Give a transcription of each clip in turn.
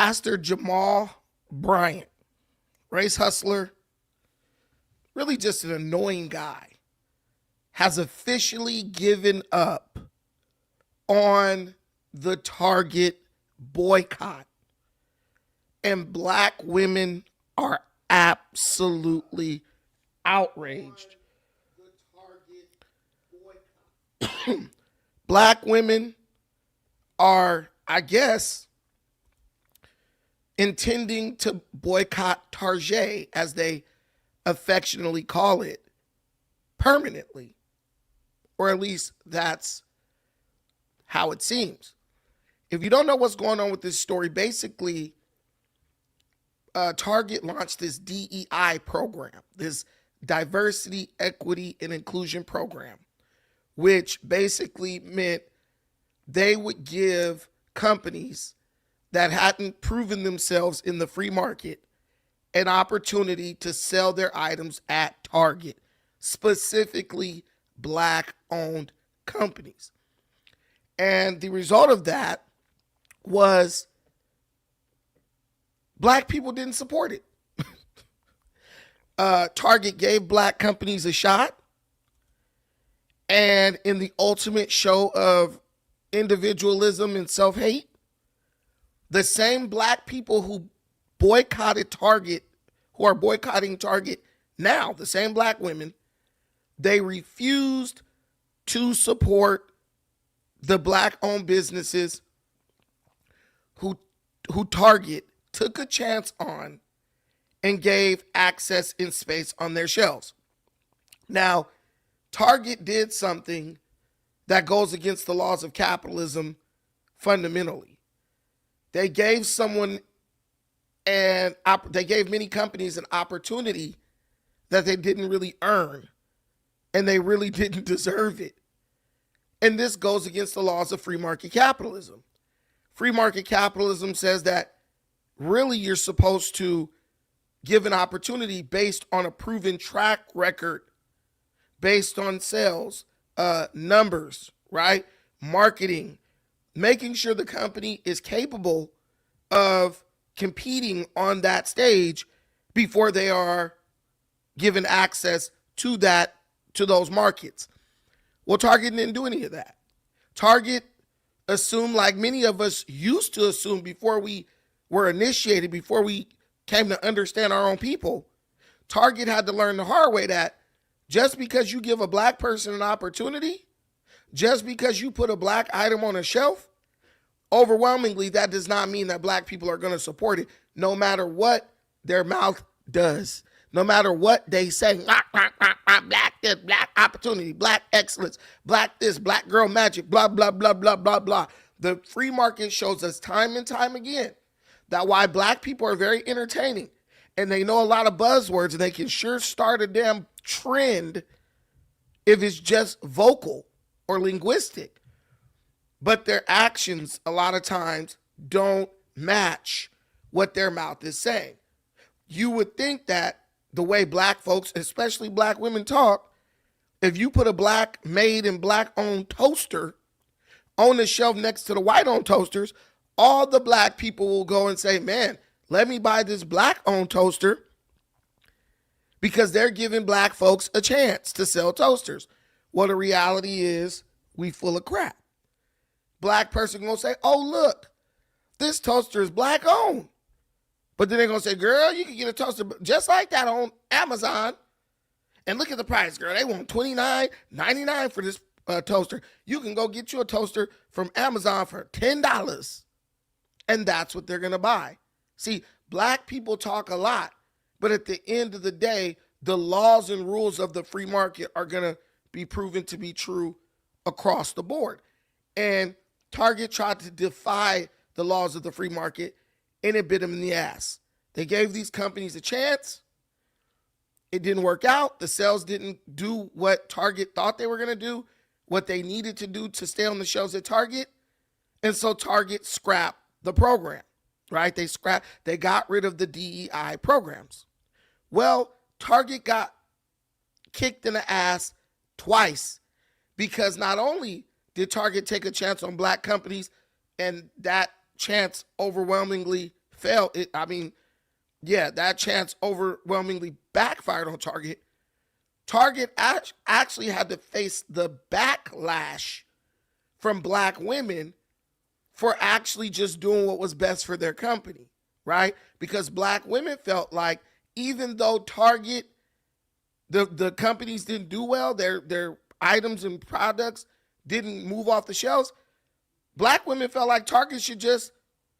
Pastor Jamal Bryant, race hustler, really just an annoying guy, has officially given up on the Target boycott. And black women are absolutely outraged. Black women are, I guess, intending to boycott Target, as they affectionately call it, permanently. Or at least that's how it seems. If you don't know what's going on with this story, basically, Target launched this DEI program, this diversity, equity, and inclusion program, which basically meant they would give companies that hadn't proven themselves in the free market an opportunity to sell their items at Target, specifically black-owned companies. And the result of that was black people didn't support it. Target gave black companies a shot. And in the ultimate show of individualism and self-hate, the same black people who boycotted Target, who are boycotting Target now, the same black women, they refused to support the black-owned businesses who Target took a chance on and gave access and space on their shelves. Now, Target did something that goes against the laws of capitalism fundamentally. They gave many companies an opportunity that they didn't really earn, and they really didn't deserve it. And this goes against the laws of free market capitalism. Free market capitalism says that really you're supposed to give an opportunity based on a proven track record, based on sales, numbers, right? Marketing, making sure the company is capable of competing on that stage before they are given access to those markets. Well, Target didn't do any of that. Target assumed, like many of us used to assume before we were initiated, before we came to understand our own people, Target had to learn the hard way that just because you give a black person an opportunity, just because you put a black item on a shelf, overwhelmingly, that does not mean that black people are going to support it, no matter what their mouth does, no matter what they say. Black this, black opportunity, black excellence, black this, black girl magic, blah, blah, blah, blah, blah, blah. The free market shows us time and time again that why black people are very entertaining and they know a lot of buzzwords and they can sure start a damn trend if it's just vocal or linguistic. But their actions a lot of times don't match what their mouth is saying. You would think that the way black folks, especially black women, talk, if you put a black made and black owned toaster on the shelf next to the white owned toasters, all the black people will go and say, man, let me buy this black owned toaster, because they're giving black folks a chance to sell toasters. Well, the reality is we full of crap. Black person gonna say, oh, look, this toaster is black owned. But then they're gonna say, girl, you can get a toaster just like that on Amazon. And look at the price, girl. They want $29.99 for this toaster. You can go get you a toaster from Amazon for $10. And that's what they're gonna buy. See, black people talk a lot, but at the end of the day, the laws and rules of the free market are gonna be proven to be true across the board. And Target tried to defy the laws of the free market, and it bit them in the ass. They gave these companies a chance. It didn't work out. The sales didn't do what Target thought they were going to do, what they needed to do to stay on the shelves at Target. And so Target scrapped the program, right? They got rid of the DEI programs. Well, Target got kicked in the ass twice, because not only did Target take a chance on black companies and that chance overwhelmingly failed. Yeah, that chance overwhelmingly backfired on Target. Target actually had to face the backlash from black women for actually just doing what was best for their company, right? Because black women felt like even though Target, the companies didn't do well, their items and products didn't move off the shelves, black women felt like Target should just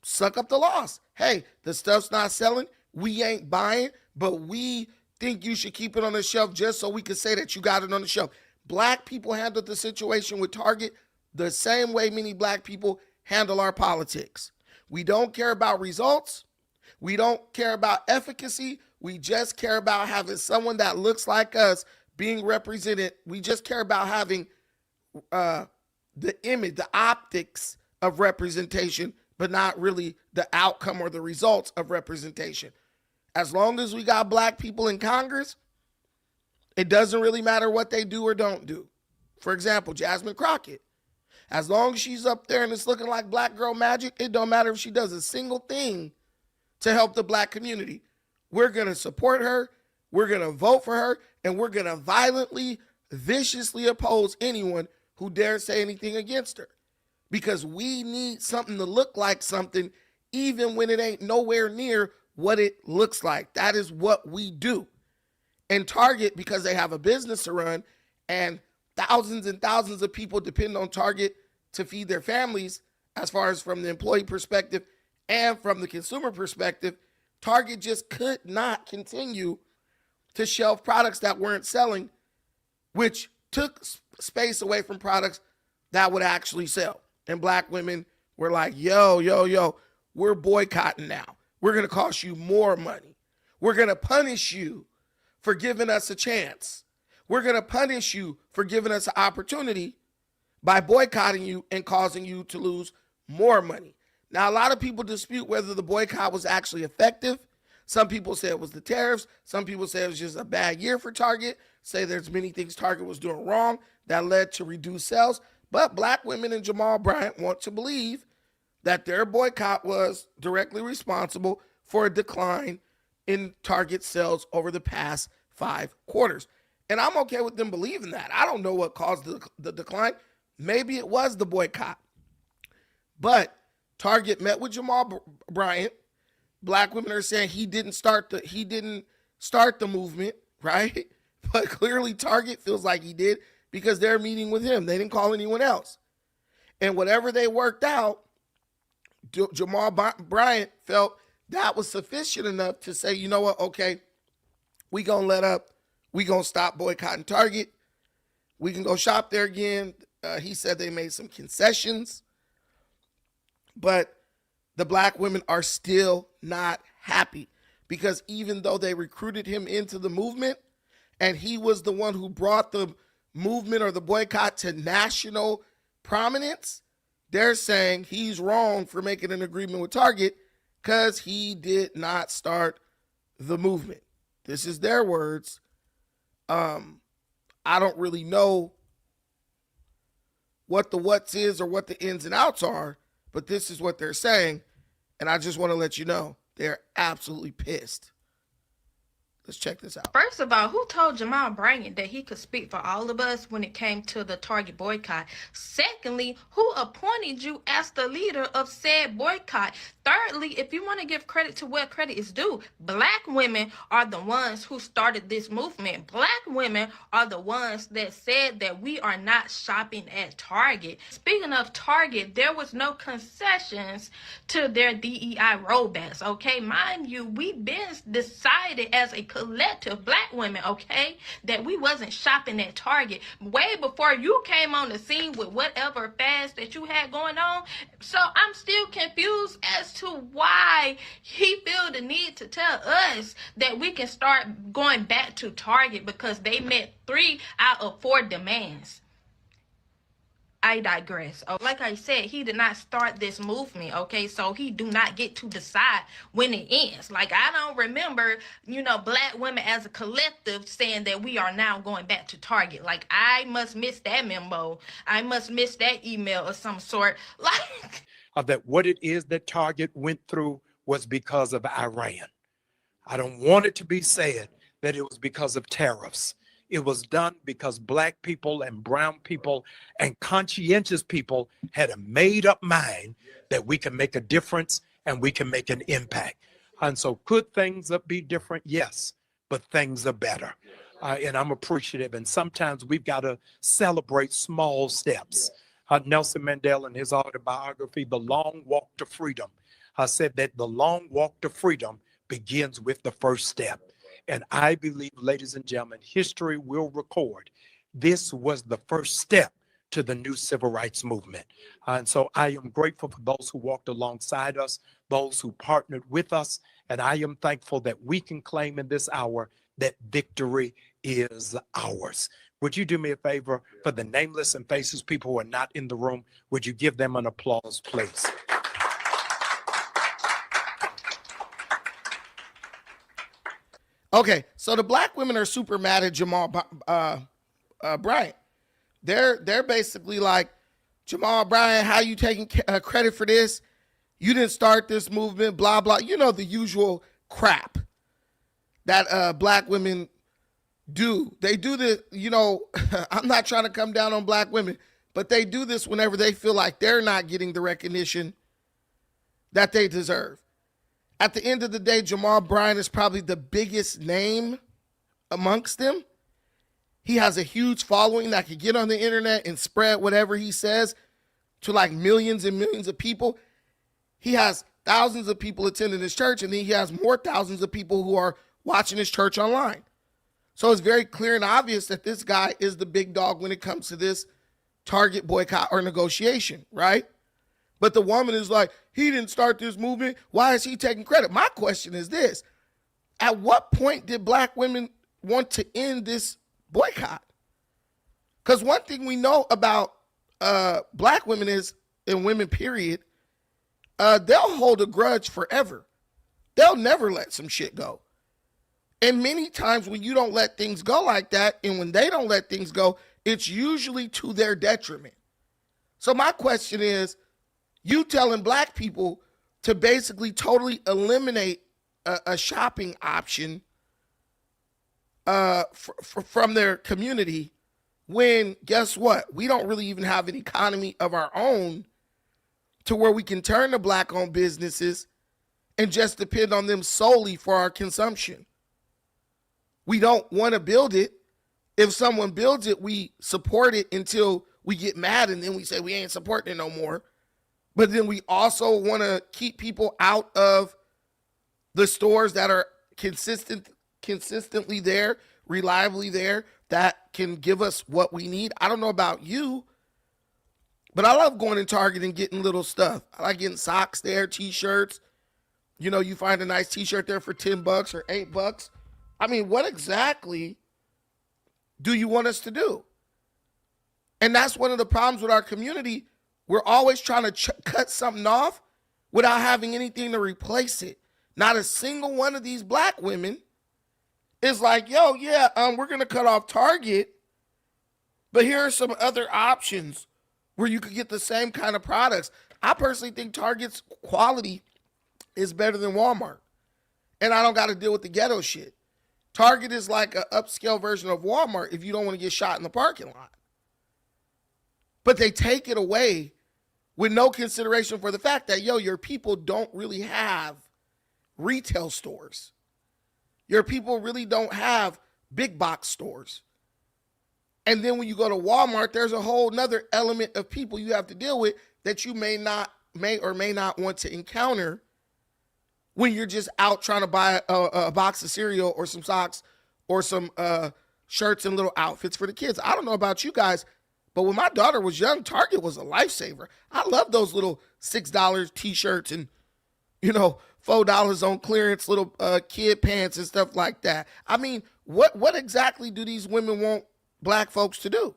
suck up the loss. Hey, the stuff's not selling, we ain't buying, but we think you should keep it on the shelf just so we can say that you got it on the shelf. Black people handled the situation with Target the same way many black people handle our politics. We don't care about results. We don't care about efficacy. We just care about having someone that looks like us being represented. We just care about having the image, the optics of representation, but not really the outcome or the results of representation. As long as we got black people in Congress, it doesn't really matter what they do or don't do. For example, Jasmine Crockett. As long as she's up there and it's looking like black girl magic, it don't matter if she does a single thing to help the black community. We're going to support her, we're going to vote for her, and we're going to violently, viciously oppose anyone who dares say anything against her. Because we need something to look like something, even when it ain't nowhere near what it looks like. That is what we do. And Target, because they have a business to run and thousands and thousands of people depend on Target to feed their families, as far as from the employee perspective and from the consumer perspective, Target just could not continue to shelf products that weren't selling, which took space away from products that would actually sell. And black women were like, yo, we're boycotting now. We're going to cost you more money. We're going to punish you for giving us a chance. We're going to punish you for giving us an opportunity by boycotting you and causing you to lose more money. Now, a lot of people dispute whether the boycott was actually effective. Some people say it was the tariffs. Some people say it was just a bad year for Target, say there's many things Target was doing wrong that led to reduced sales. But black women and Jamal Bryant want to believe that their boycott was directly responsible for a decline in Target sales over the past 5 quarters. And I'm okay with them believing that. I don't know what caused the decline. Maybe it was the boycott. But Target met with Jamal Bryant. Black women are saying he didn't start the movement, right? But clearly Target feels like he did because they're meeting with him. They didn't call anyone else. And whatever they worked out, Jamal Bryant felt that was sufficient enough to say, you know what, okay, we gonna let up. We gonna stop boycotting Target. We can go shop there again. He said they made some concessions, but the black women are still not happy because even though they recruited him into the movement and he was the one who brought the movement or the boycott to national prominence, they're saying he's wrong for making an agreement with Target because he did not start the movement. This is their words. I don't really know what the what's is or what the ins and outs are, but this is what they're saying. And I just want to let you know, they're absolutely pissed. Let's check this out. First of all, who told Jamal Bryant that he could speak for all of us when it came to the Target boycott? Secondly, who appointed you as the leader of said boycott? Thirdly, if you want to give credit to where credit is due, black women are the ones who started this movement. Black women are the ones that said that we are not shopping at Target. Speaking of Target, there was no concessions to their DEI rollbacks, okay? Mind you, we've been decided as a collective black women, okay, that we wasn't shopping at Target way before you came on the scene with whatever fast that you had going on. So I'm still confused as to why he feel the need to tell us that we can start going back to Target because they met 3 out of 4 demands. I digress. Like I said, he did not start this movement, okay? So he do not get to decide when it ends. Like, I don't remember, black women as a collective saying that we are now going back to Target. Like, I must miss that memo. I must miss that email of some sort. Like, that what it is that Target went through was because of Iran. I don't want it to be said that it was because of tariffs. It was done because Black people and brown people and conscientious people had a made up mind that we can make a difference and we can make an impact. And so could things be different? Yes, but things are better. And I'm appreciative. And sometimes we've got to celebrate small steps. Nelson Mandela, in his autobiography, The Long Walk to Freedom, said that the long walk to freedom begins with the first step. And I believe, ladies and gentlemen, history will record this was the first step to the new civil rights movement. And so I am grateful for those who walked alongside us, those who partnered with us, and I am thankful that we can claim in this hour that victory is ours. Would you do me a favor for the nameless and faceless people who are not in the room? Would you give them an applause, please? Okay, so the Black women are super mad at Jamal Bryant. They're basically like, Jamal Bryant, how you taking credit for this? You didn't start this movement, blah, blah. You know, the usual crap that Black women do. They do this, you know, I'm not trying to come down on Black women, but they do this whenever they feel like they're not getting the recognition that they deserve. At the end of the day, Jamal Bryant is probably the biggest name amongst them. He has a huge following that can get on the internet and spread whatever he says to like millions and millions of people. He has thousands of people attending his church, and then he has more thousands of people who are watching his church online. So it's very clear and obvious that this guy is the big dog when it comes to this Target boycott or negotiation, right? But the woman is like, he didn't start this movement. Why is he taking credit? My question is this. At what point did Black women want to end this boycott? Because one thing we know about Black women is, and women period, they'll hold a grudge forever. They'll never let some shit go. And many times when you don't let things go like that, and when they don't let things go, it's usually to their detriment. So my question is, you telling Black people to basically totally eliminate a shopping option from their community when, guess what? We don't really even have an economy of our own to where we can turn to Black-owned businesses and just depend on them solely for our consumption. We don't want to build it. If someone builds it, we support it until we get mad and then we say we ain't supporting it no more. But then we also want to keep people out of the stores that are consistently there, reliably there, that can give us what we need. I don't know about you, but I love going to Target and getting little stuff. I like getting socks there, t-shirts. You know, you find a nice t-shirt there for $10 or $8. I mean, what exactly do you want us to do? And that's one of the problems with our community. We're always trying to cut something off without having anything to replace it. Not a single one of these Black women is like, yo, yeah, we're going to cut off Target, but here are some other options where you could get the same kind of products. I personally think Target's quality is better than Walmart, and I don't got to deal with the ghetto shit. Target is like an upscale version of Walmart if you don't want to get shot in the parking lot. But they take it away with no consideration for the fact that, yo, your people don't really have retail stores. Your people really don't have big box stores. And then when you go to Walmart, there's a whole nother element of people you have to deal with that you may or may not want to encounter when you're just out trying to buy a box of cereal or some socks or some shirts and little outfits for the kids. I don't know about you guys, but when my daughter was young, Target was a lifesaver. I love those little $6 t-shirts and, you know, $4 on clearance, little kid pants and stuff like that. I mean, what exactly do these women want Black folks to do?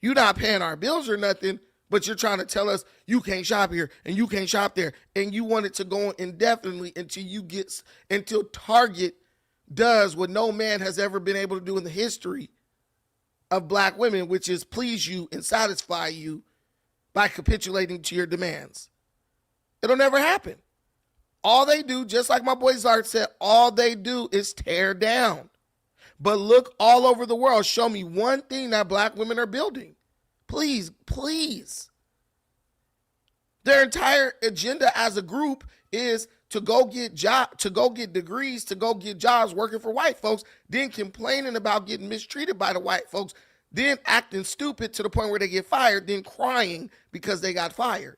You're not paying our bills or nothing, but you're trying to tell us you can't shop here and you can't shop there. And you want it to go on indefinitely until Target does what no man has ever been able to do in the history of Black women, which is please you and satisfy you by capitulating to your demands. It'll never happen. All they do, just like my boy Zart said, all they do is tear down. But look all over the world. Show me one thing that black women are building. Please, please. Their entire agenda as a group is to go get degrees, to go get jobs working for white folks, then complaining about getting mistreated by the white folks, then acting stupid to the point where they get fired, then crying because they got fired.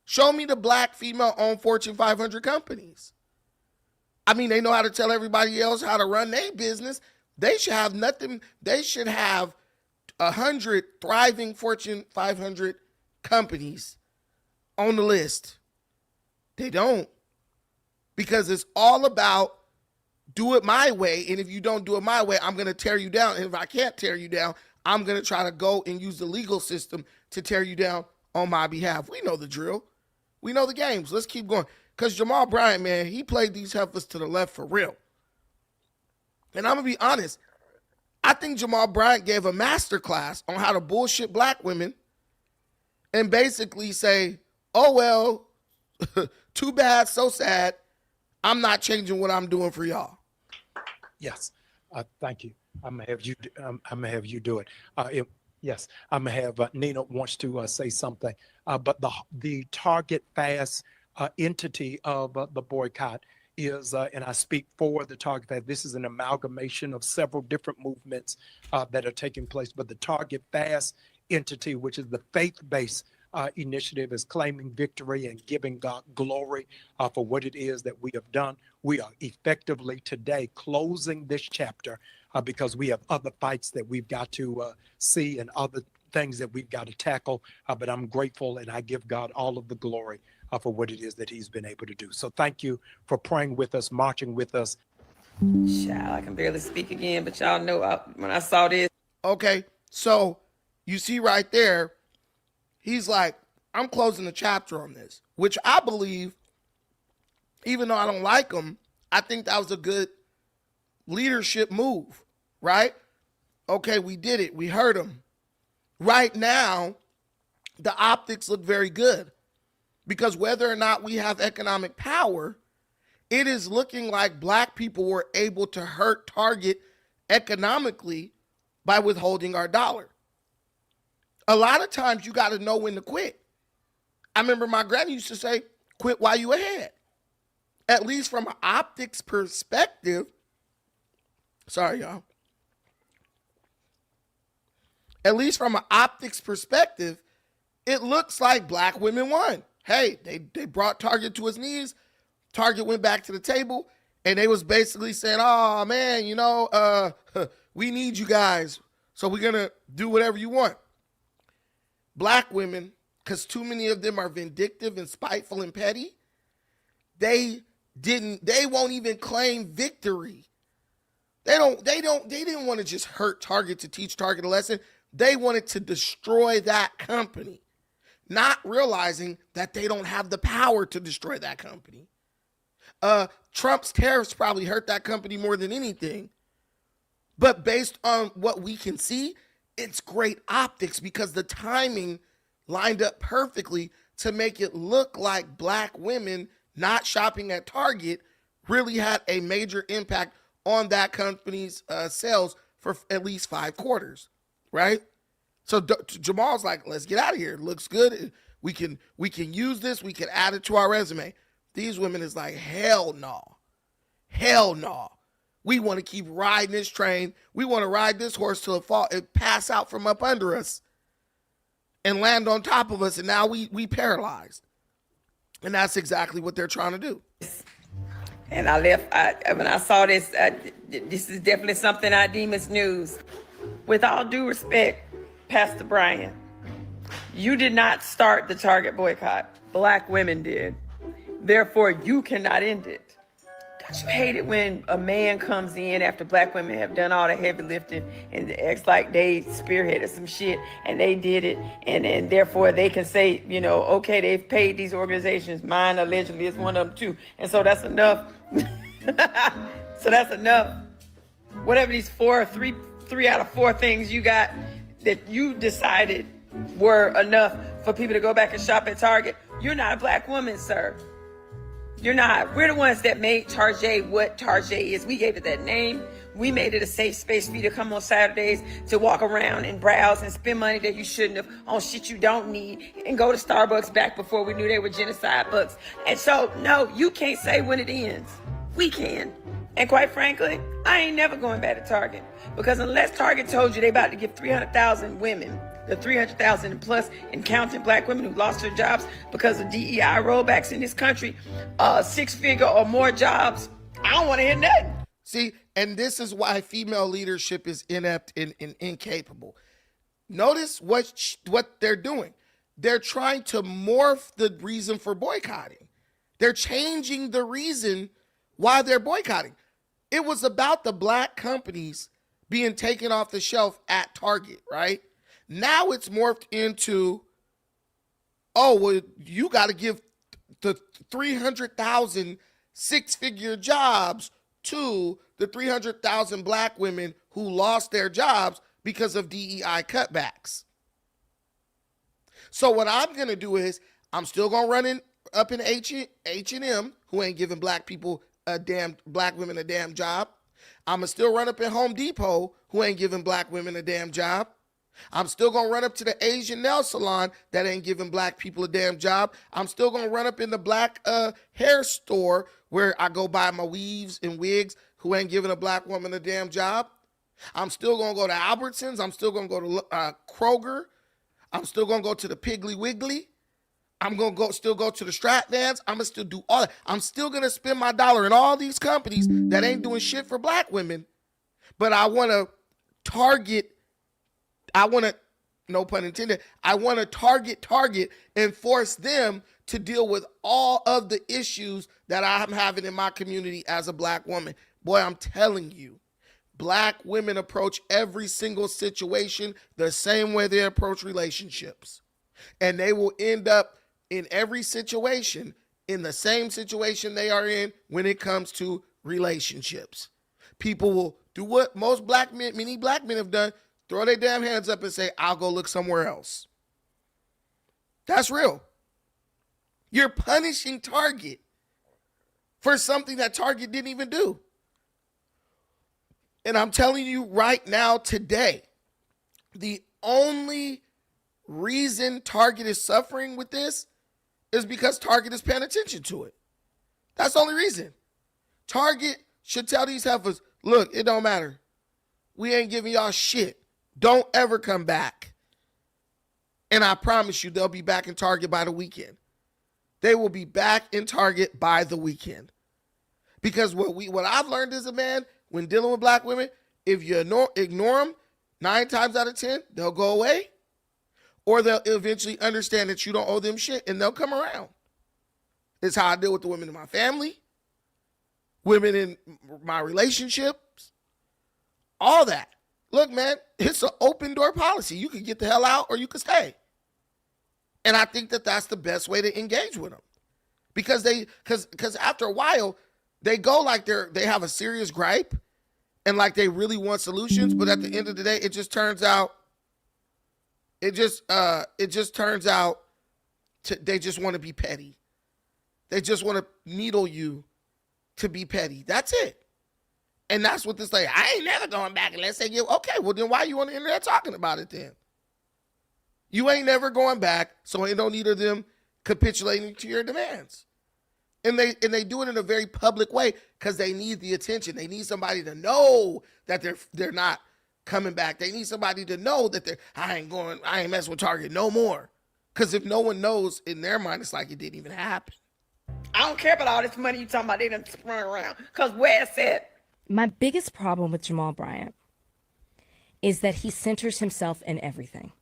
Show me the black female-owned Fortune 500 companies. I mean, they know how to tell everybody else how to run their business. They should have nothing. They should have 100 thriving Fortune 500 companies on the list. They don't, because it's all about do it my way. And if you don't do it my way, I'm going to tear you down. And if I can't tear you down, I'm going to try to go and use the legal system to tear you down on my behalf. We know the drill. We know the games. Let's keep going. Because Jamal Bryant, man, he played these heifers to the left for real. And I'm going to be honest. I think Jamal Bryant gave a masterclass on how to bullshit black women and basically say, oh, well, too bad, so sad. I'm not changing what I'm doing for y'all. Yes, thank you. I'm gonna have you do it. Yes, I'm gonna have Nina wants to say something. But the target fast entity of the boycott is, and I speak for the target fast. This is an amalgamation of several different movements that are taking place. But the target fast entity, which is the faith-based initiative, is claiming victory and giving God glory for what it is that we have done. We are effectively today closing this chapter because we have other fights that we've got to see and other things that we've got to tackle. But I'm grateful and I give God all of the glory for what it is that he's been able to do. So thank you for praying with us, marching with us. Child, I can barely speak again, but y'all know when I saw this. Okay, so you see right there, he's like, I'm closing the chapter on this, which I believe, even though I don't like him, I think that was a good leadership move, right? Okay, we did it. We heard him. Right now, the optics look very good because whether or not we have economic power, it is looking like black people were able to hurt Target economically by withholding our dollar. A lot of times you got to know when to quit. I remember my granny used to say, quit while you ahead. At least from an optics perspective. Sorry, y'all. At least from an optics perspective, it looks like black women won. Hey, they brought Target to his knees. Target went back to the table, and they was basically saying, oh, man, we need you guys, so we're going to do whatever you want. Black women, because too many of them are vindictive and spiteful and petty, they won't even claim victory. They didn't want to just hurt Target to teach Target a lesson. They wanted to destroy that company, not realizing that they don't have the power to destroy that company. Trump's tariffs probably hurt that company more than anything. But based on what we can see, it's great optics because the timing lined up perfectly to make it look like black women not shopping at Target really had a major impact on that company's sales for at least 5 quarters, right? So Jamal's like, let's get out of here. It looks good. We can use this. We can add it to our resume. These women is like, hell no. Hell no. We want to keep riding this train. We want to ride this horse till it pass out from up under us and land on top of us, and now we paralyzed. And that's exactly what they're trying to do. And I left, when I saw this, this is definitely something I deem as news. With all due respect, Pastor Bryant, you did not start the Target boycott. Black women did. Therefore, you cannot end it. Don't you hate it when a man comes in after black women have done all the heavy lifting and acts like they spearheaded some shit and they did it, and therefore they can say, okay, they've paid these organizations. Mine allegedly is one of them too. And so that's enough. So that's enough. Whatever these three out of 4 things you got that you decided were enough for people to go back and shop at Target, you're not a black woman, sir. You're not. We're the ones that made Tarjay what Tarjay is. We gave it that name. We made it a safe space for you to come on Saturdays to walk around and browse and spend money that you shouldn't have on shit you don't need and go to Starbucks back before we knew they were genocide books. And so, no, you can't say when it ends. We can. And quite frankly, I ain't never going back to Target, because unless Target told you they about to give 300,000 women, the 300,000 plus and counting black women who lost their jobs because of DEI rollbacks in this country, 6-figure or more jobs, I don't want to hear nothing. See, and this is why female leadership is inept and incapable. Notice what they're doing. They're trying to morph the reason for boycotting. They're changing the reason why they're boycotting. It was about the black companies being taken off the shelf at Target, right? Now it's morphed into, oh, well, you got to give the 300,000 six-figure jobs to the 300,000 black women who lost their jobs because of DEI cutbacks. So what I'm going to do is I'm still going to run up in H&M, who ain't giving black women a damn job. I'm going to still run up in Home Depot, who ain't giving black women a damn job. I'm still going to run up to the Asian nail salon that ain't giving black people a damn job. I'm still going to run up in the black hair store where I go buy my weaves and wigs, who ain't giving a black woman a damn job. I'm still going to go to Albertsons. I'm still going to go to Kroger. I'm still going to go to the Piggly Wiggly. I'm going to still go to the Stratvans. I'm going to still do all that. I'm still going to spend my dollar in all these companies that ain't doing shit for black women. But I want to no pun intended, I want to target and force them to deal with all of the issues that I'm having in my community as a black woman. Boy, I'm telling you, black women approach every single situation the same way they approach relationships. And they will end up in every situation in the same situation they are in when it comes to relationships. People will do what many black men have done, throw their damn hands up and say, I'll go look somewhere else. That's real. You're punishing Target for something that Target didn't even do. And I'm telling you right now, today, the only reason Target is suffering with this is because Target is paying attention to it. That's the only reason. Target should tell these heifers, look, it don't matter. We ain't giving y'all shit. Don't ever come back. And I promise you, they'll be back in Target by the weekend. They will be back in Target by the weekend. Because what I've learned as a man, when dealing with black women, if you ignore them, 9 times out of 10, they'll go away. Or they'll eventually understand that you don't owe them shit, and they'll come around. It's how I deal with the women in my family, women in my relationships, all that. Look, man, it's an open door policy. You can get the hell out or you can stay. And I think that that's the best way to engage with them. Because after a while, they go like they have a serious gripe and like they really want solutions. But at the end of the day, it just turns out, they just want to be petty. They just want to needle you to be petty. That's it. And that's what this like, I ain't never going back unless they give, okay, well then why are you on the internet talking about it then? You ain't never going back, so ain't no need of them capitulating to your demands. And they do it in a very public way because they need the attention. They need somebody to know that they're not coming back. They need somebody to know that I ain't messing with Target no more. Because if no one knows, in their mind, it's like it didn't even happen. I don't care about all this money you talking about. They done sprung around. Because where it's at. My biggest problem with Jamal Bryant is that he centers himself in everything.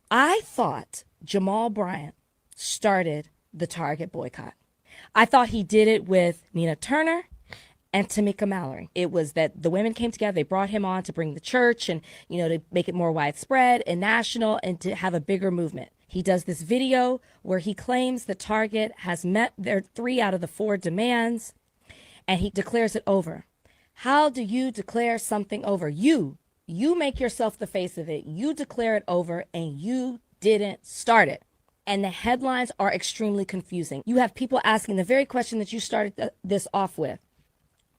I thought Jamal Bryant started the Target boycott. I thought he did it with Nina Turner and Tamika Mallory. It was that the women came together, they brought him on to bring the church and, to make it more widespread and national and to have a bigger movement. He does this video where he claims that Target has met their 3 out of the 4 demands and he declares it over. How do you declare something over? You make yourself the face of it. You declare it over and you didn't start it. and the headlines are extremely confusing. You have people asking the very question that you started this off with.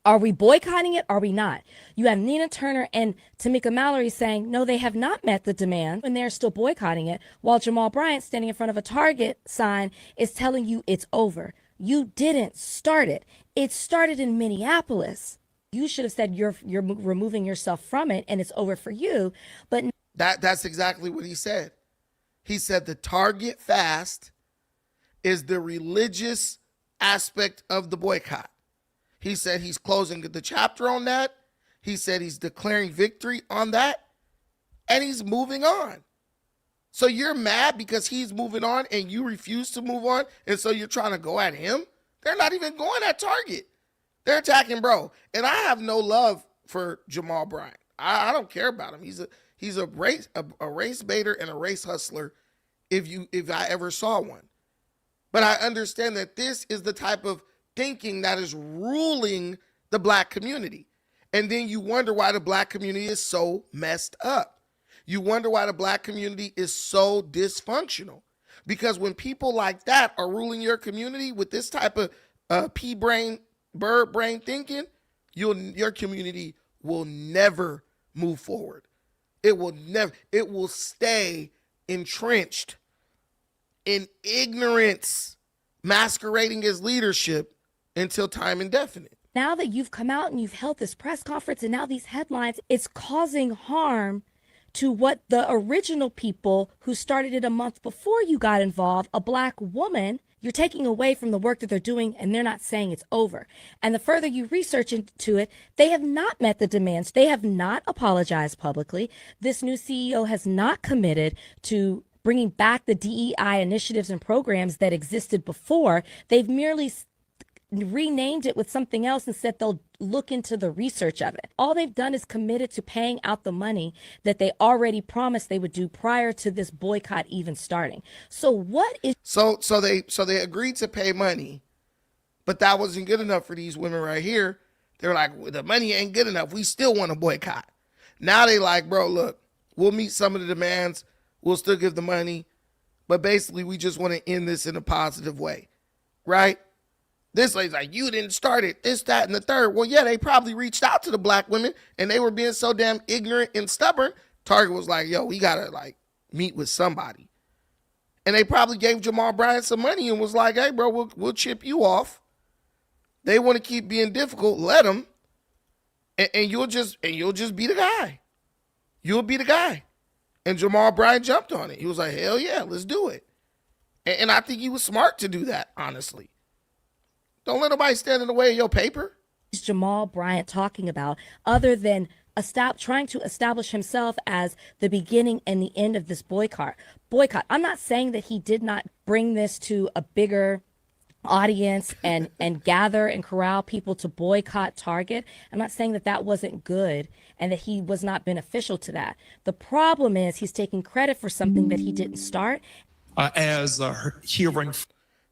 Are we boycotting it? Are we not? You have Nina Turner and Tamika Mallory saying, no, they have not met the demand, and they're still boycotting it, while Jamal Bryant, standing in front of a Target sign, is telling you it's over. You didn't start it. It started in Minneapolis. You should have said you're removing yourself from it and it's over for you. But that's exactly what he said. He said the Target fast is the religious aspect of the boycott. He said he's closing the chapter on that. He said he's declaring victory on that. And he's moving on. So you're mad because he's moving on and you refuse to move on. And so you're trying to go at him. They're not even going at Target. They're attacking bro. And I have no love for Jamal Bryant. I don't care about him. He's a race baiter and a race hustler if I ever saw one. But I understand that this is the type of thinking that is ruling the black community. And then you wonder why the black community is so messed up. You wonder why the black community is so dysfunctional. Because when people like that are ruling your community with this type of pea brain, bird brain thinking, your community will never move forward. It will stay entrenched in ignorance, masquerading as leadership until time indefinite. now that you've come out and you've held this press conference and now these headlines, it's causing harm to what the original people who started it a month before you got involved, a black woman, you're taking away from the work that they're doing, and they're not saying it's over. And the further you research into it, they have not met the demands. They have not apologized publicly. This new CEO has not committed to bringing back the DEI initiatives and programs that existed before. They've merely renamed it with something else and said they'll look into the research of it. All they've done is committed to paying out the money that they already promised they would do prior to this boycott even starting. So what is so they agreed to pay money, but that wasn't good enough for these women right here. They're like, well, the money ain't good enough. We still want to boycott. Now they like, bro, look, we'll meet some of the demands. We'll still give the money, but basically we just want to end this in a positive way, right? This lady's like, you didn't start it, this, that, and the third. Well, yeah, they probably reached out to the black women and they were being so damn ignorant and stubborn. Target was like, yo, we got to like meet with somebody. And they probably gave Jamal Bryant some money and was like, hey, bro, we'll chip you off. They want to keep being difficult. Let them. And you'll just be the guy. You'll be the guy. And Jamal Bryant jumped on it. He was like, hell yeah, let's do it. And I think he was smart to do that, honestly. Don't let nobody stand in the way of your paper. Is Jamal Bryant talking about other than trying to establish himself as the beginning and the end of this boycott? I'm not saying that he did not bring this to a bigger audience and gather and corral people to boycott Target. I'm not saying that that wasn't good and that he was not beneficial to that. The problem is he's taking credit for something that he didn't start.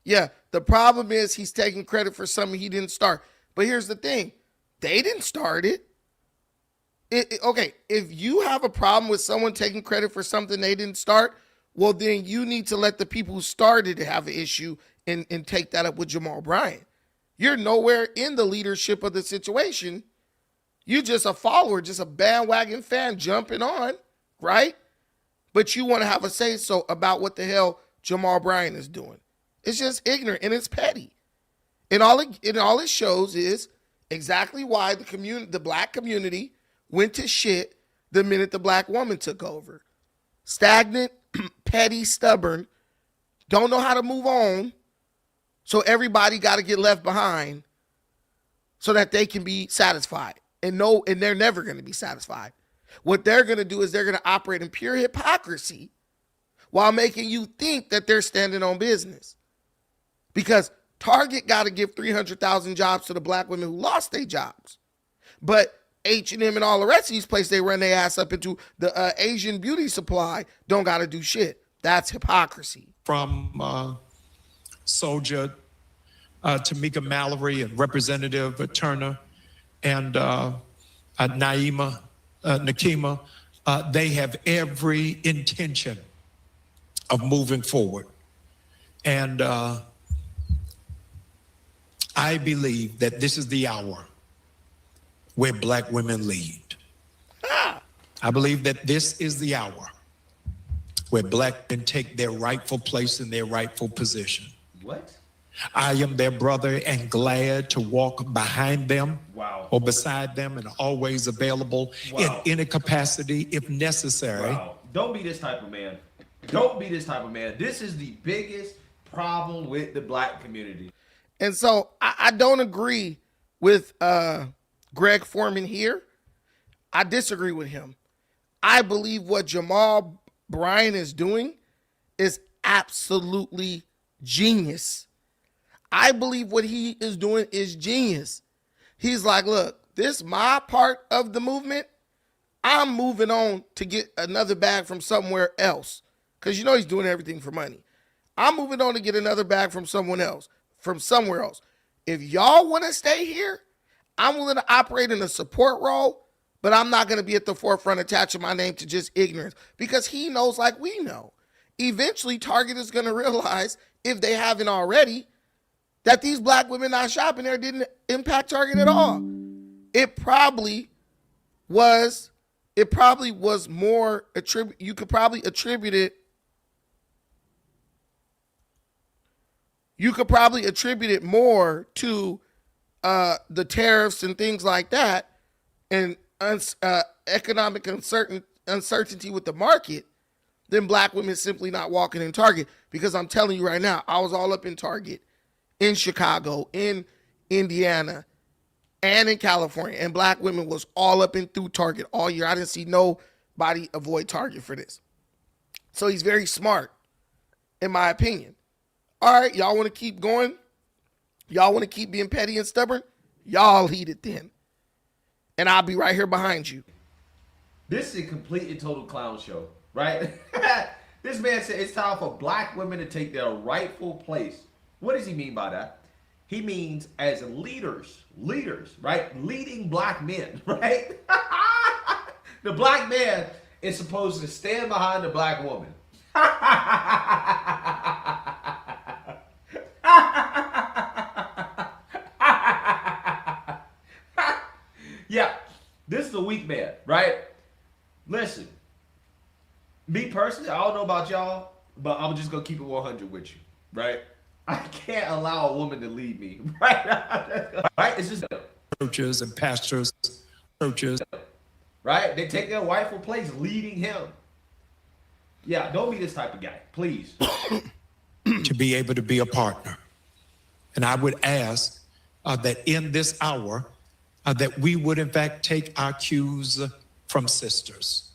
Yeah, the problem is he's taking credit for something he didn't start. But here's the thing. They didn't start it. Okay, if you have a problem with someone taking credit for something they didn't start, well, then you need to let the people who started it have an issue and take that up with Jamal Bryant. You're nowhere in the leadership of the situation. You're just a follower, just a bandwagon fan jumping on, right? But you want to have a say-so about what the hell Jamal Bryant is doing. It's just ignorant and it's petty. And all it shows is exactly why the black community went to shit the minute the black woman took over. Stagnant, petty, stubborn, don't know how to move on. So everybody got to get left behind so that they can be satisfied. And they're never going to be satisfied. What they're going to do is they're going to operate in pure hypocrisy while making you think that they're standing on business. Because Target got to give 300,000 jobs to the black women who lost their jobs. But H&M and all the rest of these places they run their ass up into, the Asian beauty supply don't got to do shit. That's hypocrisy. From Soldier, Tamika Mallory, and Representative Turner, and Nakima, they have every intention of moving forward. And I believe that this is the hour where black women lead. I believe that this is the hour where black men take their rightful place in their rightful position. What? I am their brother and glad to walk behind them or beside them and always available in any capacity if necessary. Wow. Don't be this type of man. Don't be this type of man. This is the biggest problem with the black community. And so I don't agree with Greg Foreman here. I disagree with him. I believe what Jamal Bryant is doing is absolutely genius. I believe what he is doing is genius. He's like, look, this is my part of the movement. I'm moving on to get another bag from somewhere else. Because you know he's doing everything for money. I'm moving on to get another bag from someone else, from somewhere else. If y'all want to stay here, I'm willing to operate in a support role, but I'm not going to be at the forefront attaching my name to just ignorance, because he knows like we know. Eventually, Target is going to realize, if they haven't already, that these black women not shopping there didn't impact Target at all. It probably was more you could probably attribute it more to the tariffs and things like that, and economic uncertainty with the market, than black women simply not walking in Target. Because I'm telling you right now, I was all up in Target in Chicago, in Indiana, and in California, and black women was all up and through Target all year. I didn't see nobody avoid Target for this. So he's very smart, in my opinion. All right, y'all want to keep going? Y'all want to keep being petty and stubborn? Y'all lead it then. And I'll be right here behind you. This is a complete and total clown show, right? This man said it's time for black women to take their rightful place. What does he mean by that? He means as leaders, right? Leading black men, right? The black man is supposed to stand behind the black woman. Yeah, this is a weak man, right? Listen, me personally, I don't know about y'all, but I'm just gonna keep it 100 with you, right? I can't allow a woman to lead me, right? Right? It's just Churches and pastors, churches, right? They take their rightful place leading him. Yeah, don't be this type of guy, please. to be able to be a partner. And I would ask that in this hour, that we would in fact take our cues from sisters.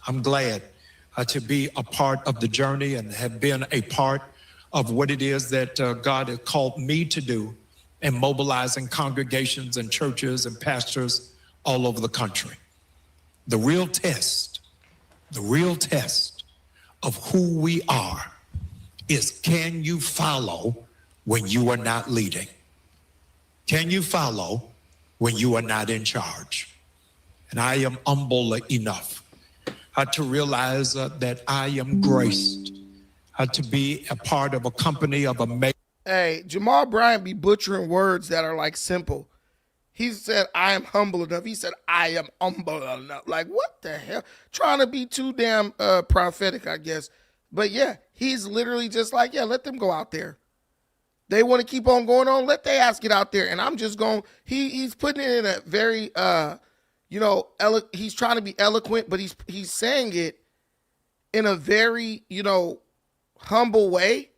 I'm glad to be a part of the journey and have been a part of what it is that God has called me to do in mobilizing congregations and churches and pastors all over the country. The real test of who we are is, can you follow when you are not leading? Can you follow when you are not in charge? And I am humble enough to realize that I am graced to be a part of a company of amazing. Hey, Jamal Bryant be butchering words that are like simple. He said, I am humble enough. He said, I am humble enough. Like, what the hell? Trying to be too damn prophetic, I guess. But yeah, he's literally just like, yeah, let them go out there. They want to keep on going on, let their ass get out there. And I'm just going, he's putting it in a very, he's trying to be eloquent, but he's saying it in a very, humble way.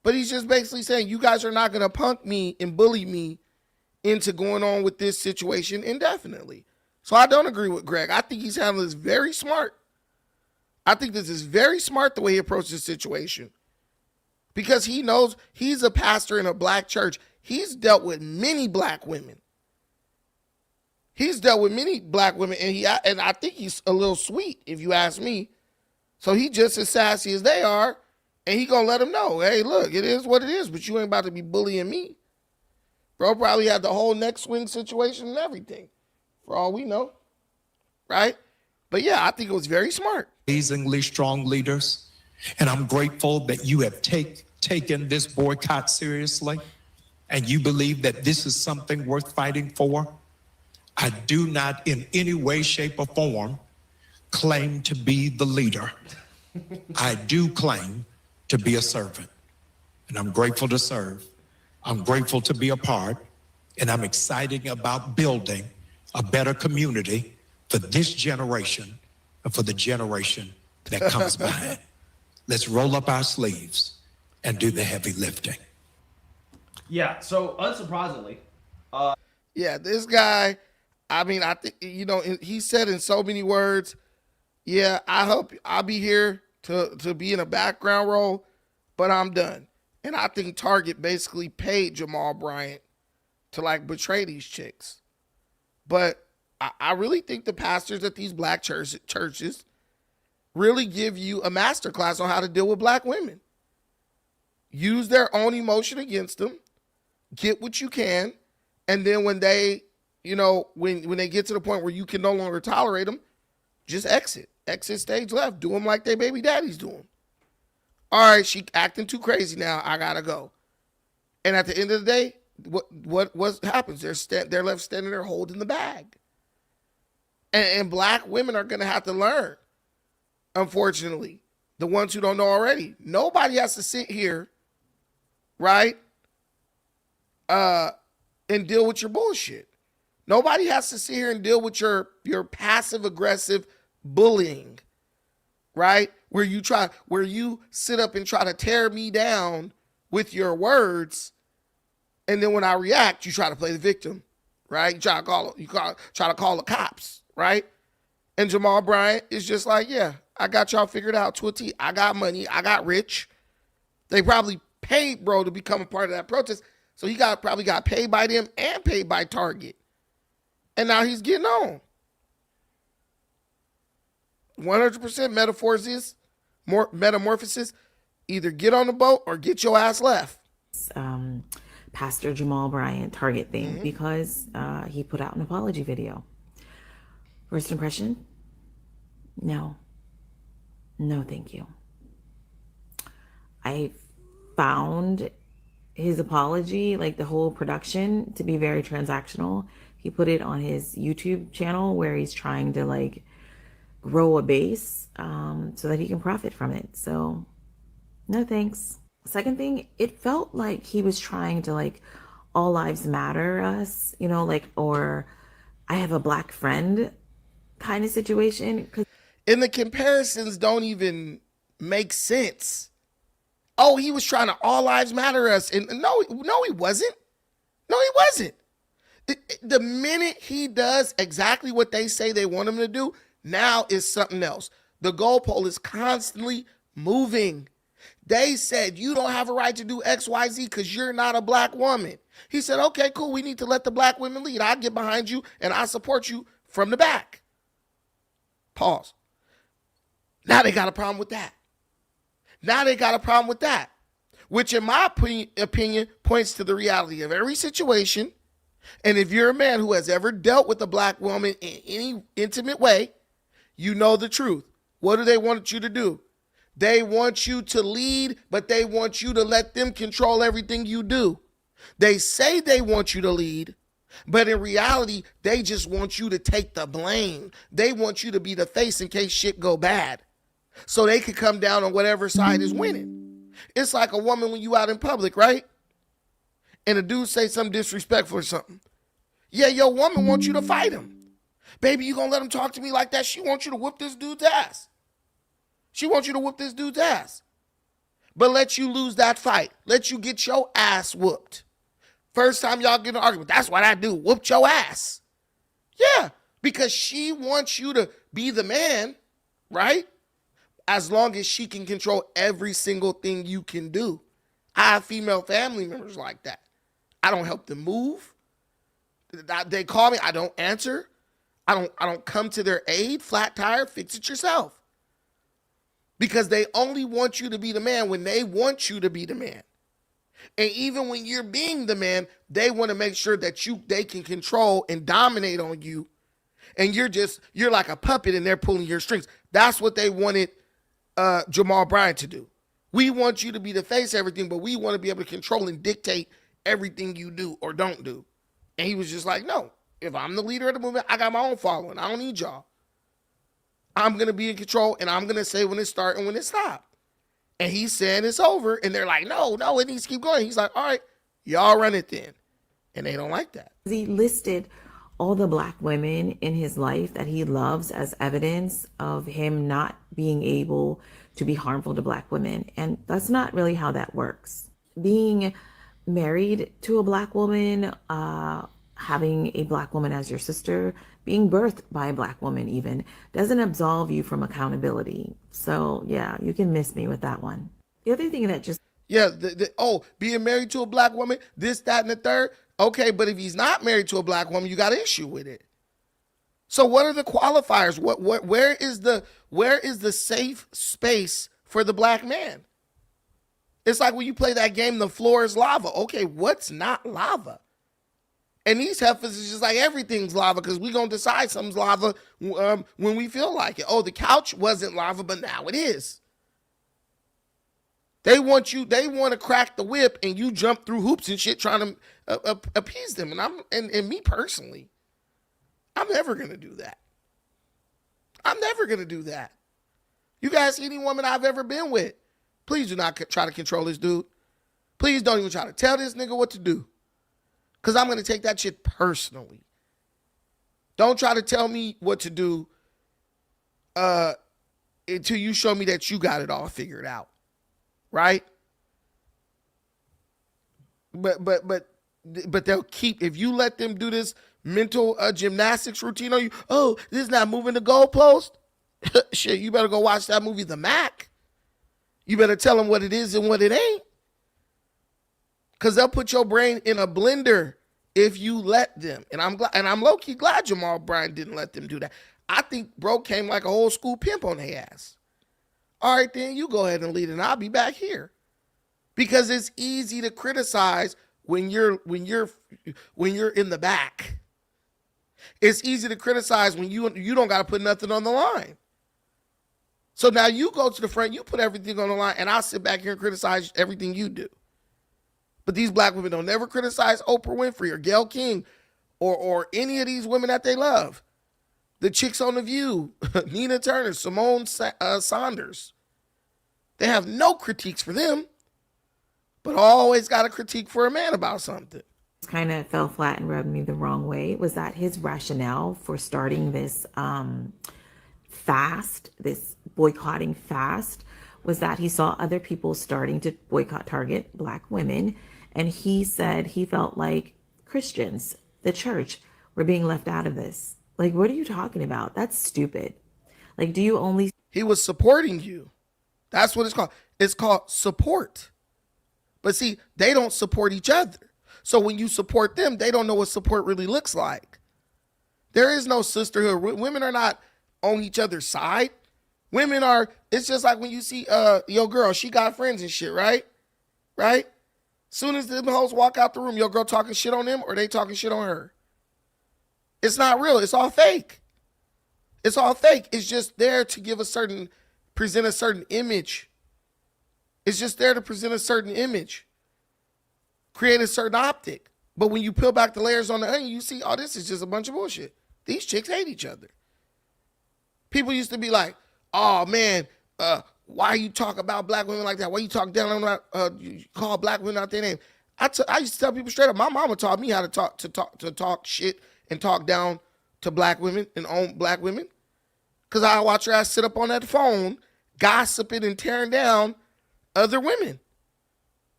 But he's just basically saying, you guys are not going to punk me and bully me into going on with this situation indefinitely. So I don't agree with Greg. I think he's handling this very smart. I think this is very smart the way he approaches the situation. Because he knows he's a pastor in a black church. He's dealt with many black women. And I think he's a little sweet, if you ask me. So he just as sassy as they are, and he gonna let them know, hey, look, it is what it is, but you ain't about to be bullying me. Bro probably had the whole neck swing situation and everything, for all we know, right? But yeah, I think it was very smart. Amazingly strong leaders. And I'm grateful that you have taken this boycott seriously and you believe that this is something worth fighting for. I do not in any way, shape, or form claim to be the leader. I do claim to be a servant, and I'm grateful to serve. I'm grateful to be a part, and I'm excited about building a better community for this generation and for the generation that comes behind. Let's roll up our sleeves and do the heavy lifting. Yeah, so unsurprisingly, Yeah, this guy, I mean, I think, he said in so many words, yeah, I hope I'll be here to be in a background role, but I'm done. And I think Target basically paid Jamal Bryant to like betray these chicks. But I really think the pastors at these black churches really give you a masterclass on how to deal with black women. Use their own emotion against them, get what you can, and then when they, when they get to the point where you can no longer tolerate them, just exit stage left. Do them like their baby daddy's doing. All right, she acting too crazy now. I gotta go. And at the end of the day, what happens? They're left standing there holding the bag. And black women are gonna have to learn. Unfortunately, the ones who don't know already, nobody has to sit here, right, and deal with your bullshit. Nobody has to sit here and deal with your passive aggressive bullying, right? Where you sit up and try to tear me down with your words, and then when I react, you try to play the victim, right? You try to call the cops, right? And Jamal Bryant is just like, yeah, I got y'all figured out to a T. I got money. I got rich. They probably paid bro to become a part of that protest. So he probably got paid by them and paid by Target. And now he's getting on. 100% metamorphosis. Either get on the boat or get your ass left. Pastor Jamal Bryant Target thing because he put out an apology video. First impression? No, thank you. I found his apology, like the whole production, to be very transactional. He put it on his YouTube channel where he's trying to like grow a base so that he can profit from it. So no thanks. Second thing, it felt like he was trying to like all lives matter us, or I have a black friend kind of situation. And the comparisons don't even make sense. Oh, he was trying to all lives matter us. And no, he wasn't. No, he wasn't. The minute he does exactly what they say they want him to do, now is something else. The goalpost is constantly moving. They said, you don't have a right to do X, Y, Z because you're not a black woman. He said, okay, cool. We need to let the black women lead. I'll get behind you and I'll support you from the back. Pause. Now they got a problem with that. Which in my opinion points to the reality of every situation. And if you're a man who has ever dealt with a black woman in any intimate way, you know the truth. What do they want you to do? They want you to lead, but they want you to let them control everything you do. They say they want you to lead, but in reality, they just want you to take the blame. They want you to be the face in case shit go bad, so they can come down on whatever side is winning. It's like a woman when you out in public, right? And a dude say something disrespectful or something. Yeah, your woman wants you to fight him. Baby, you gonna let him talk to me like that? She wants you to whoop this dude's ass. But let you lose that fight. Let you get your ass whooped. First time y'all get in an argument, that's what I do, whooped your ass. Yeah, because she wants you to be the man, right? As long as she can control every single thing you can do. I have female family members like that. I don't help them move. They call me, I don't answer. I don't come to their aid. Flat tire, fix it yourself. Because they only want you to be the man when they want you to be the man. And even when you're being the man, they want to make sure that they can control and dominate on you. And you're like a puppet and they're pulling your strings. That's what they wanted Jamal Bryant to do. We want you to be the face of everything, but we want to be able to control and dictate everything you do or don't do. And he was just like, no, if I'm the leader of the movement, I got my own following. I don't need y'all. I'm going to be in control, and I'm going to say when it start and when it stop. And he's saying it's over, and they're like, no, it needs to keep going. He's like, all right, y'all run it then. And they don't like that. He listed all the Black women in his life that he loves as evidence of him not being able to be harmful to Black women. And that's not really how that works. Being married to a Black woman, having a Black woman as your sister, being birthed by a Black woman even, doesn't absolve you from accountability. So yeah, you can miss me with that one. The other thing that just... Yeah, being married to a Black woman, this, that, and the third. Okay, but if he's not married to a Black woman, you got an issue with it. So what are the qualifiers? Where is the safe space for the Black man? It's like when you play that game, the floor is lava. Okay, what's not lava? And these heifers is just like everything's lava because we're going to decide something's lava when we feel like it. Oh, the couch wasn't lava, but now it is. They want to crack the whip and you jump through hoops and shit trying to appease them. And me personally, I'm never going to do that. I'm never going to do that. You guys, any woman I've ever been with, please do not try to control this dude. Please don't even try to tell this nigga what to do. Because I'm going to take that shit personally. Don't try to tell me what to do until you show me that you got it all figured out. Right? But they'll keep, if you let them do this mental gymnastics routine on you, oh, this is not moving the goalpost. Shit, you better go watch that movie, The Mac. You better tell them what it is and what it ain't. Because they'll put your brain in a blender if you let them. And I'm low-key glad Jamal Bryant didn't let them do that. I think bro came like a old school pimp on their ass. All right, then you go ahead and lead, and I'll be back here. Because it's easy to criticize when you're in the back. It's easy to criticize when you don't got to put nothing on the line. So now you go to the front, you put everything on the line, and I'll sit back here and criticize everything you do. But these Black women don't never criticize Oprah Winfrey or Gayle King or any of these women that they love. The chicks on The View, Nina Turner, Simone Saunders. They have no critiques for them, but always got a critique for a man about something. Kind of fell flat and rubbed me the wrong way was that his rationale for starting this fast, this boycotting fast, was that he saw other people starting to boycott, target Black women. And he said he felt like Christians, the church, were being left out of this. Like, what are you talking about? That's stupid. Like, do you only... He was supporting you. That's what it's called. It's called support. But see, they don't support each other. So when you support them, they don't know what support really looks like. There is no sisterhood. Women are not on each other's side. Women are, it's just like when you see your girl, she got friends and shit, right? Right? Soon as the hoes walk out the room, your girl talking shit on them or they talking shit on her. It's not real. It's all fake. It's all fake. It's just there to present a certain image. It's just there to present a certain image. Create a certain optic. But when you peel back the layers on the onion, you see, oh, this is just a bunch of bullshit. These chicks hate each other. People used to be like, oh, man, why you talk about Black women like that? Why you talk down on you call Black women out their name? I used to tell people straight up, my mama taught me how to talk shit and talk down to Black women and own Black women. Because I watch her ass sit up on that phone, gossiping and tearing down other women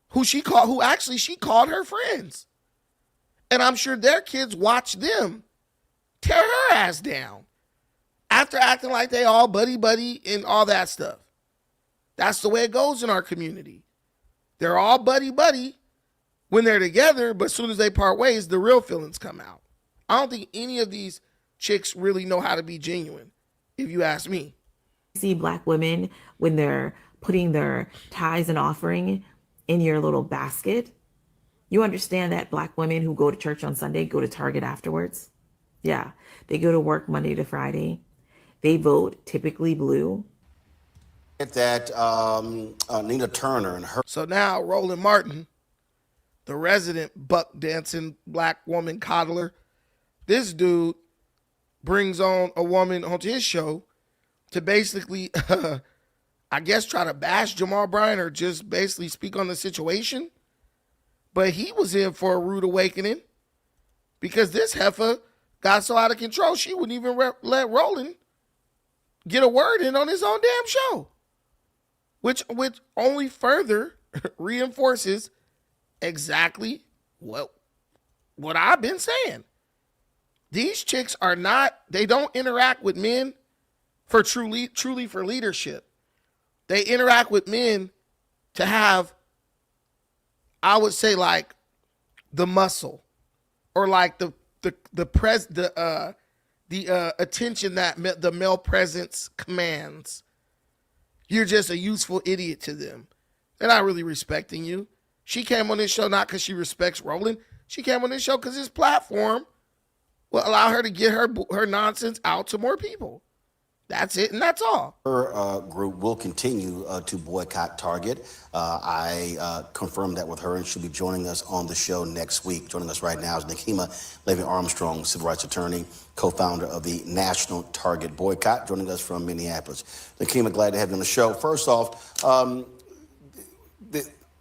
who she called her friends. And I'm sure their kids watch them tear her ass down after acting like they all buddy and all that stuff. That's the way it goes in our community. They're all buddy when they're together, but as soon as they part ways, the real feelings come out. I don't think any of these chicks really know how to be genuine, if you ask me. See Black women when they're putting their tithes and offering in your little basket. You understand that Black women who go to church on Sunday go to Target afterwards? Yeah, they go to work Monday to Friday. They vote typically blue. That Nina Turner and her. So now Roland Martin, the resident buck dancing black woman coddler, this dude brings on a woman onto his show to basically, I guess, try to bash Jamal Bryant or just basically speak on the situation. But he was in for a rude awakening because this heifer got so out of control, she wouldn't even let Roland get a word in on his own damn show. Which only further reinforces exactly what I've been saying. These chicks are not, they don't interact with men for truly for leadership. They interact with men to have, I would say, like the muscle or like the attention that the male presence commands. You're just a useful idiot to them. They're not really respecting you. She came on this show not because she respects Roland. She came on this show because his platform will allow her to get her nonsense out to more people. That's it, and that's all. Her group will continue to boycott Target. I confirmed that with her, and she'll be joining us on the show next week. Joining us right now is Nakima Levy-Armstrong, civil rights attorney, co-founder of the National Target Boycott, joining us from Minneapolis. Nakima, glad to have you on the show. First off,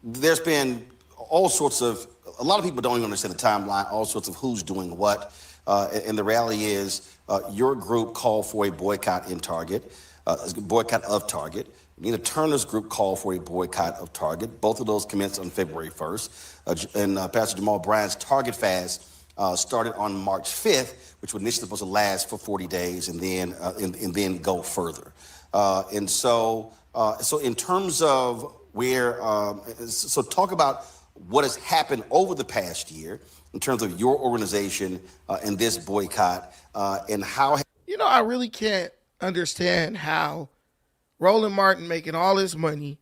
there's been all sorts of, a lot of people don't even understand the timeline, all sorts of who's doing what. And the reality is, your group called for a boycott in Target, boycott of Target. Nina Turner's group called for a boycott of Target. Both of those commenced on February 1st. And Pastor Jamal Bryant's Target fast started on March 5th, which was initially supposed to last for 40 days and then go further. And so in terms of where, so talk about what has happened over the past year in terms of your organization and this boycott and how. You know, I really can't understand how Roland Martin making all this money,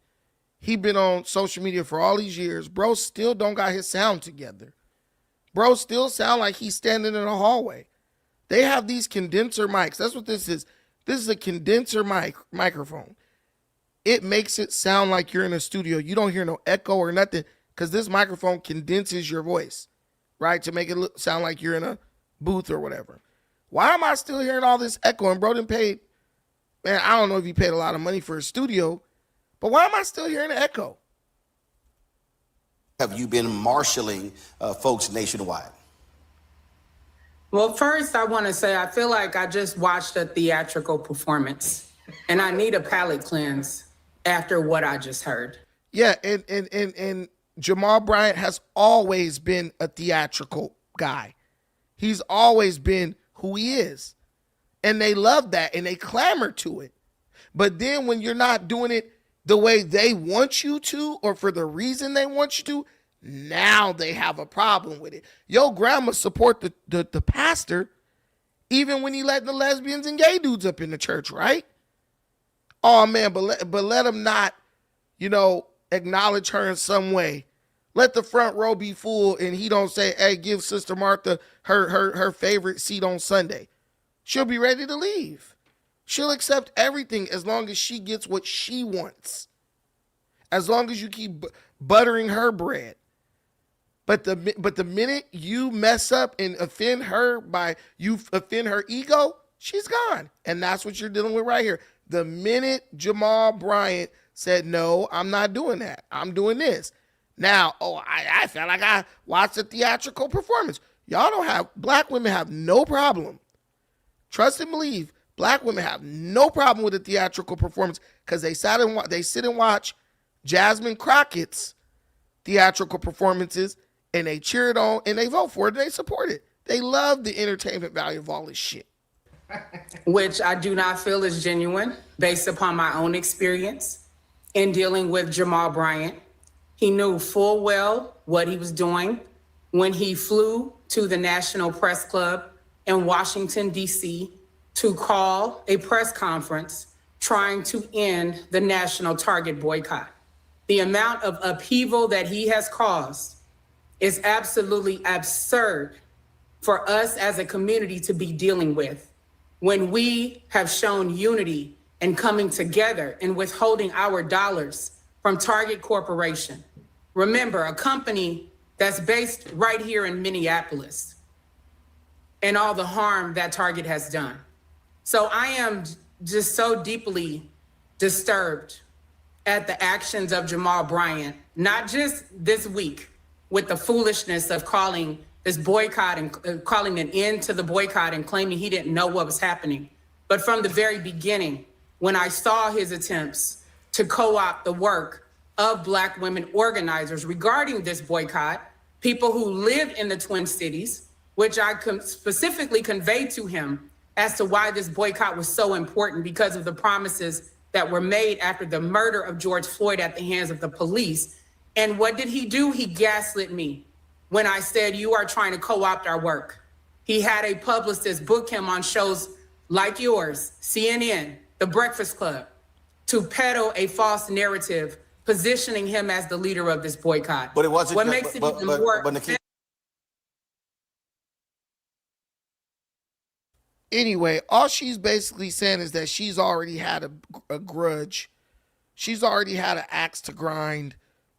he been on social media for all these years, bro still don't got his sound together. Bro still sound like he's standing in a hallway. They have these condenser mics. That's what this is. This is a condenser microphone. It makes it sound like you're in a studio. You don't hear no echo or nothing because this microphone condenses your voice, right, to make it sound like you're in a booth or whatever. Why am I still hearing all this echo? And bro done paid, man, I don't know if he paid a lot of money for a studio, but why am I still hearing the echo? Have you been marshaling folks nationwide? Well, first, I want to say I feel like I just watched a theatrical performance, and I need a palate cleanse after what I just heard. Yeah, and Jamal Bryant has always been a theatrical guy. He's always been who he is. And they love that, and they clamor to it. But then when you're not doing it the way they want you to or for the reason they want you to, now they have a problem with it. Yo, grandma support the pastor even when he letting the lesbians and gay dudes up in the church, right? Oh, man, but let him not, acknowledge her in some way. Let the front row be full and he don't say, hey, give Sister Martha her favorite seat on Sunday. She'll be ready to leave. She'll accept everything as long as she gets what she wants. As long as you keep buttering her bread. But the minute you mess up and offend her offend her ego, she's gone. And that's what you're dealing with right here. The minute Jamal Bryant said, no, I'm not doing that. I'm doing this. Now, I felt like I watched a theatrical performance. Black women have no problem. Trust and believe, black women have no problem with a theatrical performance because they sit and watch Jasmine Crockett's theatrical performances and they cheer it on and they vote for it and they support it. They love the entertainment value of all this shit. Which I do not feel is genuine based upon my own experience in dealing with Jamal Bryant. He knew full well what he was doing when he flew to the National Press Club in Washington, D.C. to call a press conference trying to end the National Target boycott. The amount of upheaval that he has caused is absolutely absurd for us as a community to be dealing with when we have shown unity and coming together and withholding our dollars from Target Corporation. Remember, a company that's based right here in Minneapolis, and all the harm that Target has done. So I am just so deeply disturbed at the actions of Jamal Bryant, not just this week with the foolishness of calling this boycott and calling an end to the boycott and claiming he didn't know what was happening, but from the very beginning, when I saw his attempts to co-opt the work of Black women organizers regarding this boycott, people who live in the Twin Cities, which I specifically conveyed to him as to why this boycott was so important because of the promises that were made after the murder of George Floyd at the hands of the police. And what did he do? He gaslit me when I said, you are trying to co-opt our work. He had a publicist book him on shows like yours, CNN, The Breakfast Club, to peddle a false narrative, positioning him as the leader of this boycott. But it wasn't. What makes it even more. Anyway, all she's basically saying is that she's already had a grudge. She's already had an axe to grind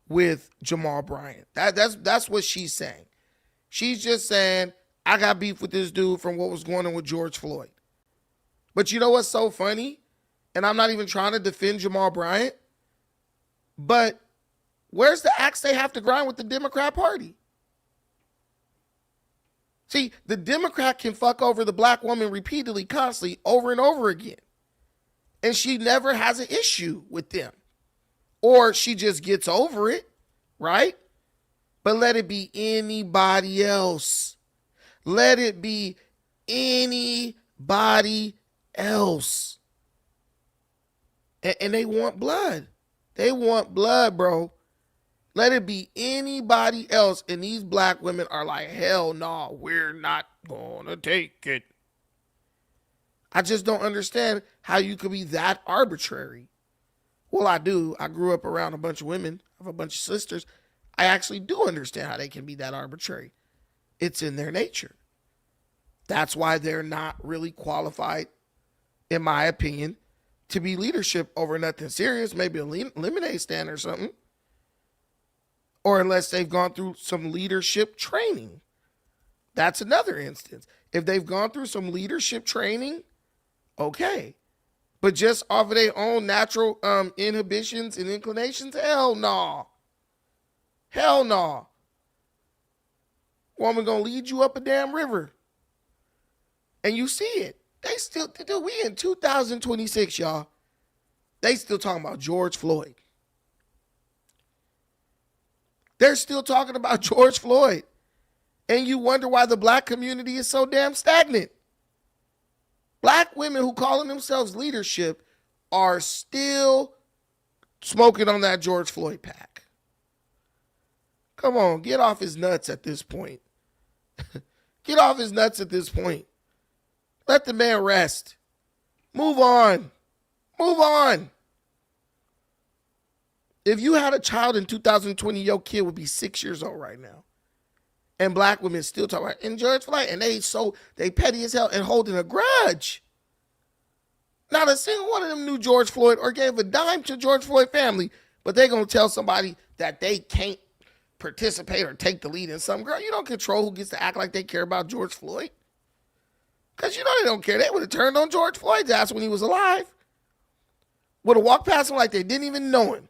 with Jamal Bryant. That's what she's saying. She's just saying, I got beef with this dude from what was going on with George Floyd. But you know what's so funny? And I'm not even trying to defend Jamal Bryant, but where's the axe they have to grind with the Democrat Party? See, the Democrat can fuck over the Black woman repeatedly, constantly, over and over again. And she never has an issue with them. Or she just gets over it, right? But let it be anybody else. Let it be anybody else. And they want blood. They want blood, bro. Let it be anybody else. And these Black women are like, hell no, we're not going to take it. I just don't understand how you could be that arbitrary. Well, I do. I grew up around a bunch of women. I have a bunch of sisters. I actually do understand how they can be that arbitrary. It's in their nature. That's why they're not really qualified, in my opinion, to be leadership over nothing serious, maybe a lemonade stand or something. Or unless they've gone through some leadership training. That's another instance. If they've gone through some leadership training, okay. But just off of their own natural inhibitions and inclinations, hell no. Hell no. Woman gonna lead you up a damn river. And you see it. They still, we in 2026, y'all. They still talking about George Floyd. They're still talking about George Floyd. And you wonder why the Black community is so damn stagnant. Black women who calling themselves leadership are still smoking on that George Floyd pack. Come on, get off his nuts at this point. Get off his nuts at this point. Let the man rest. Move on. Move on. If you had a child in 2020, your kid would be 6 years old right now. And Black women still talk about, and George Floyd, and they petty as hell and holding a grudge. Not a single one of them knew George Floyd or gave a dime to George Floyd family, but they gonna tell somebody that they can't participate or take the lead in something. Girl, you don't control who gets to act like they care about George Floyd. Because you know they don't care. They would have turned on George Floyd's ass when he was alive. Would have walked past him like they didn't even know him.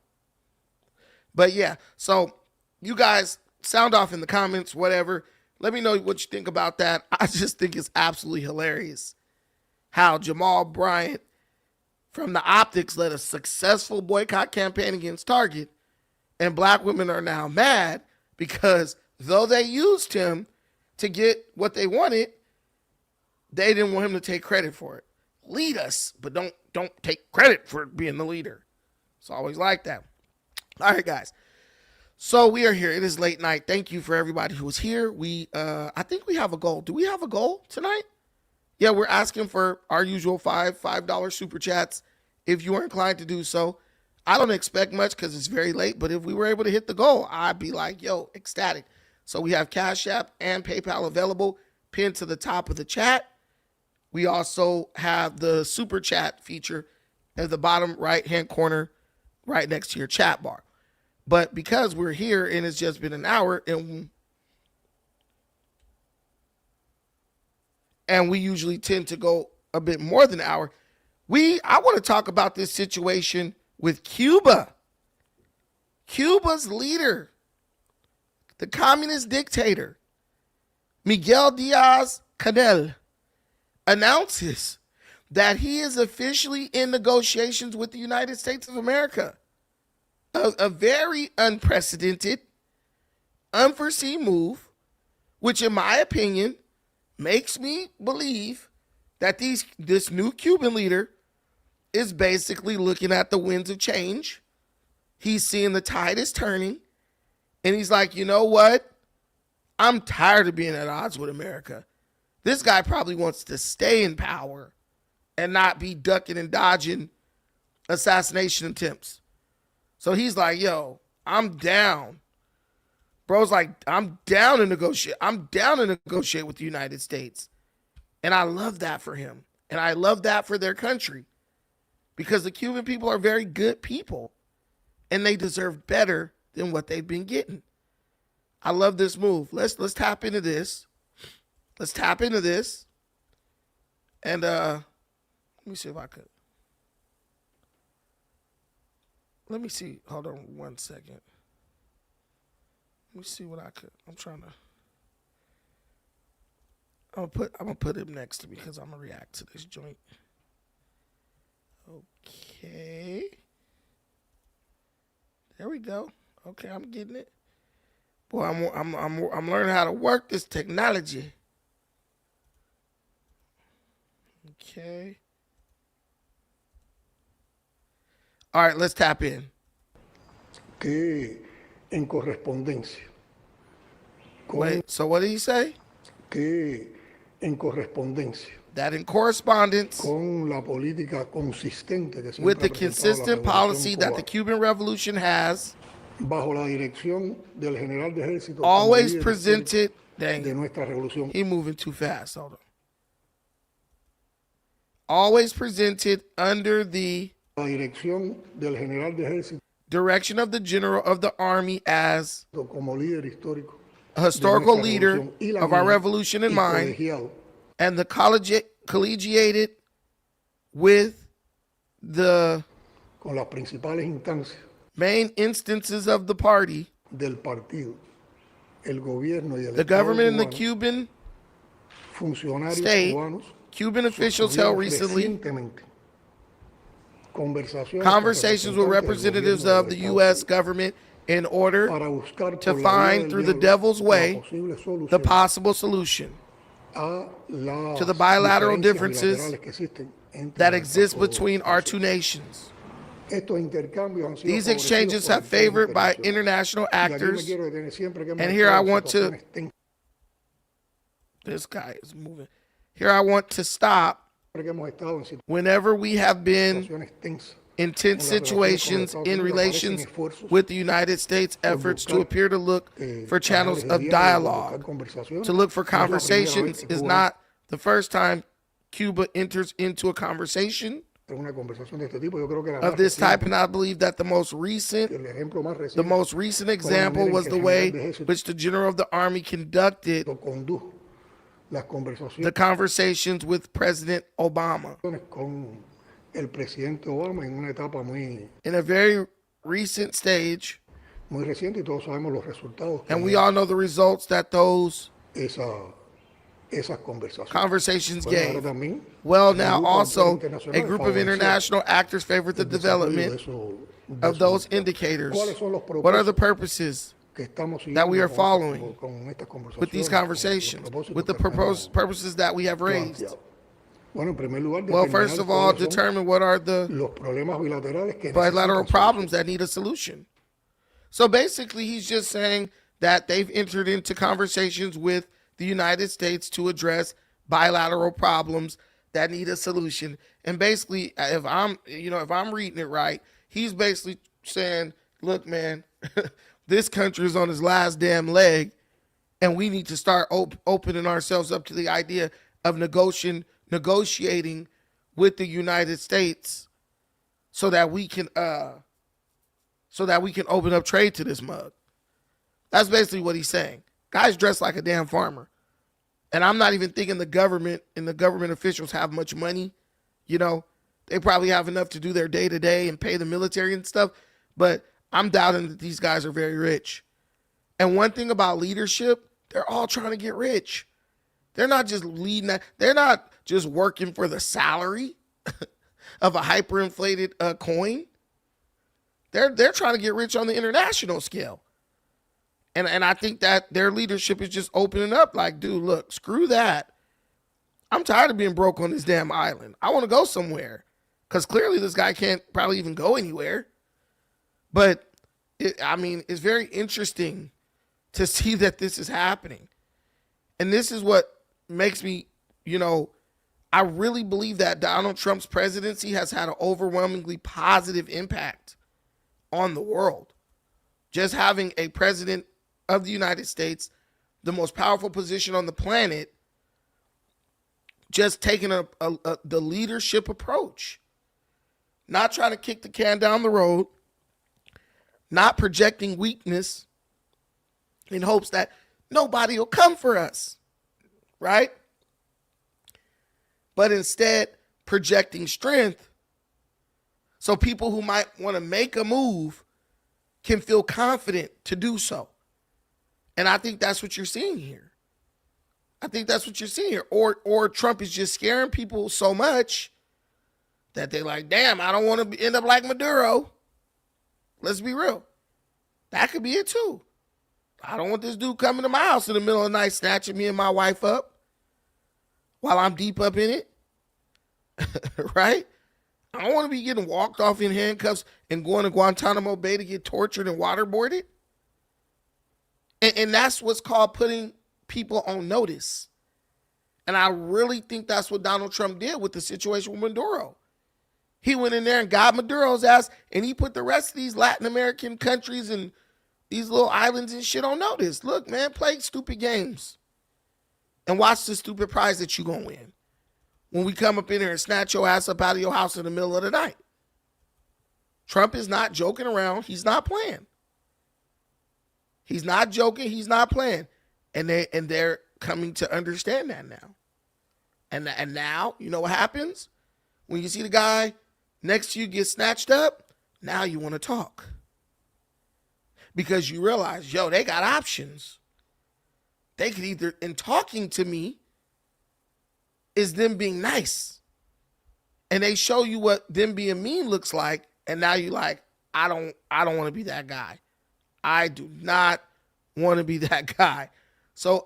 But yeah, so you guys sound off in the comments, whatever. Let me know what you think about that. I just think it's absolutely hilarious how Jamal Bryant from the optics led a successful boycott campaign against Target, and Black women are now mad because though they used him to get what they wanted, they didn't want him to take credit for it. Lead us, but don't take credit for being the leader. It's always like that. All right, guys. So we are here. It is late night. Thank you for everybody who was here. I think we have a goal. Do we have a goal tonight? Yeah, we're asking for our usual $5 super chats if you are inclined to do so. I don't expect much because it's very late, but if we were able to hit the goal, I'd be like, yo, ecstatic. So we have Cash App and PayPal available, pinned to the top of the chat. We also have the super chat feature at the bottom right-hand corner, right next to your chat bar. But because we're here and it's just been an hour, and we usually tend to go a bit more than an hour, I want to talk about this situation with Cuba. Cuba's leader, the communist dictator, Miguel Diaz-Canel, announces that he is officially in negotiations with the United States of America. A very unprecedented, unforeseen move, which in my opinion makes me believe that this new Cuban leader is basically looking at the winds of change. He's seeing the tide is turning, and he's like, you know what? I'm tired of being at odds with America. This guy probably wants to stay in power and not be ducking and dodging assassination attempts. So he's like, yo, I'm down. Bro's like, I'm down to negotiate. I'm down to negotiate with the United States. And I love that for him. And I love that for their country. Because the Cuban people are very good people. And they deserve better than what they've been getting. I love this move. Let's tap into this. Let's tap into this. And let me see if I could. Let me see. Hold on 1 second. Let me see what I could. I'm gonna put him next to me because I'm gonna react to this joint. Okay. There we go. Okay, I'm getting it. Boy, I'm learning how to work this technology. Okay. All right, let's tap in. Que en correspondencia. Wait, so what did he say? Que en correspondencia. That in correspondence Con la política consistente que with siempre the ha presentado la consistent Revolución policy that the cubana, Cuban Revolution has bajo la dirección del general de ejército como always líder presented. histórico de Dang, nuestra revolución, he moving too fast. Hold on. Always presented under the la dirección del general de ejército direction of the general of the army as como líder histórico a historical de nuestra leader revolución y la of our mía, revolution in y mind, colegiado and the collegiated with the con las principales instancias main instances of the party, del partido, el gobierno y el the Estado government and the cubano, Cuban funcionarios state, cubanos Cuban officials held recently recientemente conversations with representatives of the U.S. government in order to find through the devil's way the possible solution to the bilateral differences that exist between our two nations. These exchanges have favored by international actors, and here I want to, this guy is moving. Here I want to stop. Whenever we have been in tense situations in relations with the United States, efforts to appear to look for channels of dialogue, to look for conversations is not the first time Cuba enters into a conversation of this type, and I believe that the most recent example was the way which the general of the army conducted the conversations with President Obama in a very recent stage, and we all know the results that those conversations gave. Well, now also a group of international actors favored the development of those indicators. What are the purposes that we are following with these conversations, with the purposes that we have raised? Well, first of all, determine what are the bilateral problems that need a solution. So basically, he's just saying that they've entered into conversations with the United States to address bilateral problems that need a solution. And basically, if I'm reading it right, he's basically saying, look, man, this country is on its last damn leg, and we need to start opening ourselves up to the idea of negotiating with the United States so that we can open up trade to this mug. That's basically what he's saying. Guy's dressed like a damn farmer. And I'm not even thinking the government and the government officials have much money. You know, they probably have enough to do their day-to-day and pay the military and stuff. But I'm doubting that these guys are very rich. And one thing about leadership, they're all trying to get rich. They're not just leading that. They're not just working for the salary of a hyperinflated coin. They're trying to get rich on the international scale. And I think that their leadership is just opening up like, dude, look, screw that. I'm tired of being broke on this damn island. I want to go somewhere. Because clearly this guy can't probably even go anywhere. But, it's very interesting to see that this is happening. And this is what makes me, I really believe that Donald Trump's presidency has had an overwhelmingly positive impact on the world. Just having a president of the United States, the most powerful position on the planet, just taking the leadership approach. Not trying to kick the can down the road, not projecting weakness in hopes that nobody will come for us, right? But instead projecting strength so people who might want to make a move can feel confident to do so. And I think that's what you're seeing here. Or Trump is just scaring people so much that they're like, damn, I don't want to end up like Maduro. Let's be real. That could be it too. I don't want this dude coming to my house in the middle of the night snatching me and my wife up while I'm deep up in it. Right? I don't want to be getting walked off in handcuffs and going to Guantanamo Bay to get tortured and waterboarded. And that's what's called putting people on notice. And I really think that's what Donald Trump did with the situation with Maduro. He went in there and got Maduro's ass, and he put the rest of these Latin American countries and these little islands and shit on notice. Look, man, play stupid games and watch the stupid prize that you gonna win when we come up in here and snatch your ass up out of your house in the middle of the night. Trump is not joking around. He's not playing. He's not joking. He's not playing. And they're coming to understand that now. And now, you know what happens? When you see the guy next to you get snatched up, now you want to talk. Because you realize, they got options. They could either, in talking to me, is them being nice. And they show you what them being mean looks like. And now you're like, I don't want to be that guy. I do not want to be that guy. So,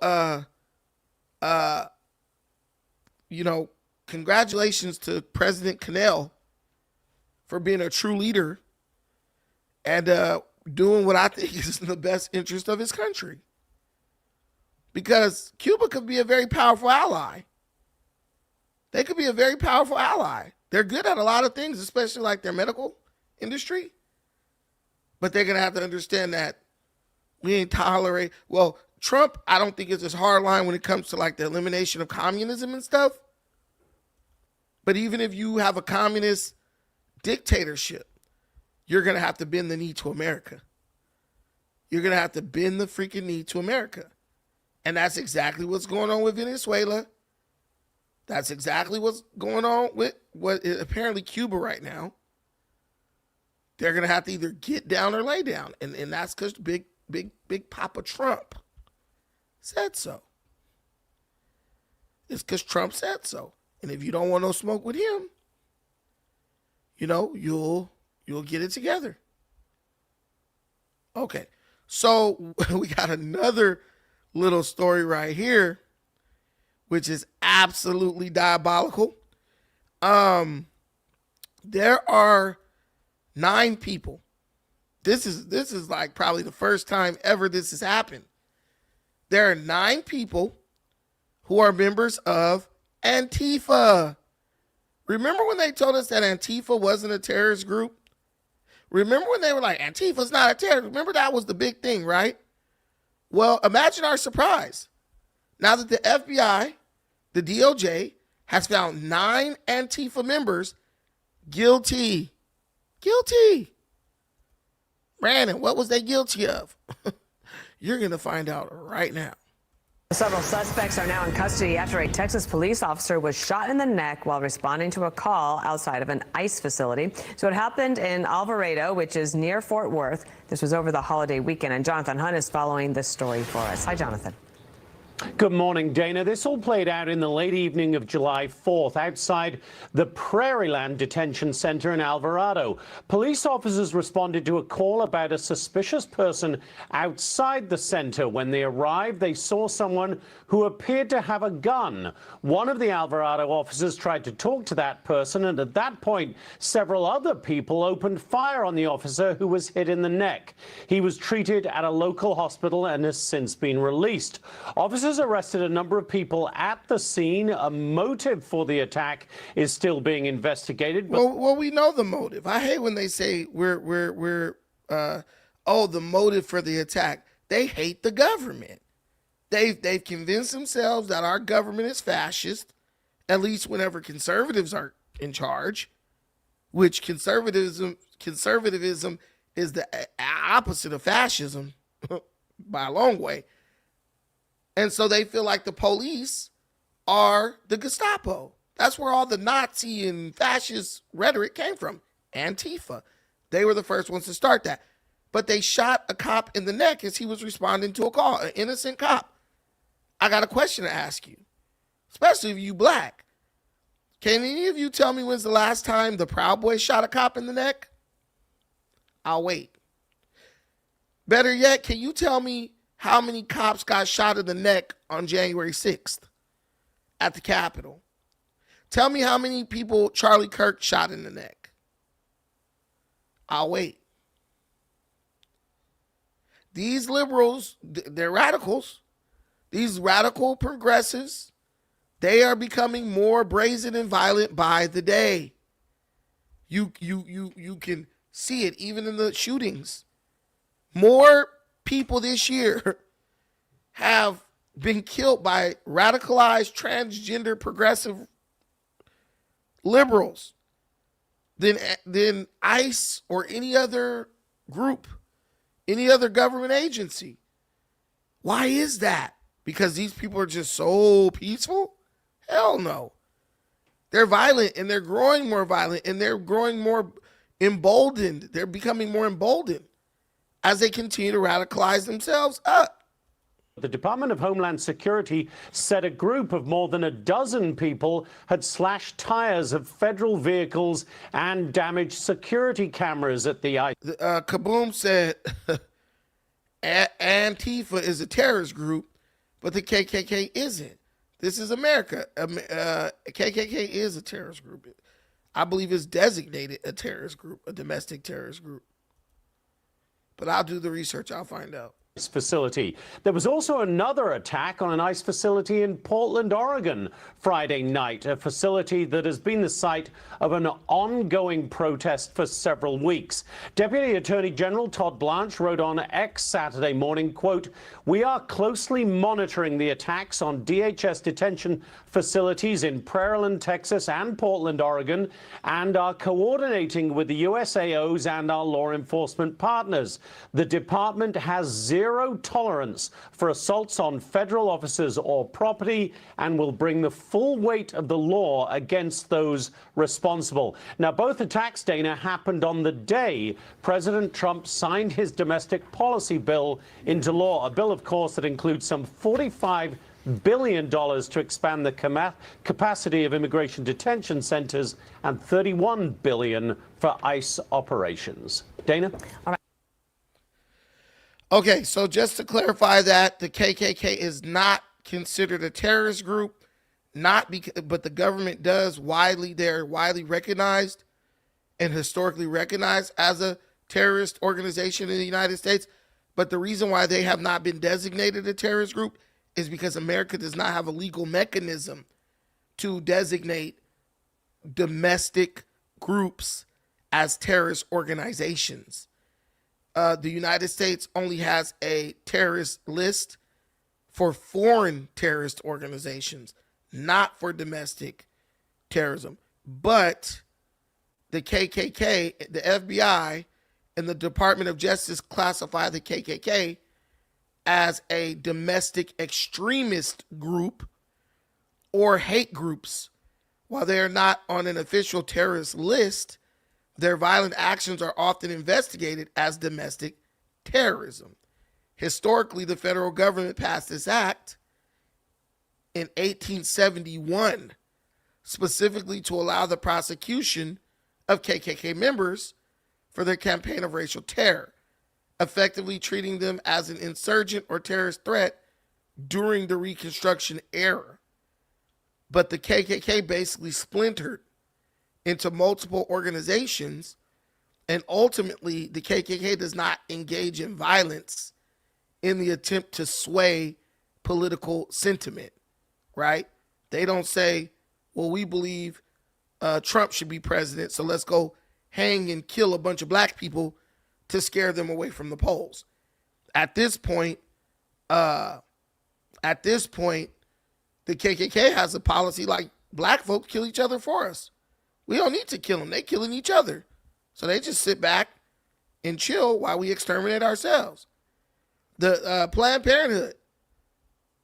congratulations to President Cannell for being a true leader and doing what I think is in the best interest of his country. Because Cuba could be a very powerful ally. They could be a very powerful ally. They're good at a lot of things, especially like their medical industry. But they're going to have to understand that we ain't tolerate. Well, Trump, I don't think is as hard line when it comes to like the elimination of communism and stuff. But even if you have a communist dictatorship, you're going to have to bend the knee to America. You're going to have to bend the freaking knee to America. And that's exactly what's going on with Venezuela. That's exactly what's going on with what is apparently Cuba right now. They're going to have to either get down or lay down. And that's because big Papa Trump said so. It's because Trump said so. And if you don't want no smoke with him, you'll get it together. Okay. So we got another little story right here, which is absolutely diabolical. There are 9 people. This is like probably the first time ever this has happened. There are 9 people who are members of Antifa. Remember when they told us that Antifa wasn't a terrorist group? Remember when they were like, Antifa's not a terrorist? Remember that was the big thing, right? Well, imagine our surprise. Now that the FBI, the DOJ, has found 9 Antifa members guilty Guilty. Brandon, what was they guilty of? You're going to find out right now. Several suspects are now in custody after a Texas police officer was shot in the neck while responding to a call outside of an ICE facility. So it happened in Alvarado, which is near Fort Worth. This was over the holiday weekend, and Jonathan Hunt is following this story for us. Hi, Jonathan. Good morning, Dana. This all played out in the late evening of July 4th outside the Prairieland Detention Center in Alvarado. Police officers responded to a call about a suspicious person outside the center. When they arrived, they saw someone who appeared to have a gun. One of the Alvarado officers tried to talk to that person, and at that point, several other people opened fire on the officer, who was hit in the neck. He was treated at a local hospital and has since been released. Officers arrested a number of people at the scene. A motive for the attack is still being investigated. But Well, we know the motive. I hate when they say the motive for the attack. They hate the government. They've convinced themselves that our government is fascist, at least whenever conservatives are in charge, which conservatism is the opposite of fascism by a long way. And so they feel like the police are the Gestapo. That's where all the Nazi and fascist rhetoric came from. Antifa. They were the first ones to start that. But they shot a cop in the neck as he was responding to a call, an innocent cop. I got a question to ask you, especially if you black. Can any of you tell me when's the last time the Proud Boys shot a cop in the neck? I'll wait. Better yet, can you tell me how many cops got shot in the neck on January 6th at the Capitol? Tell me how many people Charlie Kirk shot in the neck. I'll wait. These liberals, they're radicals. These radical progressives, they are becoming more brazen and violent by the day. You can see it even in the shootings. More people this year have been killed by radicalized transgender progressive liberals than ICE or any other group, any other government agency. Why is that? Because these people are just so peaceful? Hell no. They're violent, and they're growing more violent, and they're growing more emboldened. They're becoming more emboldened as they continue to radicalize themselves up. the Department of Homeland Security said a group of more than a dozen people had slashed tires of federal vehicles and damaged security cameras at the ICE. Kaboom said Antifa is a terrorist group, but the KKK isn't. This is America. KKK is a terrorist group. I believe it's designated a terrorist group, a domestic terrorist group. But I'll do the research. I'll find out. Facility. There was also another attack on an ICE facility in Portland, Oregon, Friday night, a facility that has been the site of an ongoing protest for several weeks. Deputy Attorney General Todd Blanche wrote on X Saturday morning, quote, "We are closely monitoring the attacks on DHS detention facilities in Prairieland, Texas and Portland, Oregon, and are coordinating with the USAOs and our law enforcement partners. The department has zero tolerance for assaults on federal officers or property and will bring the full weight of the law against those responsible." Now, both attacks, Dana, happened on the day President Trump signed his domestic policy bill into law, a bill, of course, that includes some $45 billion to expand the capacity of immigration detention centers and $31 billion for ICE operations. Dana? All right. Okay, so just to clarify that, the KKK is not considered a terrorist group, but the government does they're widely recognized and historically recognized as a terrorist organization in the United States. But the reason why they have not been designated a terrorist group is because America does not have a legal mechanism to designate domestic groups as terrorist organizations. The United States only has a terrorist list for foreign terrorist organizations, not for domestic terrorism. But the KKK, the FBI, and the Department of Justice classify the KKK as a domestic extremist group or hate groups. While they are not on an official terrorist list, their violent actions are often investigated as domestic terrorism. Historically, the federal government passed this act in 1871, specifically to allow the prosecution of KKK members for their campaign of racial terror, effectively treating them as an insurgent or terrorist threat during the Reconstruction era. But the KKK basically splintered into multiple organizations, and ultimately the KKK does not engage in violence in the attempt to sway political sentiment, right? They don't say, well, we believe Trump should be president, so let's go hang and kill a bunch of black people to scare them away from the polls. At this point, the KKK has a policy like black folks kill each other for us. We don't need to kill them. They're killing each other. So they just sit back and chill while we exterminate ourselves. The Planned Parenthood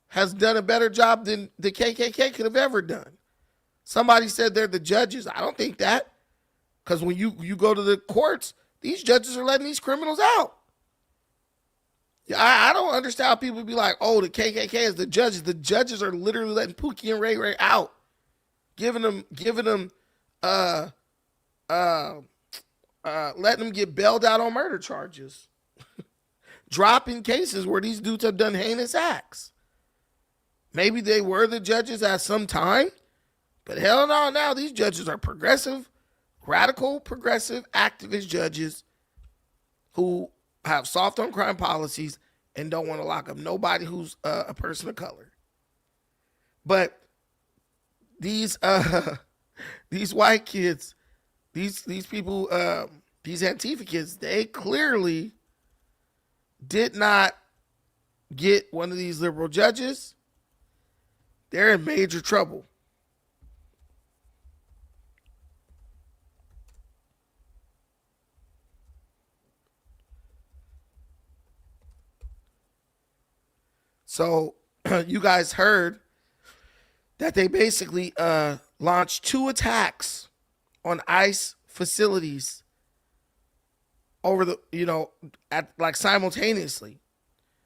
has done a better job than the KKK could have ever done. Somebody said they're the judges. I don't think that. Because when you go to the courts, these judges are letting these criminals out. I don't understand how people be like, oh, the KKK is the judges. The judges are literally letting Pookie and Ray Ray out, giving them letting them get bailed out on murder charges, dropping cases where these dudes have done heinous acts. Maybe they were the judges at some time, but hell no, now these judges are progressive, radical, progressive, activist judges who have soft on crime policies and don't want to lock up nobody who's a person of color. But these white kids, these people, these Antifa kids, they clearly did not get one of these liberal judges. They're in major trouble. So you guys heard that they basically launched 2 attacks on ICE facilities over the, simultaneously.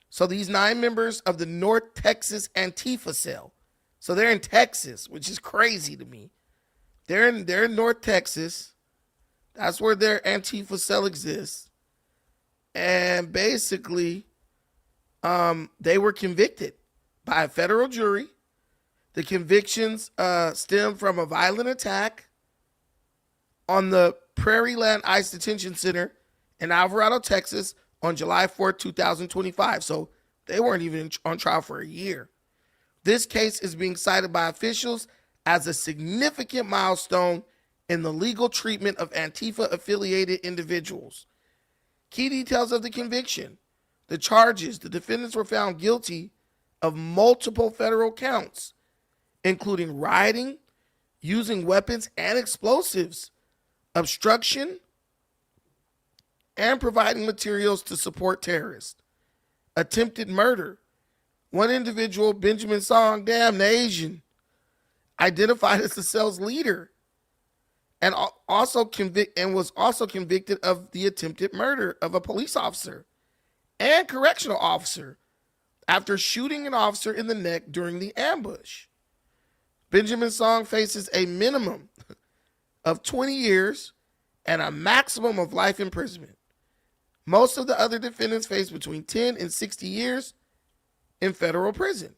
So these 9 members of the North Texas Antifa cell. So they're in Texas, which is crazy to me. They're in North Texas. That's where their Antifa cell exists. And basically, they were convicted by a federal jury. The convictions stem from a violent attack on the Prairie Land ICE Detention Center in Alvarado, Texas on July 4th, 2025. So they weren't even on trial for a year. This case is being cited by officials as a significant milestone in the legal treatment of Antifa-affiliated individuals. Key details of the conviction. The charges: the defendants were found guilty of multiple federal counts, including rioting, using weapons and explosives, obstruction, and providing materials to support terrorists. Attempted murder. One individual, Benjamin Song, damn the Asian, identified as the cell's leader, and was also convicted of the attempted murder of a police officer and correctional officer after shooting an officer in the neck during the ambush. Benjamin Song faces a minimum of 20 years and a maximum of life imprisonment. Most of the other defendants face between 10 and 60 years in federal prison.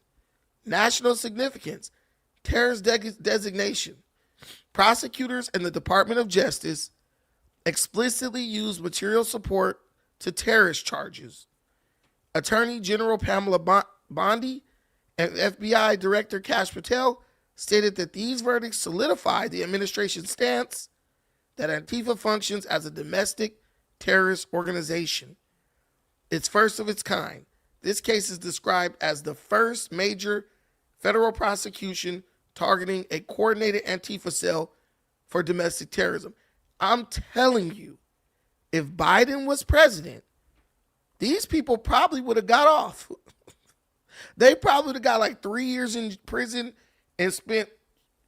National significance: terrorist designation. Prosecutors and the Department of Justice explicitly use material support to terrorist charges. Attorney General Pamela Bondi and FBI Director Kash Patel stated that these verdicts solidify the administration's stance that Antifa functions as a domestic terrorist organization. It's first of its kind. This case is described as the first major federal prosecution targeting a coordinated Antifa cell for domestic terrorism. I'm telling you, if Biden was president, these people probably would have got off. They probably would have got like 3 years in prison and spent,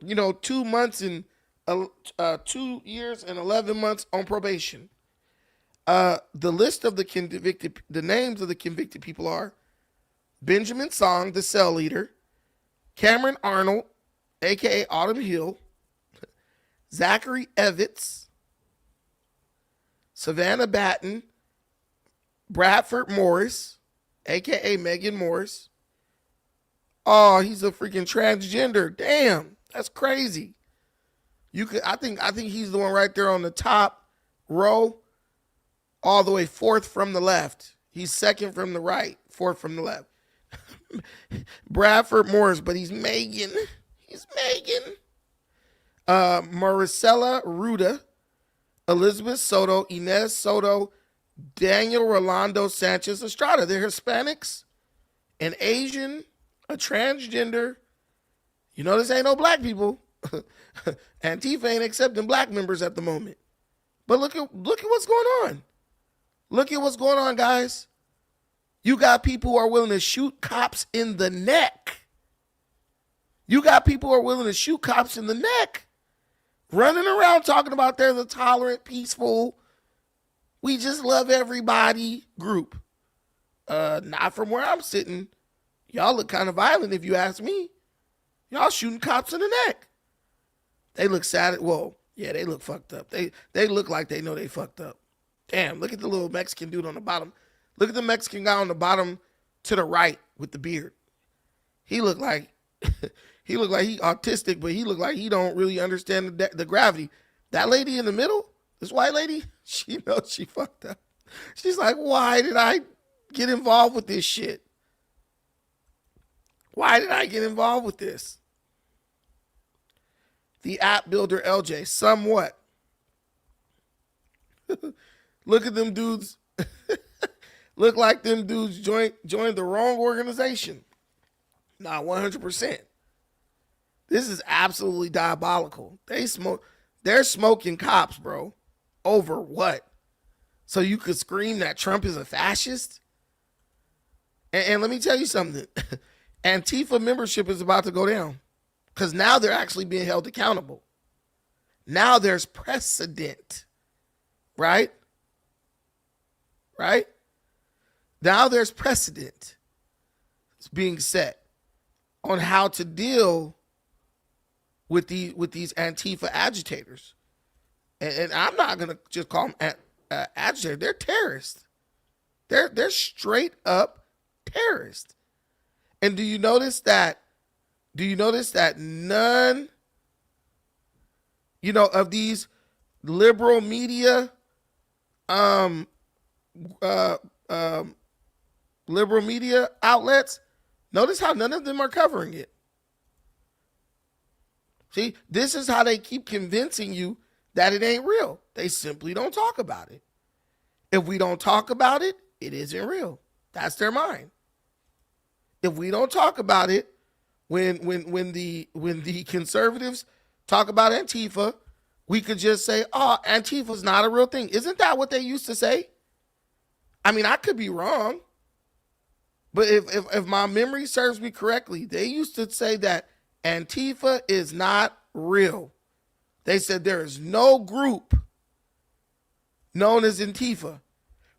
2 months and 2 years and 11 months on probation. The list of the names of the convicted people are Benjamin Song, the cell leader, Cameron Arnold, aka Autumn Hill, Zachary Evans, Savannah Batten, Bradford Morris, aka Megan Morris. Oh, he's a freaking transgender. Damn, that's crazy. I think he's the one right there on the top row, all the way fourth from the left. He's second from the right, fourth from the left. Bradford Morris, but he's Megan. He's Megan. Maricela Ruda, Elizabeth Soto, Inez Soto, Daniel Rolando Sanchez Estrada. They're Hispanics, an Asian, a transgender. This ain't no black people. Antifa ain't accepting black members at the moment. But look at what's going on. Look at what's going on, guys. You got people who are willing to shoot cops in the neck. You got people who are willing to shoot cops in the neck. Running around talking about they're the tolerant, peaceful, we just love everybody group. Not from where I'm sitting. Y'all look kind of violent if you ask me. Y'all shooting cops in the neck. They look sad. Well, yeah, they look fucked up. They look like they know they fucked up. Damn, look at the little Mexican dude on the bottom. Look at the Mexican guy on the bottom to the right with the beard. He looked like he autistic, but he looked like he don't really understand the gravity. That lady in the middle, this white lady, she knows she fucked up. She's like, why did I get involved with this shit? Why did I get involved with this? The app builder LJ, somewhat. Look at them dudes. Look like them dudes joined the wrong organization. Nah, 100%. This is absolutely diabolical. They're smoking cops, bro. Over what? So you could scream that Trump is a fascist? And let me tell you something. Antifa membership is about to go down. Because now they're actually being held accountable. Now there's precedent. Right? Right? Now there's precedent being set on how to deal with these Antifa agitators. And I'm not going to just call them agitators. They're terrorists. They're straight up terrorists. And do you notice that none, of these liberal media, liberal media outlets, notice how none of them are covering it. See, this is how they keep convincing you that it ain't real. They simply don't talk about it. If we don't talk about it, it isn't real. That's their mind. If we don't talk about it, when the conservatives talk about Antifa, we could just say, oh, Antifa's not a real thing. Isn't that what they used to say? I mean, I could be wrong. But if my memory serves me correctly, they used to say that Antifa is not real. They said there is no group known as Antifa.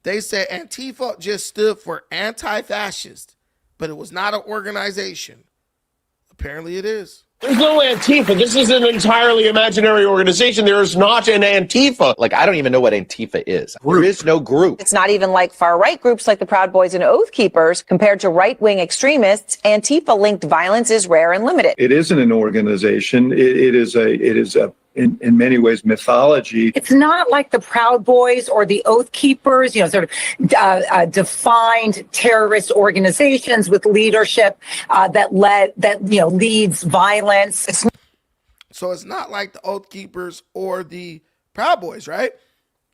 They said Antifa just stood for anti-fascist, but it was not an organization. Apparently it is. There's no Antifa. This is an entirely imaginary organization. There is not an Antifa. Like, I don't even know what Antifa is. There is no group. It's not even like far-right groups like the Proud Boys and Oath Keepers. Compared to right-wing extremists, Antifa-linked violence is rare and limited. It isn't an organization. It is in many ways mythology. It's not like the Proud Boys or the Oath Keepers, sort of defined terrorist organizations with leadership that leads violence. So it's not like the Oath Keepers or the Proud Boys, right?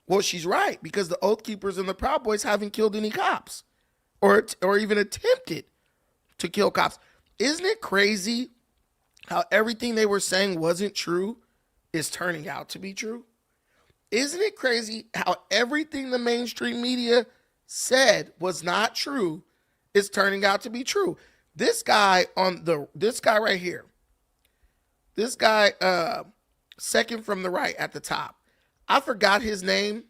Well, she's right, because the Oath Keepers and the Proud Boys haven't killed any cops or even attempted to kill cops. Isn't it crazy how everything they were saying wasn't true is turning out to be true? Isn't it crazy how everything the mainstream media said was not true is turning out to be true? This guy right here, this guy, second from the right at the top, I forgot his name,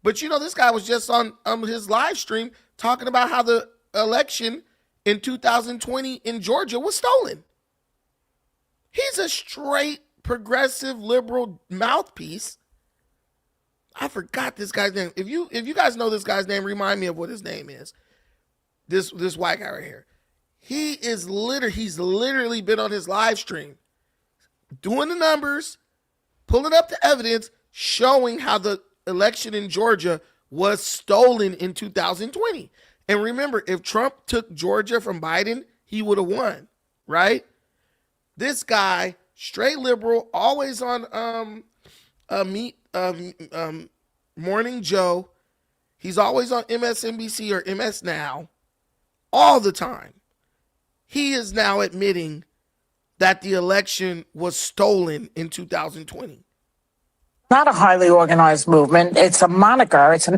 but this guy was just on his live stream talking about how the election in 2020 in Georgia was stolen. He's a straight progressive liberal mouthpiece. I forgot this guy's name. If you guys know this guy's name, remind me of what his name is. This white guy right here. He's literally been on his live stream doing the numbers, pulling up the evidence, showing how the election in Georgia was stolen in 2020. And remember, if Trump took Georgia from Biden, he would have won, right? This guy, straight liberal, always on Morning Joe. He's always on MSNBC or MS Now all the time. He is now admitting that the election was stolen in 2020. Not a highly organized movement. It's a moniker. It's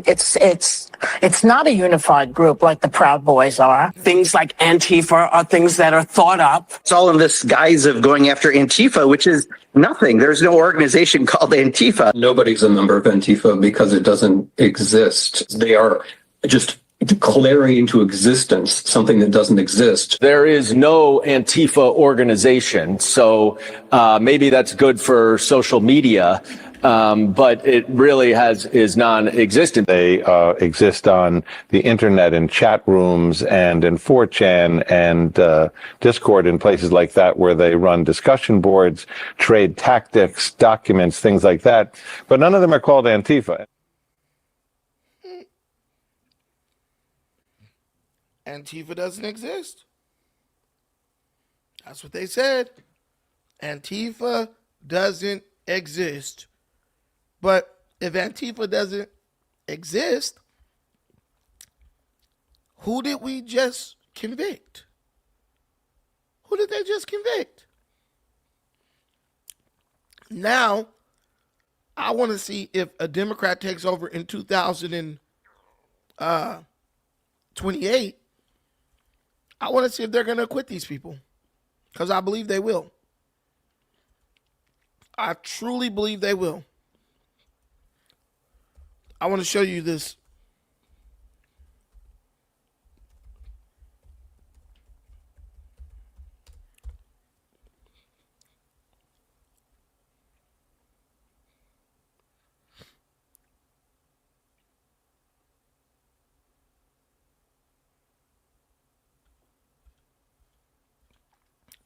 not a unified group like the Proud Boys are. Things like Antifa are things that are thought up. It's all in this guise of going after Antifa, which is nothing. There's no organization called Antifa. Nobody's a member of Antifa because it doesn't exist. They are just declaring into existence something that doesn't exist. There is no Antifa organization, so maybe that's good for social media. But it really is non-existent. They exist on the internet in chat rooms and in 4chan and Discord and places like that where they run discussion boards, trade tactics, documents, things like that. But none of them are called Antifa. Antifa doesn't exist. That's what they said. Antifa doesn't exist. But if Antifa doesn't exist, who did we just convict? Who did they just convict? Now, I want to see if a Democrat takes over in 2028. I want to see if they're going to acquit these people, because I believe they will. I truly believe they will. I want to show you this.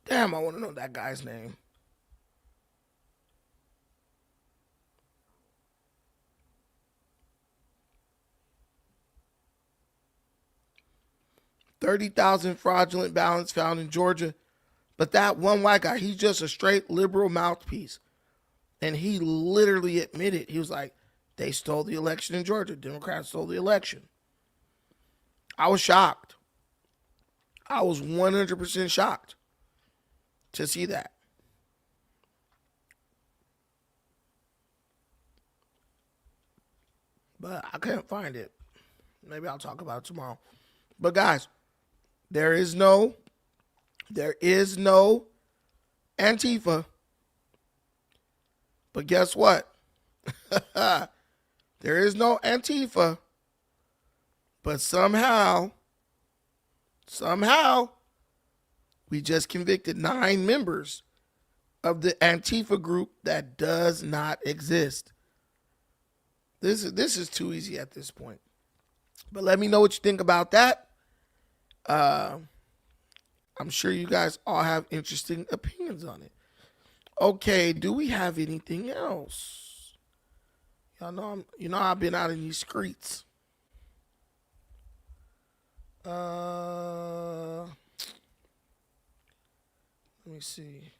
Damn, I want to know that guy's name. $30,000 fraudulent ballots found in Georgia. But that one white guy, he's just a straight liberal mouthpiece. And he literally admitted, he was like, they stole the election in Georgia. Democrats stole the election. I was shocked. I was 100% shocked to see that. But I couldn't find it. Maybe I'll talk about it tomorrow. But guys, there is no Antifa. But guess what? There is no Antifa. But somehow, we just convicted 9 members of the Antifa group that does not exist. This is too easy at this point. But let me know what you think about that. I'm sure you guys all have interesting opinions on it. Okay, do we have anything else? Y'all know I've been out in these streets. Let me see.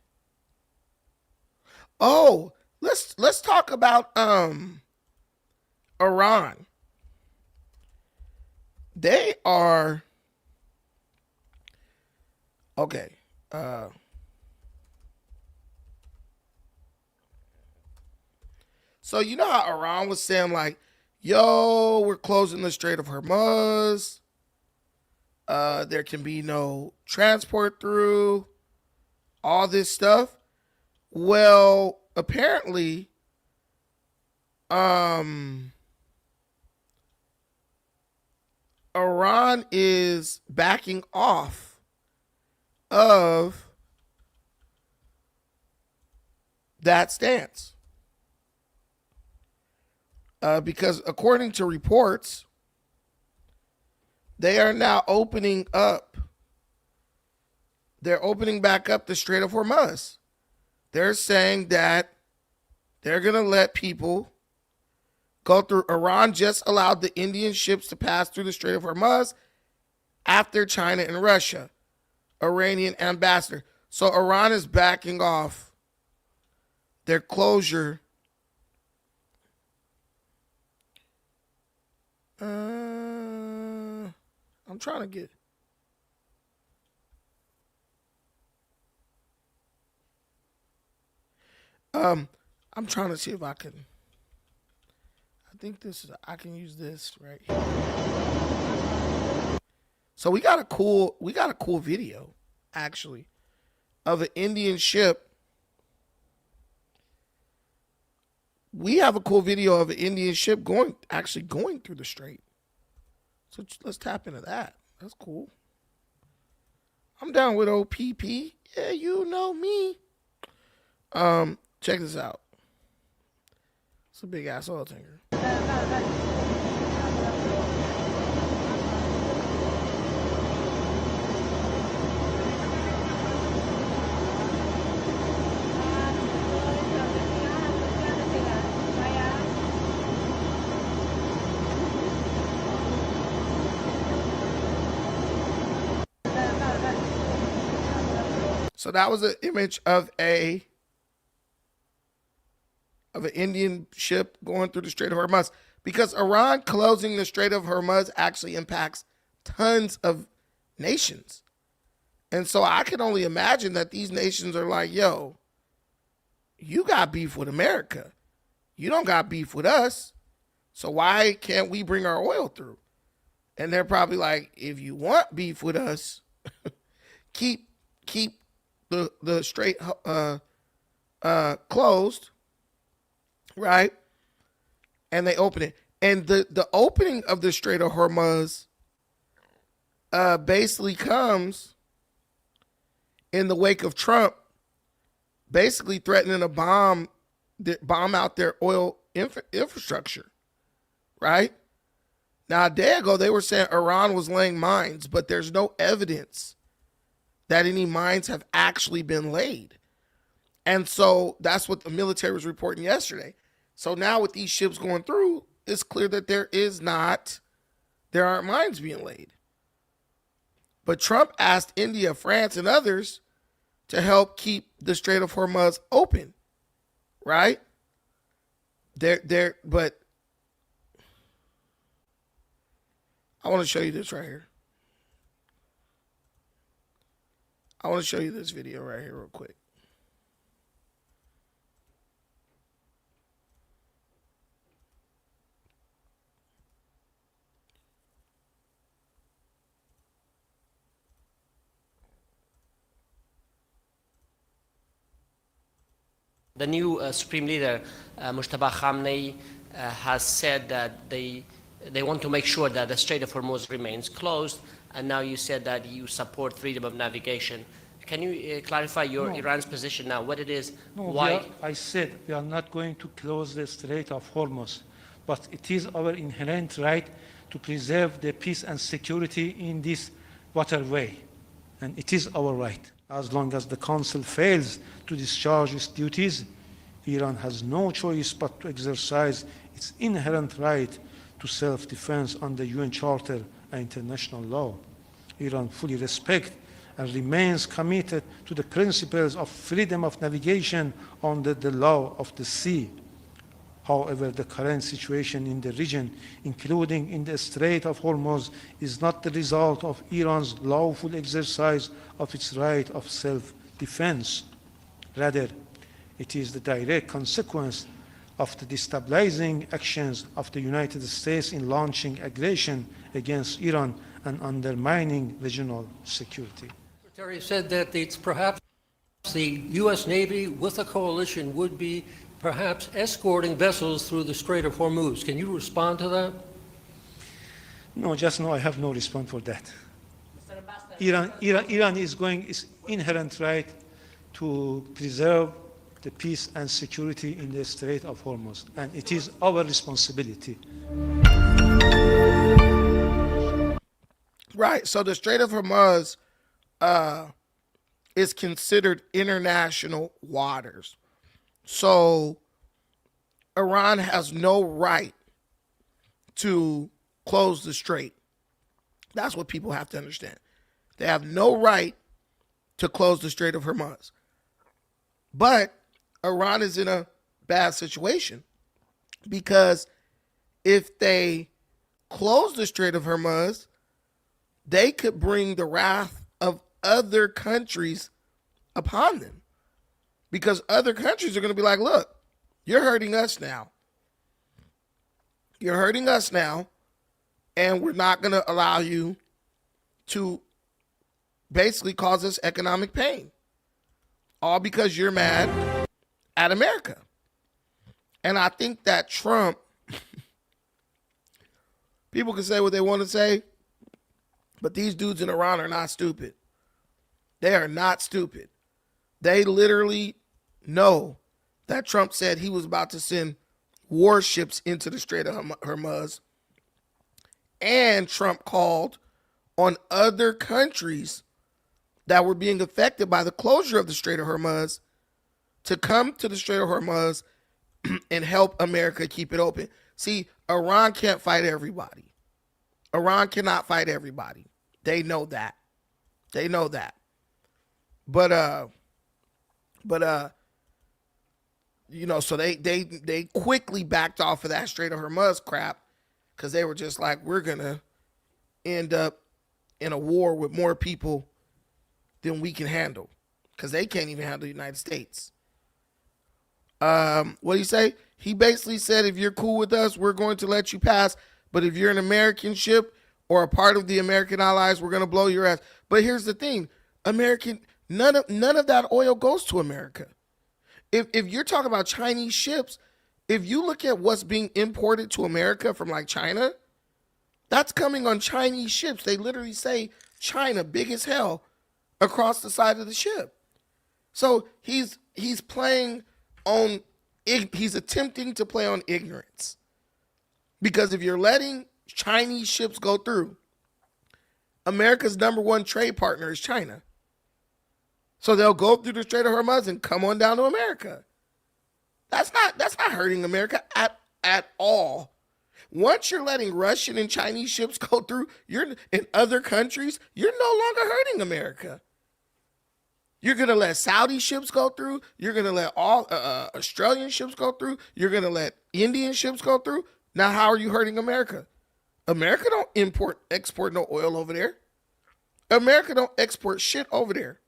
Oh, let's talk about Iran. They are okay. So you know how Iran was saying like, yo, we're closing the Strait of Hormuz. There can be no transport through, all this stuff. Well, apparently, Iran is backing off of that stance. Because according to reports, they are now opening up. They're opening back up the Strait of Hormuz. They're saying that they're going to let people go through. Iran just allowed the Indian ships to pass through the Strait of Hormuz after China and Russia. Iranian ambassador. So Iran is backing off their closure. I'm trying to get. I'm trying to see if I can. I think I can use this right here. So we got a cool video actually of an Indian ship. We have a cool video of an Indian ship going through the strait. So let's tap into that. That's cool. I'm down with OPP. Yeah, you know me. Check this out. It's a big ass oil tanker. So that was an image of an Indian ship going through the Strait of Hormuz. Because Iran closing the Strait of Hormuz actually impacts tons of nations. And so I can only imagine that these nations are like, yo, you got beef with America. You don't got beef with us. So why can't we bring our oil through? And they're probably like, if you want beef with us, keep the strait closed, right? And they open it. And the opening of the Strait of Hormuz basically comes in the wake of Trump basically threatening to bomb out their oil infrastructure, right? Now, a day ago, they were saying Iran was laying mines, but there's no evidence that any mines have actually been laid. And so that's what the military was reporting yesterday. So now with these ships going through, it's clear that there aren't mines being laid. But Trump asked India, France, and others to help keep the Strait of Hormuz open, right? But I want to show you this right here. I want to show you this video right here real quick. The new Supreme Leader, Mujtaba Khamenei, has said that they want to make sure that the Strait of Hormuz remains closed, and now you said that you support freedom of navigation. Can you clarify Iran's position now, what it is, why? I said we are not going to close the Strait of Hormuz, but it is our inherent right to preserve the peace and security in this waterway, and it is our right. As long as the Council fails to discharge its duties, Iran has no choice but to exercise its inherent right to self-defense under UN Charter and international law. Iran fully respects and remains committed to the principles of freedom of navigation under the law of the sea. However, the current situation in the region, including in the Strait of Hormuz, is not the result of Iran's lawful exercise of its right of self-defense. Rather, it is the direct consequence of the destabilizing actions of the United States in launching aggression against Iran and undermining regional security. Secretary said that it's perhaps the U.S. Navy with a coalition would be perhaps escorting vessels through the Strait of Hormuz. Can you respond to that? No, just no, I have no response for that. Iran is going its inherent right to preserve the peace and security in the Strait of Hormuz, and it is our responsibility. Right. So the Strait of Hormuz is considered international waters. So Iran has no right to close the strait. That's what people have to understand. They have no right to close the Strait of Hormuz. But Iran is in a bad situation because if they close the Strait of Hormuz, they could bring the wrath of other countries upon them. Because other countries are going to be like, look, you're hurting us now. You're hurting us now, and we're not going to allow you to basically cause us economic pain. All because you're mad at America. And I think that Trump, people can say what they want to say, but these dudes in Iran are not stupid. They are not stupid. They literally know that Trump said he was about to send warships into the Strait of Hormuz. And Trump called on other countries that were being affected by the closure of the Strait of Hormuz to come to the Strait of Hormuz and help America keep it open. See, Iran can't fight everybody. Iran cannot fight everybody. They know that. They know that. But you know, so they quickly backed off of that Strait of Hormuz crap because they were just like, we're gonna end up in a war with more people than we can handle because they can't even handle the United States. What do you say? He basically said, if you're cool with us, we're going to let you pass. But if you're an American ship or a part of the American allies, we're going to blow your ass. But here's the thing. None of that oil goes to America. If you're talking about Chinese ships, if you look at what's being imported to America from like China, that's coming on Chinese ships. They literally say China, big as hell, across the side of the ship. So he's playing on, he's attempting to play on ignorance. Because if you're letting Chinese ships go through, America's number one trade partner is China. So they'll go through the Strait of Hormuz and come on down to America. That's not hurting America at all. Once you're letting Russian and Chinese ships go through, you're in other countries, you're no longer hurting America. You're going to let Saudi ships go through. You're going to let all Australian ships go through. You're going to let Indian ships go through. Now, how are you hurting America? America don't export no oil over there. America don't export shit over there.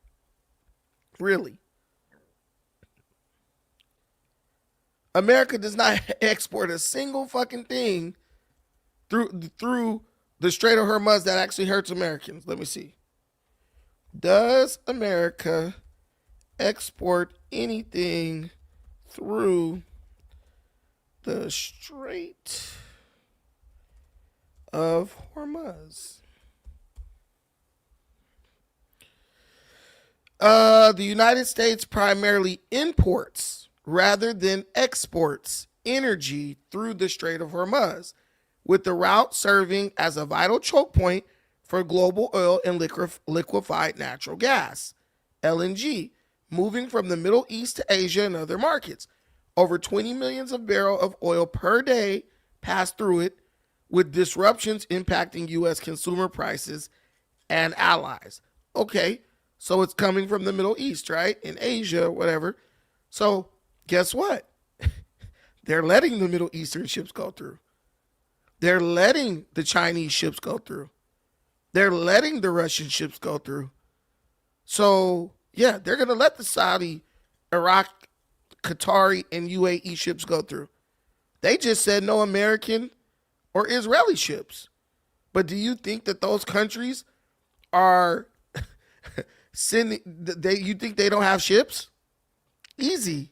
Really. America does not export a single fucking thing through the Strait of Hormuz that actually hurts Americans. Let me see. Does America export anything through the Strait of Hormuz? The United States primarily imports rather than exports energy through the Strait of Hormuz, with the route serving as a vital choke point for global oil and liquefied natural gas, LNG, moving from the Middle East to Asia and other markets. Over 20 million of barrels of oil per day pass through it, with disruptions impacting U.S. consumer prices and allies. Okay, so it's coming from the Middle East, right? In Asia, whatever. So guess what? They're letting the Middle Eastern ships go through. They're letting the Chinese ships go through. They're letting the Russian ships go through. So, yeah, they're going to let the Saudi, Iraq, Qatari, and UAE ships go through. They just said no American or Israeli ships. But do you think that those countries are sending, you think they don't have ships? Easy.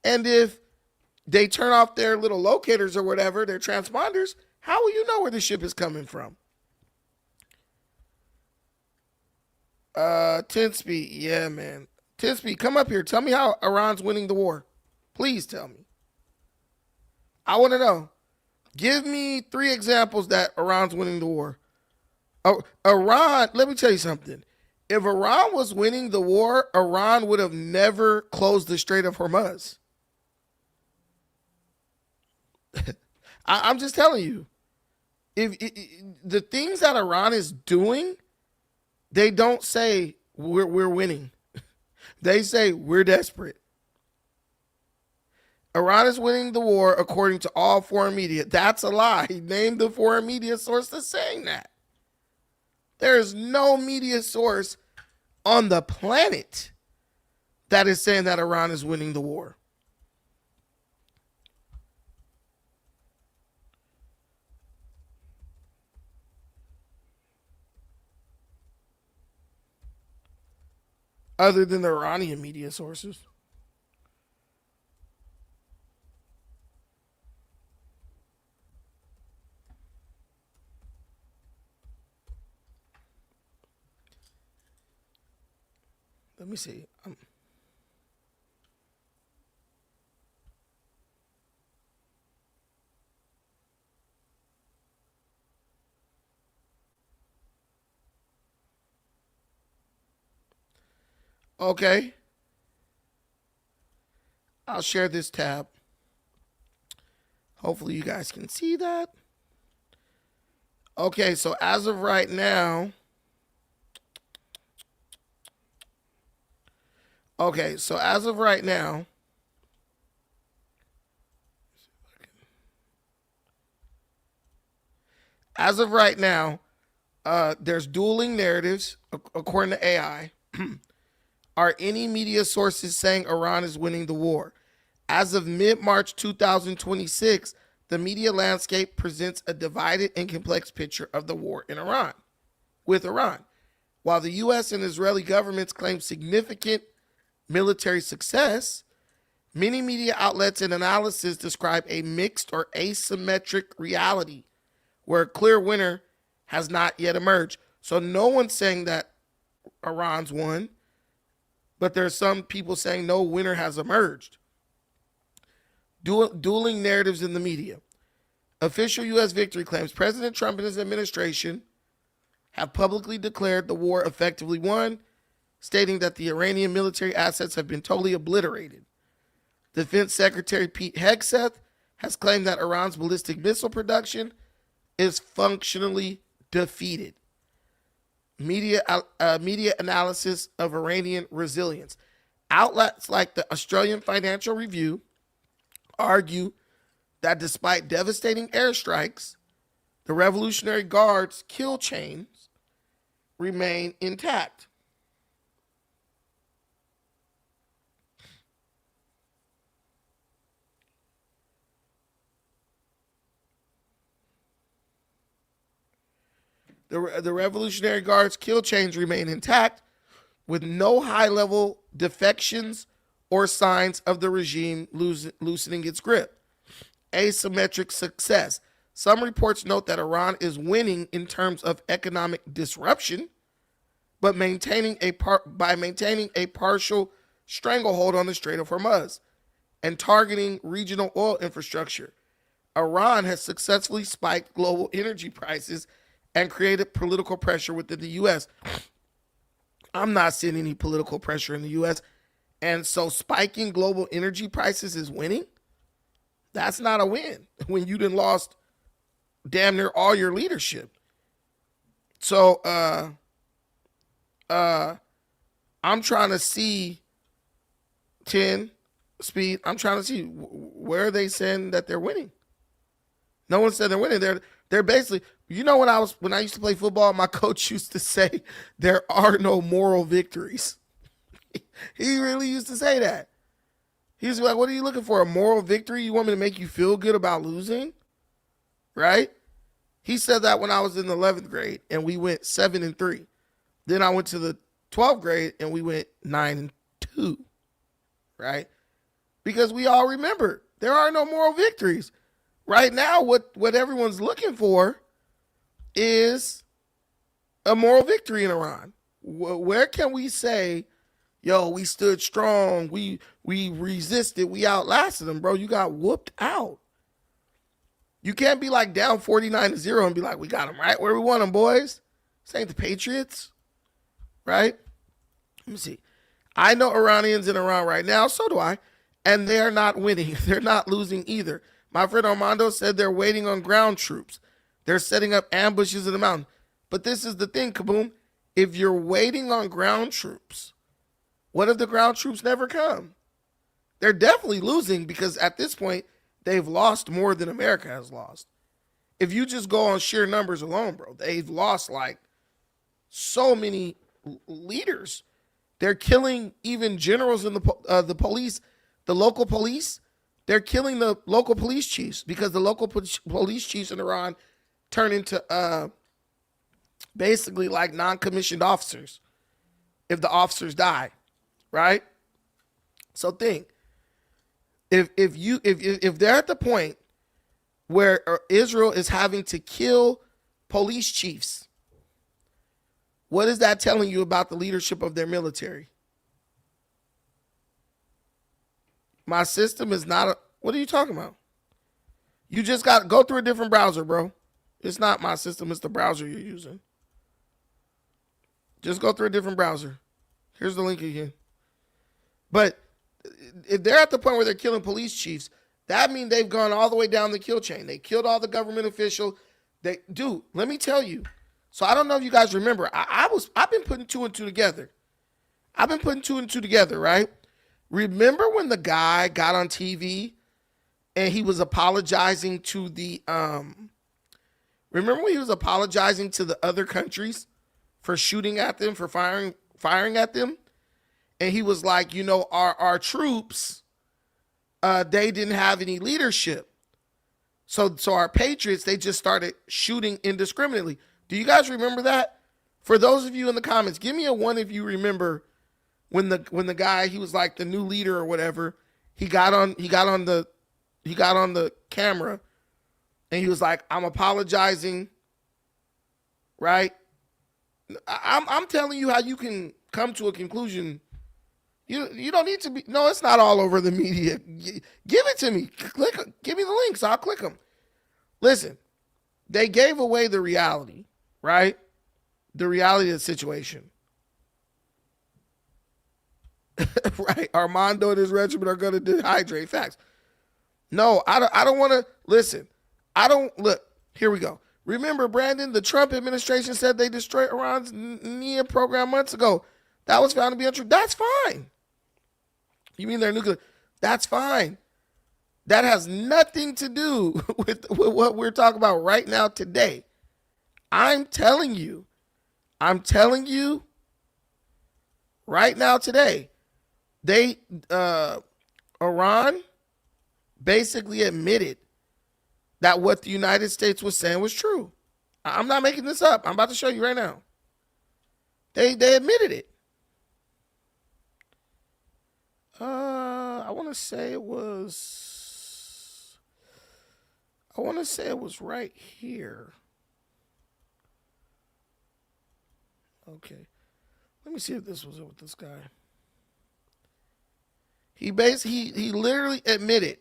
And if they turn off their little locators or whatever, their transponders, how will you know where the ship is coming from? 10 speed. Yeah, man. 10 speed, come up here. Tell me how Iran's winning the war. Please tell me. I want to know. Give me 3 examples that Iran's winning the war. Oh, Iran, let me tell you something. If Iran was winning the war, Iran would have never closed the Strait of Hormuz. I'm just telling you. If the things that Iran is doing, they don't say we're winning. They say we're desperate. Iran is winning the war according to all foreign media. That's a lie. Name the foreign media source that's saying that. There is no media source on the planet that is saying that Iran is winning the war. Other than the Iranian media sources. Let me see. Okay. I'll share this tab. Hopefully you guys can see that. Okay, so as of right now, there's dueling narratives according to AI. Are any media sources saying Iran is winning the war? As of mid-March 2026, the media landscape presents a divided and complex picture of the war in Iran, with Iran. While the U.S. and Israeli governments claim significant military success, many media outlets and analysis describe a mixed or asymmetric reality where a clear winner has not yet emerged. So no one's saying that Iran's won, but there's some people saying no winner has emerged. Dueling narratives in the media. Official U.S. victory claims President Trump and his administration have publicly declared the war effectively won, stating that the Iranian military assets have been totally obliterated. Defense Secretary Pete Hegseth has claimed that Iran's ballistic missile production is functionally defeated. Media analysis of Iranian resilience. Outlets like the Australian Financial Review argue that despite devastating airstrikes, the Revolutionary Guard's kill chains remain intact. The Revolutionary Guard's kill chains remain intact, with no high-level defections or signs of the regime loosening its grip. Asymmetric success. Some reports note that Iran is winning in terms of economic disruption, but maintaining a partial stranglehold on the Strait of Hormuz and targeting regional oil infrastructure. Iran has successfully spiked global energy prices and created political pressure within the U.S. I'm not seeing any political pressure in the U.S. And so spiking global energy prices is winning? That's not a win when you done lost damn near all your leadership. So I'm trying to see 10 speed. I'm trying to see where are they saying that they're winning. No one said they're winning. They're basically, you know, when I used to play football, my coach used to say there are no moral victories. He really used to say that. He's like, what are you looking for? A moral victory? You want me to make you feel good about losing? Right? He said that when I was in the 11th grade and we went 7-3. Then I went to the 12th grade and we went 9-2. Right? Because we all remember there are no moral victories. Right now, what everyone's looking for is a moral victory in Iran. Where can we say, yo, we stood strong, we resisted, we outlasted them, bro? You got whooped out. You can't be like down 49-0 and be like, we got them right where we want them, boys. This ain't the Patriots, right? Let me see. I know Iranians in Iran right now, so do I, and they're not winning. They're not losing either. My friend Armando said they're waiting on ground troops. They're setting up ambushes in the mountain. But this is the thing, Kaboom. If you're waiting on ground troops, what if the ground troops never come? They're definitely losing because at this point, they've lost more than America has lost. If you just go on sheer numbers alone, bro, they've lost like so many leaders. They're killing even generals in the police, the local police. They're killing the local police chiefs because the local police chiefs in Iran turn into basically like non-commissioned officers if the officers die, right? So think, if they're at the point where Israel is having to kill police chiefs, what is that telling you about the leadership of their military? My system is not a, what are you talking about? You just got to go through a different browser, bro. It's not my system, it's the browser you're using. Just go through a different browser. Here's the link again. But if they're at the point where they're killing police chiefs, that means they've gone all the way down the kill chain. They killed all the government officials. Dude, let me tell you. So I don't know if you guys remember. I've been putting two and two together. I've been putting two and two together, right? Remember when the guy got on TV and he was apologizing to the remember when he was apologizing to the other countries for shooting at them, for firing at them? And he was like, you know, our troops, they didn't have any leadership. So our patriots, they just started shooting indiscriminately. Do you guys remember that? For those of you in the comments, give me a one if you remember when the guy, he was like the new leader or whatever, he got on the camera and he was like, I'm apologizing, right? I'm telling you how you can come to a conclusion. You don't need to be, no, it's not all over the media. Give it to me. Give me the links. I'll click them. Listen, they gave away the reality, right? The reality of the situation. Right? Armando and his regiment are going to dehydrate. Facts. No, I don't want to, listen. Look, here we go. Remember, Brandon, the Trump administration said they destroyed Iran's nuclear program months ago. That was found to be untrue. That's fine. You mean they're nuclear? That's fine. That has nothing to do with what we're talking about right now today. I'm telling you right now today, Iran basically admitted that what the United States was saying was true. I'm not making this up. I'm about to show you right now. They admitted it. I want to say it was right here. Okay. Let me see if this was it with this guy. He literally admitted.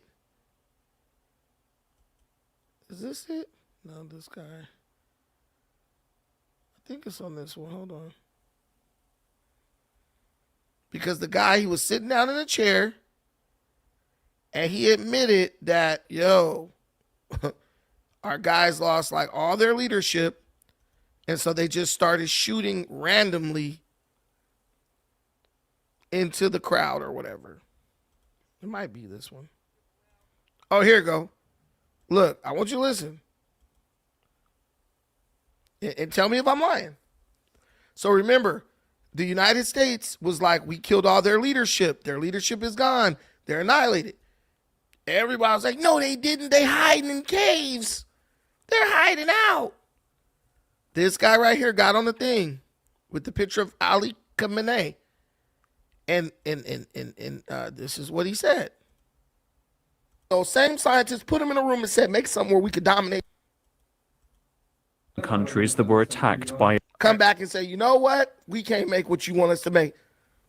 Is this it? No, this guy. I think it's on this one. Hold on. Because the guy, he was sitting down in a chair and he admitted that, yo, our guys lost like all their leadership. And so they just started shooting randomly into the crowd or whatever. It might be this one. Oh, here you go. Look, I want you to listen. And tell me if I'm lying. So remember, the United States was like, we killed all their leadership. Their leadership is gone. They're annihilated. Everybody was like, no, they didn't. They hiding in caves. They're hiding out. This guy right here got on the thing with the picture of Ali Khamenei. And this is what he said. Those same scientists put him in a room and said, make something where we could dominate countries that were attacked by. Come back and say, you know what? We can't make what you want us to make.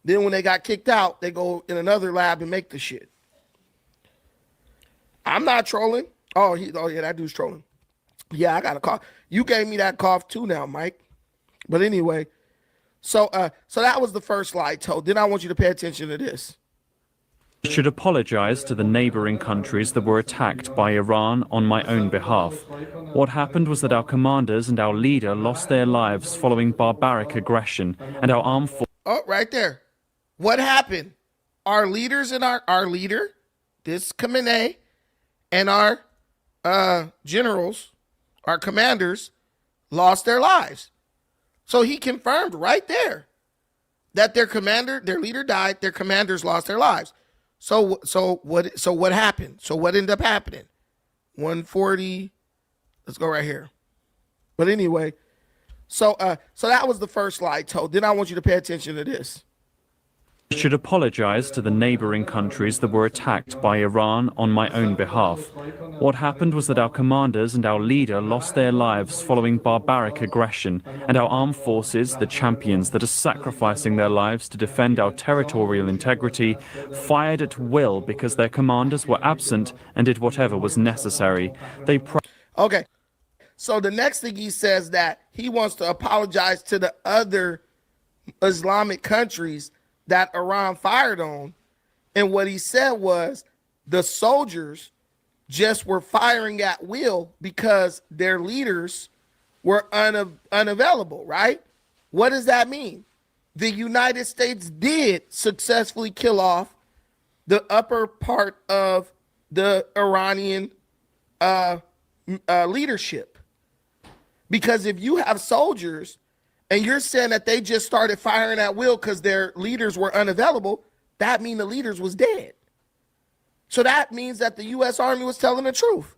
Then when they got kicked out, they go in another lab and make the shit. I'm not trolling. Oh yeah, that dude's trolling. Yeah, I got a cough. You gave me that cough too now, Mike. But anyway, so that was the first lie told. Then I want you to pay attention to this. Should apologize to the neighboring countries that were attacked by Iran on my own behalf. What happened was that our commanders and our leader lost their lives following barbaric aggression, and our armed forces. Oh, right there. What happened? Our leaders and our leader, this Khamenei, and our generals, our commanders, lost their lives. So he confirmed right there that their leader died, their commanders lost their lives. So what happened? So what ended up happening? 140. Let's go right here. But anyway, so that was the first lie told. Then I want you to pay attention to this. Should apologize to the neighboring countries that were attacked by Iran on my own behalf. What happened was that our commanders and our leader lost their lives following barbaric aggression, and our armed forces, the champions that are sacrificing their lives to defend our territorial integrity, fired at will because their commanders were absent and did whatever was necessary. Okay. So the next thing he says that he wants to apologize to the other Islamic countries that Iran fired on. And what he said was the soldiers just were firing at will because their leaders were unavailable, right? What does that mean? The United States did successfully kill off the upper part of the Iranian leadership. Because if you have soldiers and you're saying that they just started firing at will because their leaders were unavailable, that means the leaders was dead. So that means that the U.S. Army was telling the truth.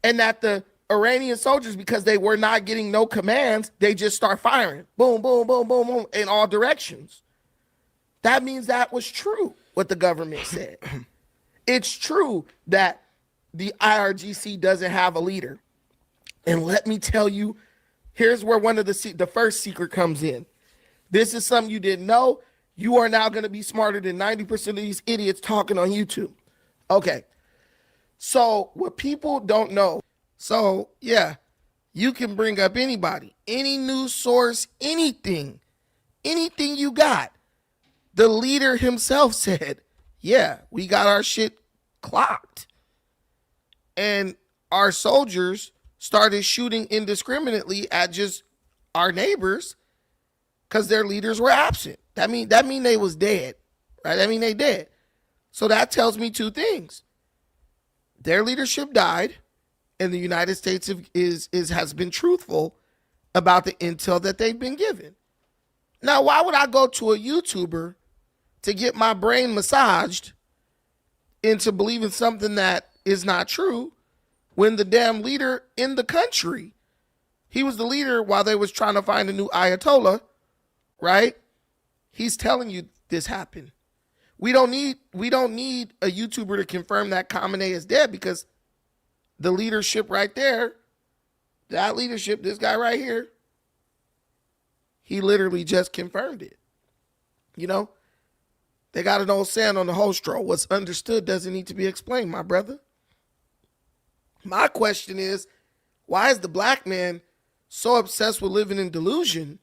And that the Iranian soldiers, because they were not getting no commands, they just start firing. Boom, boom, boom, boom, boom, in all directions. That means that was true, what the government said. It's true that the IRGC doesn't have a leader. And let me tell you, here's where one of the first secret comes in. This is something you didn't know. You are now going to be smarter than 90% of these idiots talking on YouTube. Okay. So what people don't know. So yeah, you can bring up anybody, any news source, anything you got. The leader himself said, yeah, we got our shit clocked. And our soldiers started shooting indiscriminately at just our neighbors because their leaders were absent. That mean they was dead, right? That mean they dead. So that tells me two things. Their leadership died, and the United States has been truthful about the intel that they've been given. Now, why would I go to a YouTuber to get my brain massaged into believing something that is not true when the damn leader in the country, he was the leader while they was trying to find a new Ayatollah, right? He's telling you this happened. We don't need a YouTuber to confirm that Khamenei is dead, because the leadership right there, that leadership, this guy right here, he literally just confirmed it. You know, they got an old saying on the hostro: what's understood doesn't need to be explained, my brother. My question is, why is the black man so obsessed with living in delusion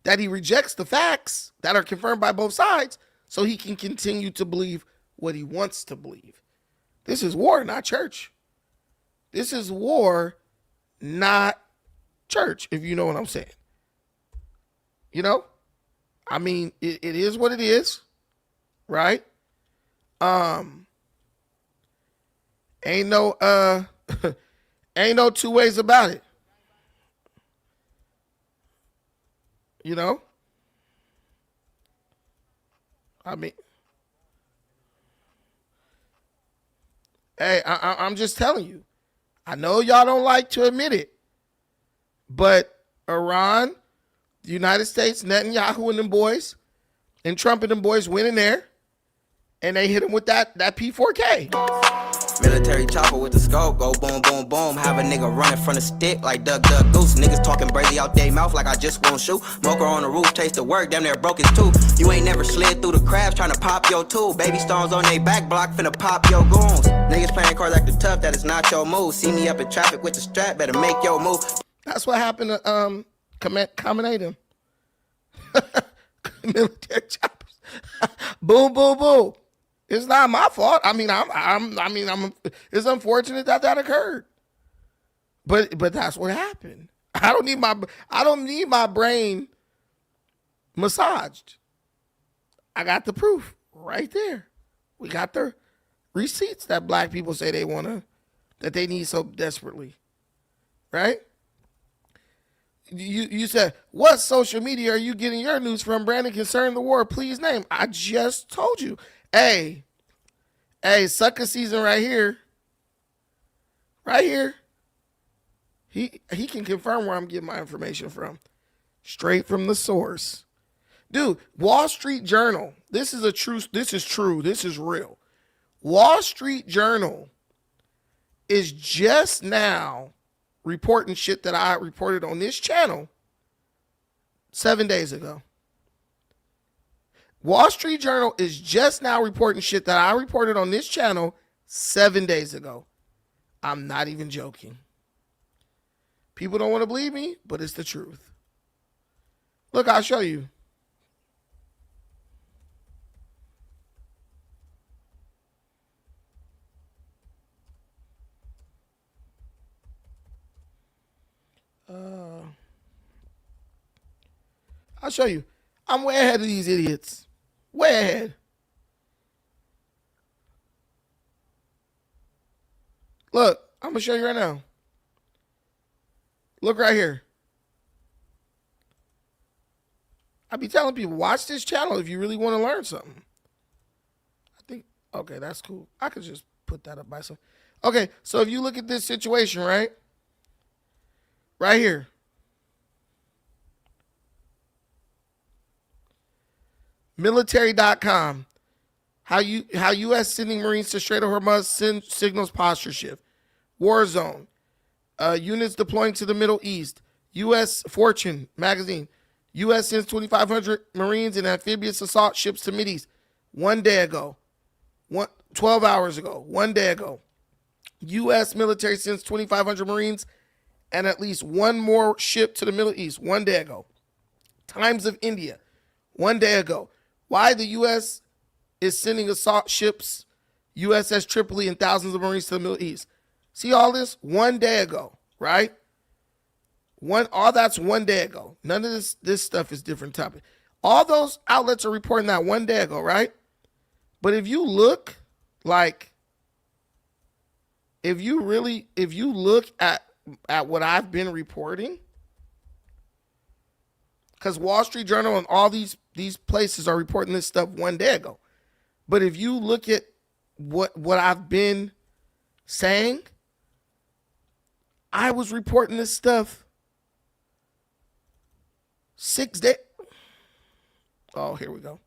that he rejects the facts that are confirmed by both sides so he can continue to believe what he wants to believe? This is war, not church. This is war, not church, if you know what I'm saying. You know? I mean, it is what it is, right? Ain't no two ways about it. You know? I mean, Hey, I'm just telling you. I know y'all don't like to admit it, but Iran, the United States, Netanyahu and them boys, and Trump and them boys went in there, and they hit him with that P4K. Military chopper with the scope, go boom, boom, boom. Have a nigga running from the stick like Duck, Duck, Goose. Niggas talking brazy out they mouth like I just won't shoot. Mocha on the roof, taste the work, damn near broke his tooth. You ain't never slid through the crabs trying to pop your tooth. Baby stones on they back block, finna pop your goons. Niggas playing cards acting tough, that is not your move. See me up in traffic with the strap, better make your move. That's what happened to Combinatum. Military choppers. Boom, boom, boom. It's not my fault. It's unfortunate that occurred. But that's what happened. I don't need my brain massaged. I got the proof right there. We got the receipts that black people say that they need so desperately. Right? You said, what social media are you getting your news from, Brandon, concerning the war? Please name. I just told you. Hey, sucker season right here. Right here. He can confirm where I'm getting my information from. Straight from the source. Dude, Wall Street Journal. This is true. This is real. Wall Street Journal is just now reporting shit that I reported on this channel 7 days ago. Wall Street Journal is just now reporting shit that I reported on this channel 7 days ago. I'm not even joking. People don't want to believe me, but it's the truth. Look, I'll show you. I'll show you. I'm way ahead of these idiots. Way ahead. Look, I'm going to show you right now. Look right here. I be telling people, watch this channel if you really want to learn something. I think, okay, that's cool. I could just put that up by some. Okay, so if you look at this situation, right? Right here. Military.com. How U.S. sending Marines to Strait of Hormuz signals posture shift. War zone. Units deploying to the Middle East. U.S. Fortune magazine. U.S. sends 2,500 Marines and amphibious assault ships to Mideast. 1 day ago. 12 hours ago. 1 day ago. U.S. military sends 2,500 Marines and at least one more ship to the Middle East. 1 day ago. Times of India. 1 day ago. Why the U.S. is sending assault ships, USS Tripoli, and thousands of Marines to the Middle East. See all this? 1 day ago, right? All that's 1 day ago. None of this stuff is different topic. All those outlets are reporting that 1 day ago, right? But if you look at what I've been reporting, because Wall Street Journal and all these places are reporting this stuff 1 day ago. But if you look at what I've been saying, I was reporting this stuff 6 days. Oh, here we go.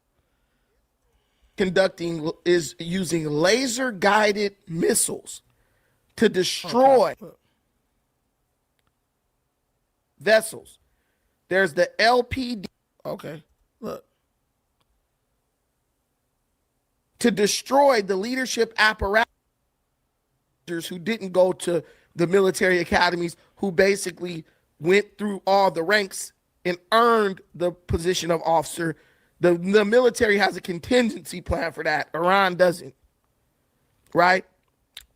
Conducting is using laser guided missiles to destroy vessels. There's the LPD. Okay, look. To destroy the leadership apparatus who didn't go to the military academies, who basically went through all the ranks and earned the position of officer. The military has a contingency plan for that. Iran doesn't. Right?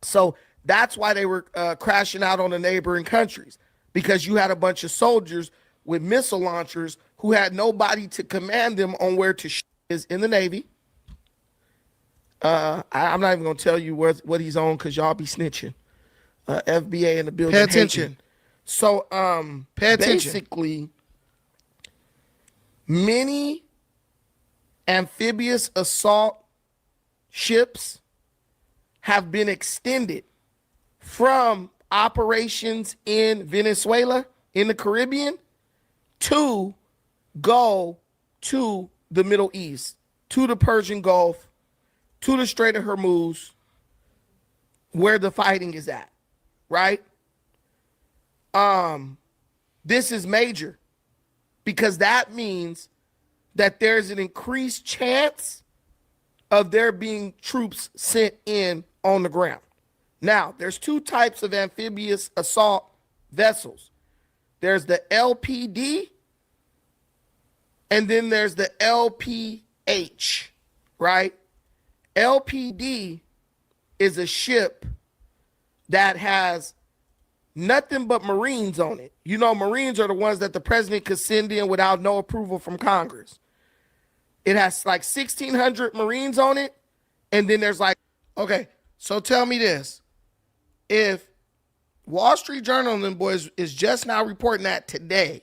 So that's why they were crashing out on the neighboring countries, because you had a bunch of soldiers with missile launchers who had nobody to command them on where to is in the Navy. I'm not even going to tell you what he's on because y'all be snitching. FBA in the building. Pay attention. Hating. So Pay attention. basically, many amphibious assault ships have been extended from operations in Venezuela, in the Caribbean, to go to the Middle East, to the Persian Gulf, to the Strait of Hormuz, where the fighting is at, right? This is major because that means that there's an increased chance of there being troops sent in on the ground. Now, there's two types of amphibious assault vessels. There's the LPD and then there's the LPH, right? LPD is a ship that has nothing but Marines on it. You know, Marines are the ones that the president could send in without no approval from Congress. It has like 1,600 Marines on it. And then there's like, okay, so tell me this. If Wall Street Journal and them boys is just now reporting that today,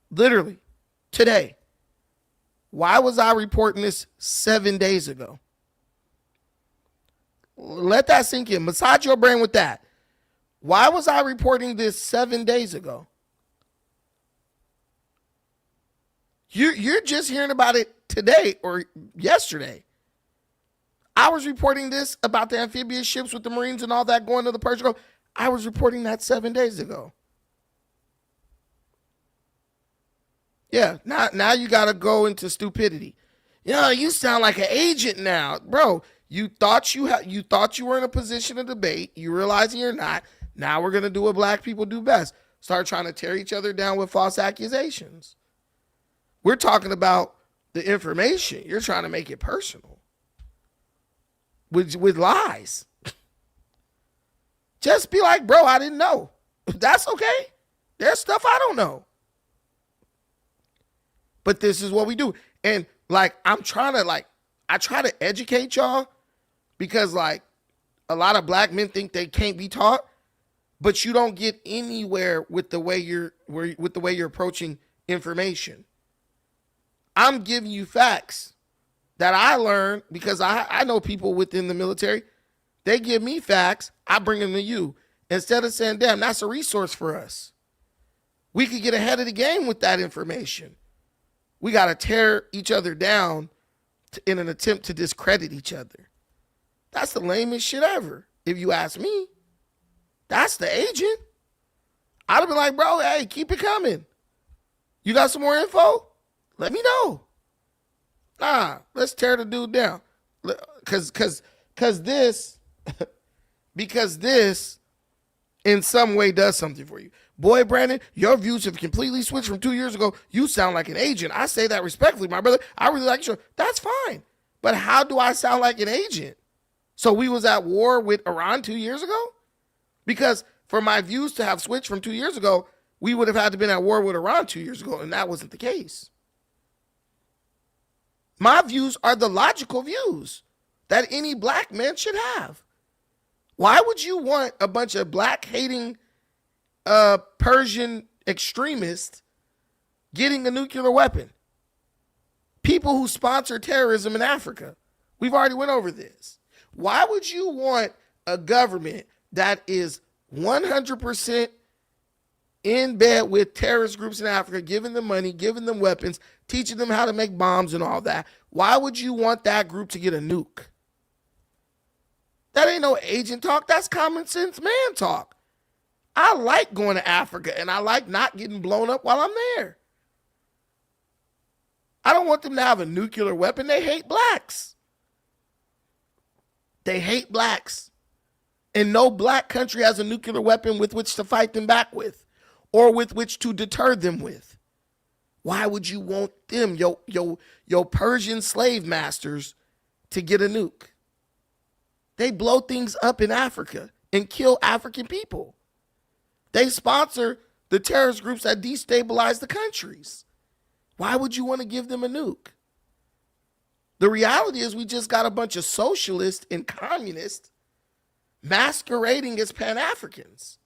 literally today, why was I reporting this 7 days ago? Let that sink in. Massage your brain with that. Why was I reporting this 7 days ago? You're just hearing about it today or yesterday. I was reporting this about the amphibious ships with the Marines and all that going to the Persian Gulf. I was reporting that 7 days ago. Yeah, now you got to go into stupidity. You sound like an agent now. Bro, you thought you were in a position of debate. You realizing you're not. Now we're going to do what black people do best. Start trying to tear each other down with false accusations. We're talking about the information. You're trying to make it personal with lies. Just be like, bro, I didn't know. That's okay. There's stuff I don't know. But this is what we do. And I try to educate y'all because like a lot of black men think they can't be taught, but you don't get anywhere with the way you're approaching information. I'm giving you facts that I learned because I know people within the military. They give me facts. I bring them to you. Instead of saying, damn, that's a resource for us. We could get ahead of the game with that information. We got to tear each other down in an attempt to discredit each other. That's the lamest shit ever, if you ask me. That's the agent. I'd have been like, bro, hey, keep it coming. You got some more info? Let me know. Nah, let's tear the dude down. Because this in some way does something for you. Boy, Brandon, your views have completely switched from 2 years ago. You sound like an agent. I say that respectfully, my brother. I really like your. That's fine. But how do I sound like an agent? So we was at war with Iran 2 years ago? Because for my views to have switched from 2 years ago, we would have had to been at war with Iran 2 years ago, and that wasn't the case. My views are the logical views that any black man should have. Why would you want a bunch of black-hating Persian extremists getting a nuclear weapon? People who sponsor terrorism in Africa. We've already went over this. Why would you want a government that is 100% in bed with terrorist groups in Africa, giving them money, giving them weapons, teaching them how to make bombs and all that? Why would you want that group to get a nuke? That ain't no agent talk. That's common sense man talk. I like going to Africa, and I like not getting blown up while I'm there. I don't want them to have a nuclear weapon. They hate blacks. They hate blacks. And no black country has a nuclear weapon with which to fight them back with or with which to deter them with. Why would you want them, your Persian slave masters, to get a nuke? They blow things up in Africa and kill African people. They sponsor the terrorist groups that destabilize the countries. Why would you want to give them a nuke? The reality is we just got a bunch of socialists and communists masquerading as Pan-Africans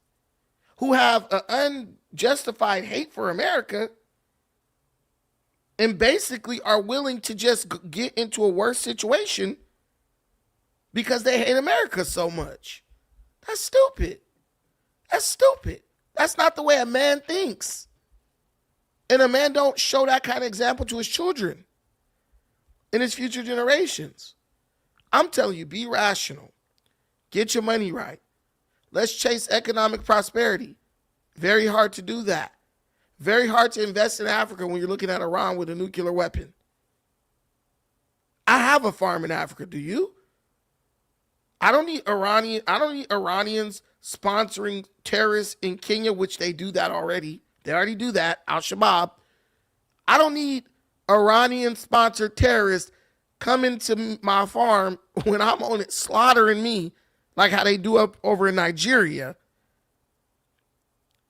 who have an unjustified hate for America and basically are willing to just get into a worse situation because they hate America so much. That's stupid. That's stupid. That's not the way a man thinks. And a man don't show that kind of example to his children and his future generations. I'm telling you, be rational. Get your money right. Let's chase economic prosperity. Very hard to do that. Very hard to invest in Africa when you're looking at Iran with a nuclear weapon. I have a farm in Africa. Do you? I don't need Iranians sponsoring terrorists in Kenya, which they do that already. They already do that. Al-Shabaab. I don't need Iranian-sponsored terrorists coming to my farm when I'm on it, slaughtering me like how they do up over in Nigeria,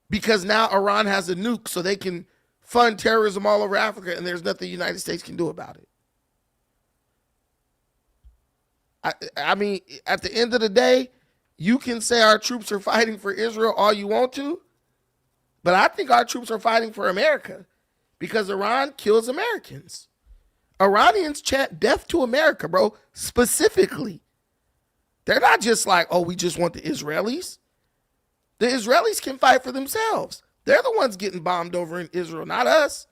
because now Iran has a nuke so they can fund terrorism all over Africa and there's nothing the United States can do about it. I mean, at the end of the day, you can say our troops are fighting for Israel all you want to, but I think our troops are fighting for America because Iran kills Americans. Iranians chant death to America, bro, specifically. They're not just like, oh, we just want the Israelis. The Israelis can fight for themselves. They're the ones getting bombed over in Israel, not us.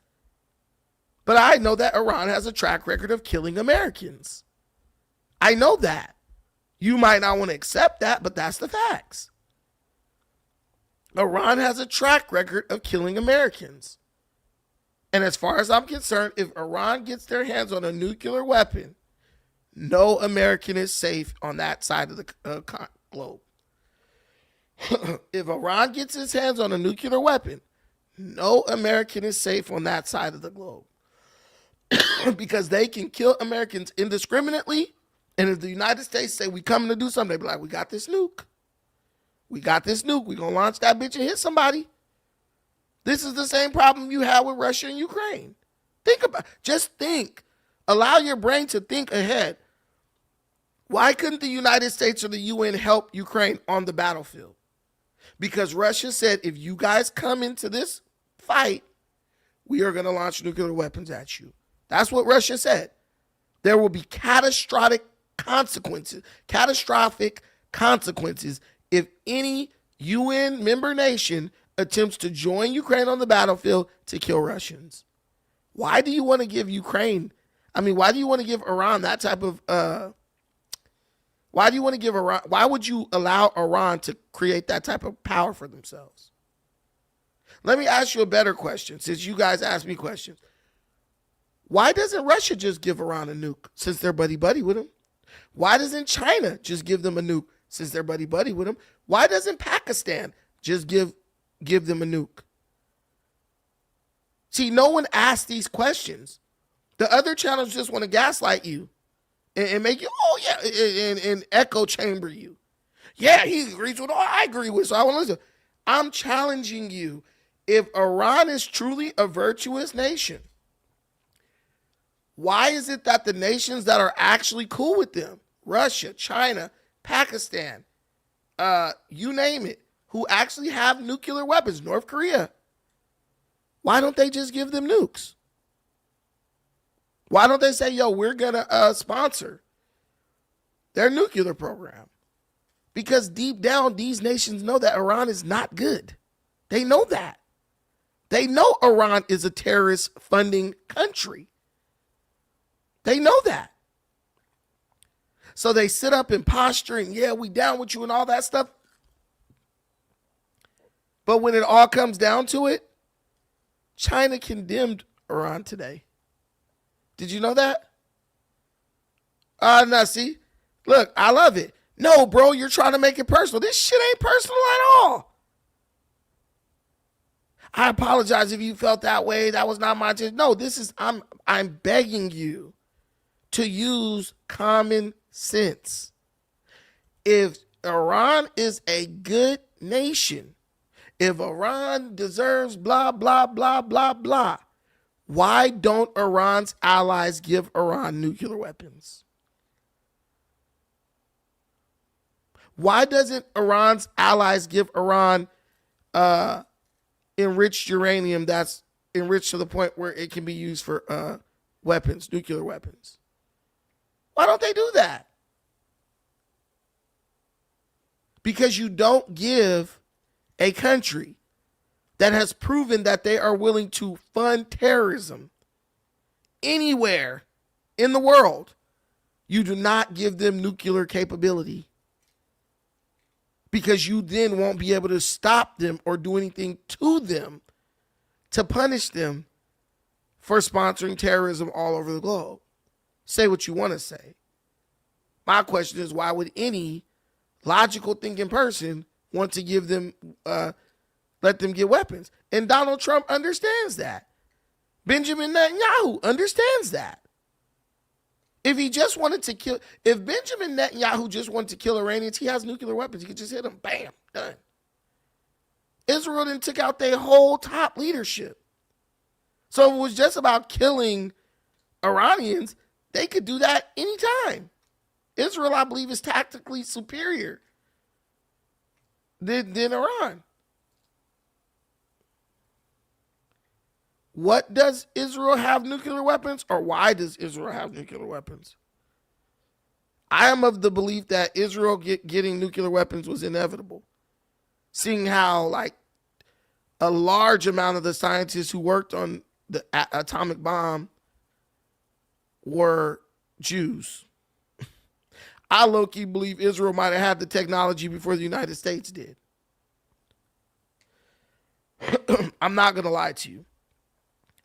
But I know that Iran has a track record of killing Americans. I know that. You might not want to accept that, but that's the facts. Iran has a track record of killing Americans. And as far as I'm concerned, if Iran gets their hands on a nuclear weapon, no American is safe on that side of the globe. If Iran gets his hands on a nuclear weapon, no American is safe on that side of the globe. Because they can kill Americans indiscriminately. And if the United States say we coming to do something, they be like, we got this nuke. We got this nuke. We going to launch that bitch and hit somebody. This is the same problem you have with Russia and Ukraine. Just think. Allow your brain to think ahead. Why couldn't the United States or the UN help Ukraine on the battlefield? Because Russia said, if you guys come into this fight, we are going to launch nuclear weapons at you. That's what Russia said. There will be catastrophic consequences if any UN member nation attempts to join Ukraine on the battlefield to kill Russians. Why do you want to give why do you want to give Iran that type of, why would you allow Iran to create that type of power for themselves? Let me ask you a better question, since you guys ask me questions. Why doesn't Russia just give Iran a nuke since they're buddy-buddy with them? Why doesn't China just give them a nuke since they're buddy-buddy with them? Why doesn't Pakistan just give them a nuke? See, no one asked these questions. The other channels just want to gaslight you and make you, oh yeah, and echo chamber you. Yeah, he agrees with all I agree with, so I want to listen. I'm challenging you. If Iran is truly a virtuous nation, why is it that the nations that are actually cool with them, Russia, China, Pakistan, you name it, who actually have nuclear weapons, North Korea, why don't they just give them nukes? Why don't they say, yo, we're going to sponsor their nuclear program? Because deep down, these nations know that Iran is not good. They know that. They know Iran is a terrorist funding country. They know that. So they sit up and posturing, yeah, we down with you and all that stuff. But when it all comes down to it, China condemned Iran today. Did you know that? No, see? Look, I love it. No, bro, you're trying to make it personal. This shit ain't personal at all. I apologize if you felt that way. That was not my intention. No, I'm begging you to use common sense. If Iran is a good nation, if Iran deserves blah, blah, blah, blah, blah, why don't Iran's allies give Iran nuclear weapons? Why doesn't Iran's allies give Iran enriched uranium that's enriched to the point where it can be used for weapons, nuclear weapons? Why don't they do that? Because you don't give a country that has proven that they are willing to fund terrorism anywhere in the world, you do not give them nuclear capability. Because you then won't be able to stop them or do anything to them to punish them for sponsoring terrorism all over the globe. Say what you want to say. My question is, why would any logical thinking person want to give them, let them get weapons? And Donald Trump understands that. Benjamin Netanyahu understands that. If Benjamin Netanyahu just wanted to kill Iranians, he has nuclear weapons. He could just hit them. Bam, done. Israel then took out their whole top leadership. So if it was just about killing Iranians, they could do that anytime. Israel, I believe, is tactically superior than Iran. What does Israel have nuclear weapons, or why does Israel have nuclear weapons? I am of the belief that Israel getting nuclear weapons was inevitable, seeing how like a large amount of the scientists who worked on the atomic bomb were Jews. I low-key believe Israel might have had the technology before the United States did. I'm not going to lie to you.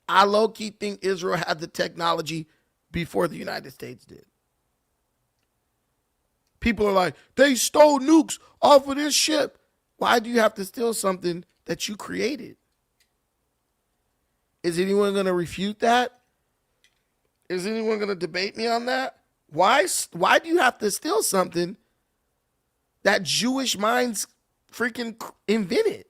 I low-key think Israel had the technology before the United States did. People are like, they stole nukes off of this ship. Why do you have to steal something that you created? Is anyone going to refute that? Is anyone going to debate me on that? Why do you have to steal something that Jewish minds freaking invented?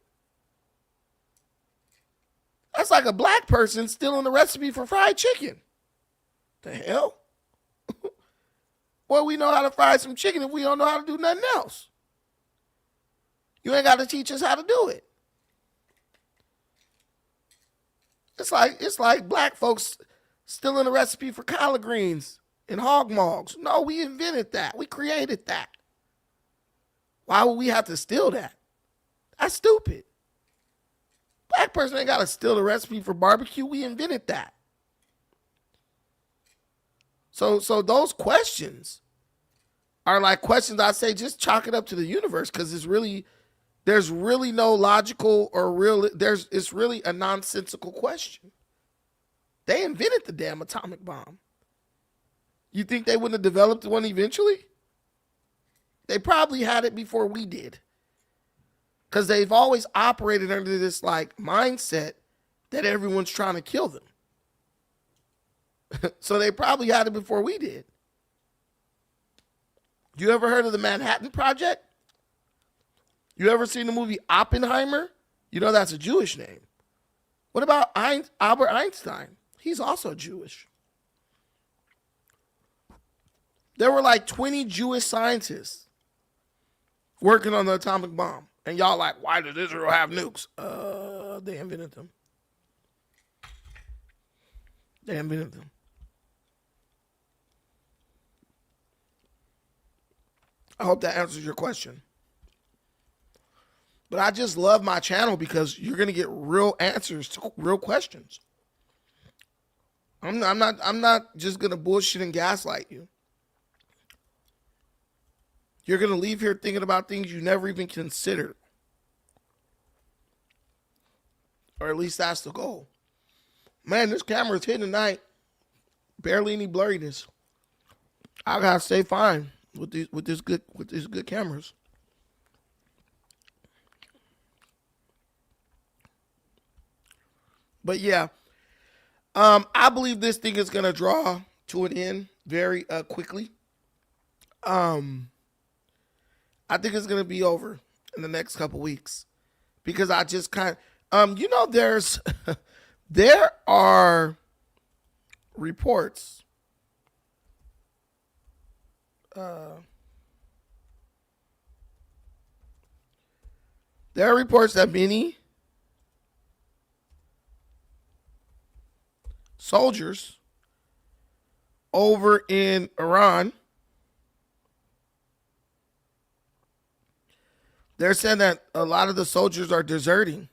That's like a black person stealing the recipe for fried chicken. The hell? Well, we know how to fry some chicken if we don't know how to do nothing else. You ain't got to teach us how to do it. It's like black folks stealing a recipe for collard greens and hog mogs. No, we invented that. We created that. Why would we have to steal that? That's stupid. Black person ain't got to steal the recipe for barbecue. We invented that. So those questions are like questions I say just chalk it up to the universe, because there's really no logical or it's really a nonsensical question. They invented the damn atomic bomb. You think they wouldn't have developed one eventually? They probably had it before we did. Because they've always operated under this like mindset that everyone's trying to kill them. So they probably had it before we did. You ever heard of the Manhattan Project? You ever seen the movie Oppenheimer? You know that's a Jewish name. What about Albert Einstein? He's also Jewish. There were like 20 Jewish scientists working on the atomic bomb. And y'all like, why does Israel have nukes? They invented them. They invented them. I hope that answers your question. But I just love my channel because you're going to get real answers to real questions. I'm not just going to bullshit and gaslight you. You're going to leave here thinking about things you never even considered. Or at least that's the goal. Man, this camera's hitting tonight. Barely any blurriness. I got to stay fine with these good cameras. But yeah, I believe this thing is going to draw to an end very quickly. I think it's going to be over in the next couple weeks because I just kind of, there are reports. There are reports that many soldiers over in Iran They're saying that a lot of the soldiers are deserting.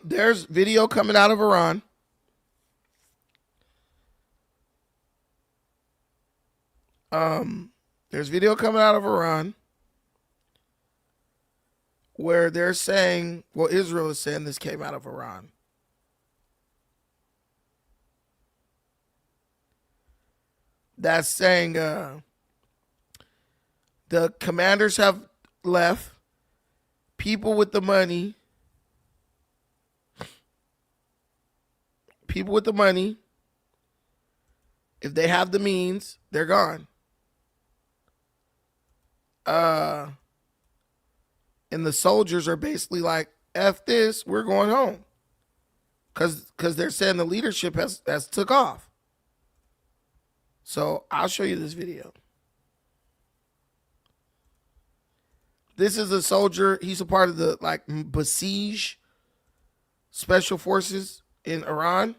There's video coming out of Iran. There's video coming out of Iran where they're saying, well, Israel is saying this came out of Iran. That's saying the commanders have left. People with the money, if they have the means, they're gone. And the soldiers are basically like, F this, we're going home. Because they're saying the leadership has took off. So I'll show you this video. This is a soldier. He's a part of the Besiege special forces in Iran.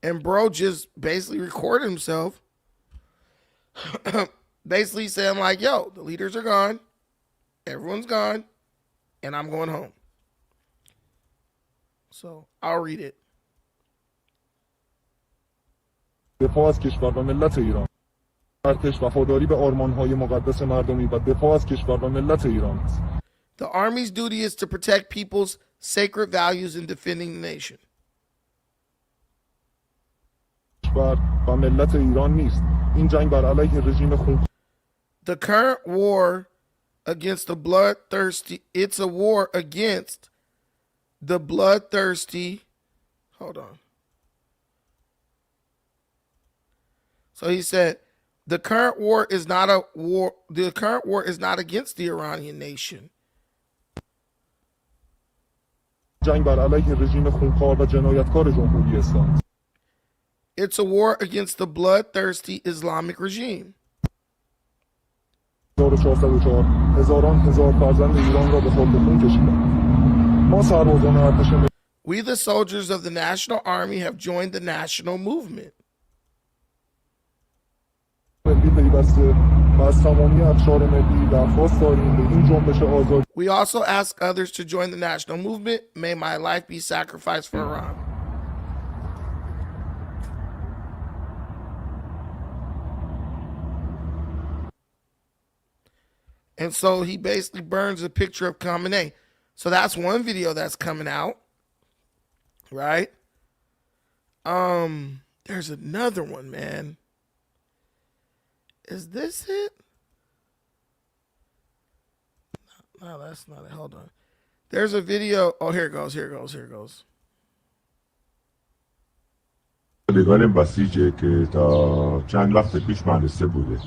And bro just basically recorded himself. Basically saying like, yo, the leaders are gone. Everyone's gone. And I'm going home. So I'll read it. دفاع از کشور و ملت ایران. ارتش وفاداری به آرمان‌های مقدس مردمی و دفاع از کشور و ملت ایران است. The army's duty is to protect people's sacred values in defending the nation. کشور و ملت ایران نیست. این جنگ بر علیه رژیم خون. The current war against the bloodthirsty, it's a war against the bloodthirsty. Hold on. So he said, the current war is not a war. The current war is not against the Iranian nation. جنگ بر علیه رژیم خونخوار و جنایتکار جمهوری اسلامی. It's a war against the bloodthirsty Islamic regime. 1404 هزاران هزار فرزند ایران را به خاک خون کشیدند. ما سربازان ارتش. We, the soldiers of the National Army, have joined the national movement. We also ask others to join the national movement. May my life be sacrificed for Iran. And so he basically burns a picture of Khamenei. So that's one video that's coming out. Right? There's another one, man. Is this it? No, that's not it. Hold on. There's a video. Oh, here it goes. Here it goes. Here it goes. بگان بسیجه که تا چند وقت پیش مدرسه بوده.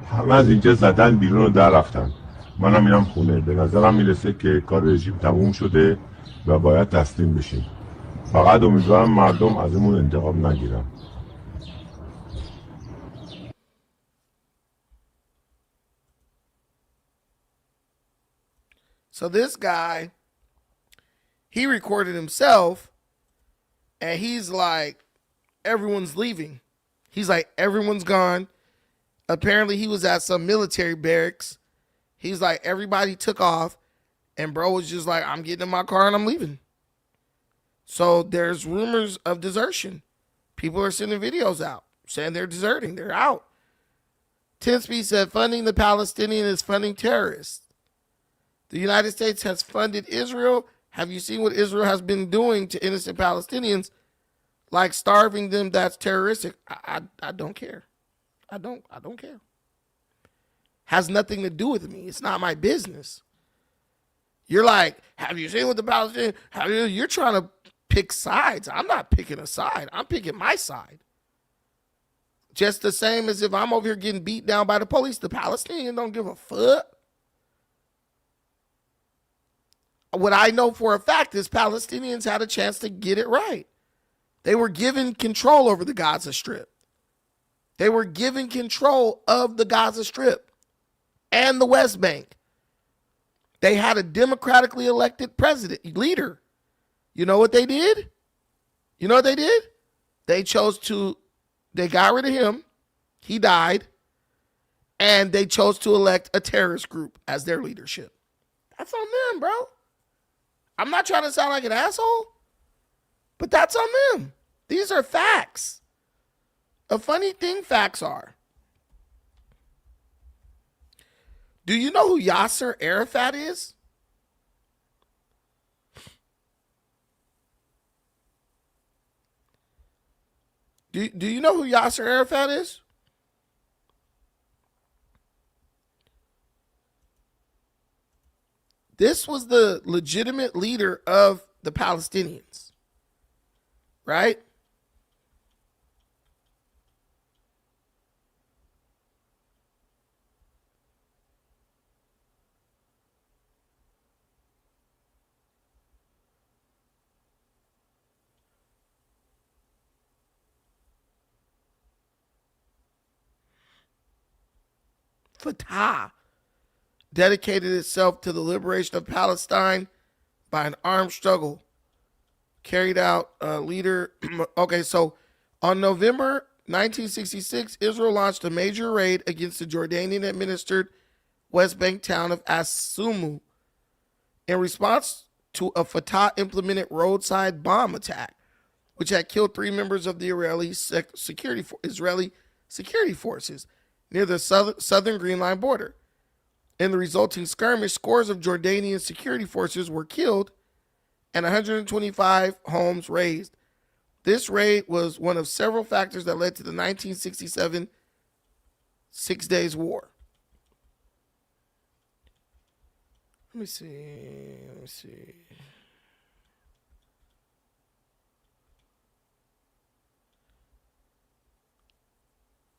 همه از اینجا زدن بیرون رو در رفتن. منم میرم خونه. به نظرم میرسه که کار رژیم تموم شده و باید تسلیم بشیم. فقط امیدوارم مردم ازمون انتقام نگیرن. So this guy, he recorded himself, and he's like, everyone's leaving. He's like, everyone's gone. Apparently, he was at some military barracks. He's like, everybody took off, and bro was just like, I'm getting in my car and I'm leaving. So there's rumors of desertion. People are sending videos out saying they're deserting. They're out. Tinsby said, funding the Palestinian is funding terrorists. The United States has funded Israel. Have you seen what Israel has been doing to innocent Palestinians? Like starving them, that's terroristic. I don't care. I don't care. Has nothing to do with me. It's not my business. You're like, have you seen what the Palestinians? You're trying to pick sides. I'm not picking a side. I'm picking my side. Just the same as if I'm over here getting beat down by the police. The Palestinians don't give a fuck. What I know for a fact is Palestinians had a chance to get it right. They were given control over the Gaza Strip. They were given control of the Gaza Strip and the West Bank. They had a democratically elected leader. You know what they did? They got rid of him. He died. And they chose to elect a terrorist group as their leadership. That's on them, bro. I'm not trying to sound like an asshole, but that's on them. These are facts. A funny thing facts are. Do you know who Yasser Arafat is? Do you know who Yasser Arafat is? This was the legitimate leader of the Palestinians, right? Fatah dedicated itself to the liberation of Palestine by an armed struggle carried out leader. Okay, so on November 1966, Israel launched a major raid against the Jordanian-administered West Bank town of As-Sumu in response to a Fatah-implemented roadside bomb attack, which had killed 3 members of the Israeli security forces near the southern Green Line border. In the resulting skirmish, scores of Jordanian security forces were killed and 125 homes razed. This raid was one of several factors that led to the 1967 Six Days War. Let me see.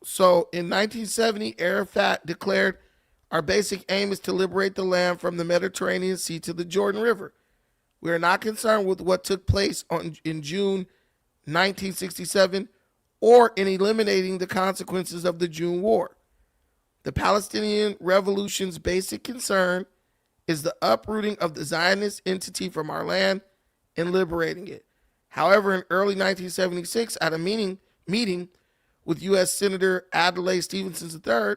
So in 1970, Arafat declared, "Our basic aim is to liberate the land from the Mediterranean Sea to the Jordan River. We are not concerned with what took place in June 1967 or in eliminating the consequences of the June War. The Palestinian Revolution's basic concern is the uprooting of the Zionist entity from our land and liberating it." However, in early 1976, at a meeting with U.S. Senator Adlai Stevenson III,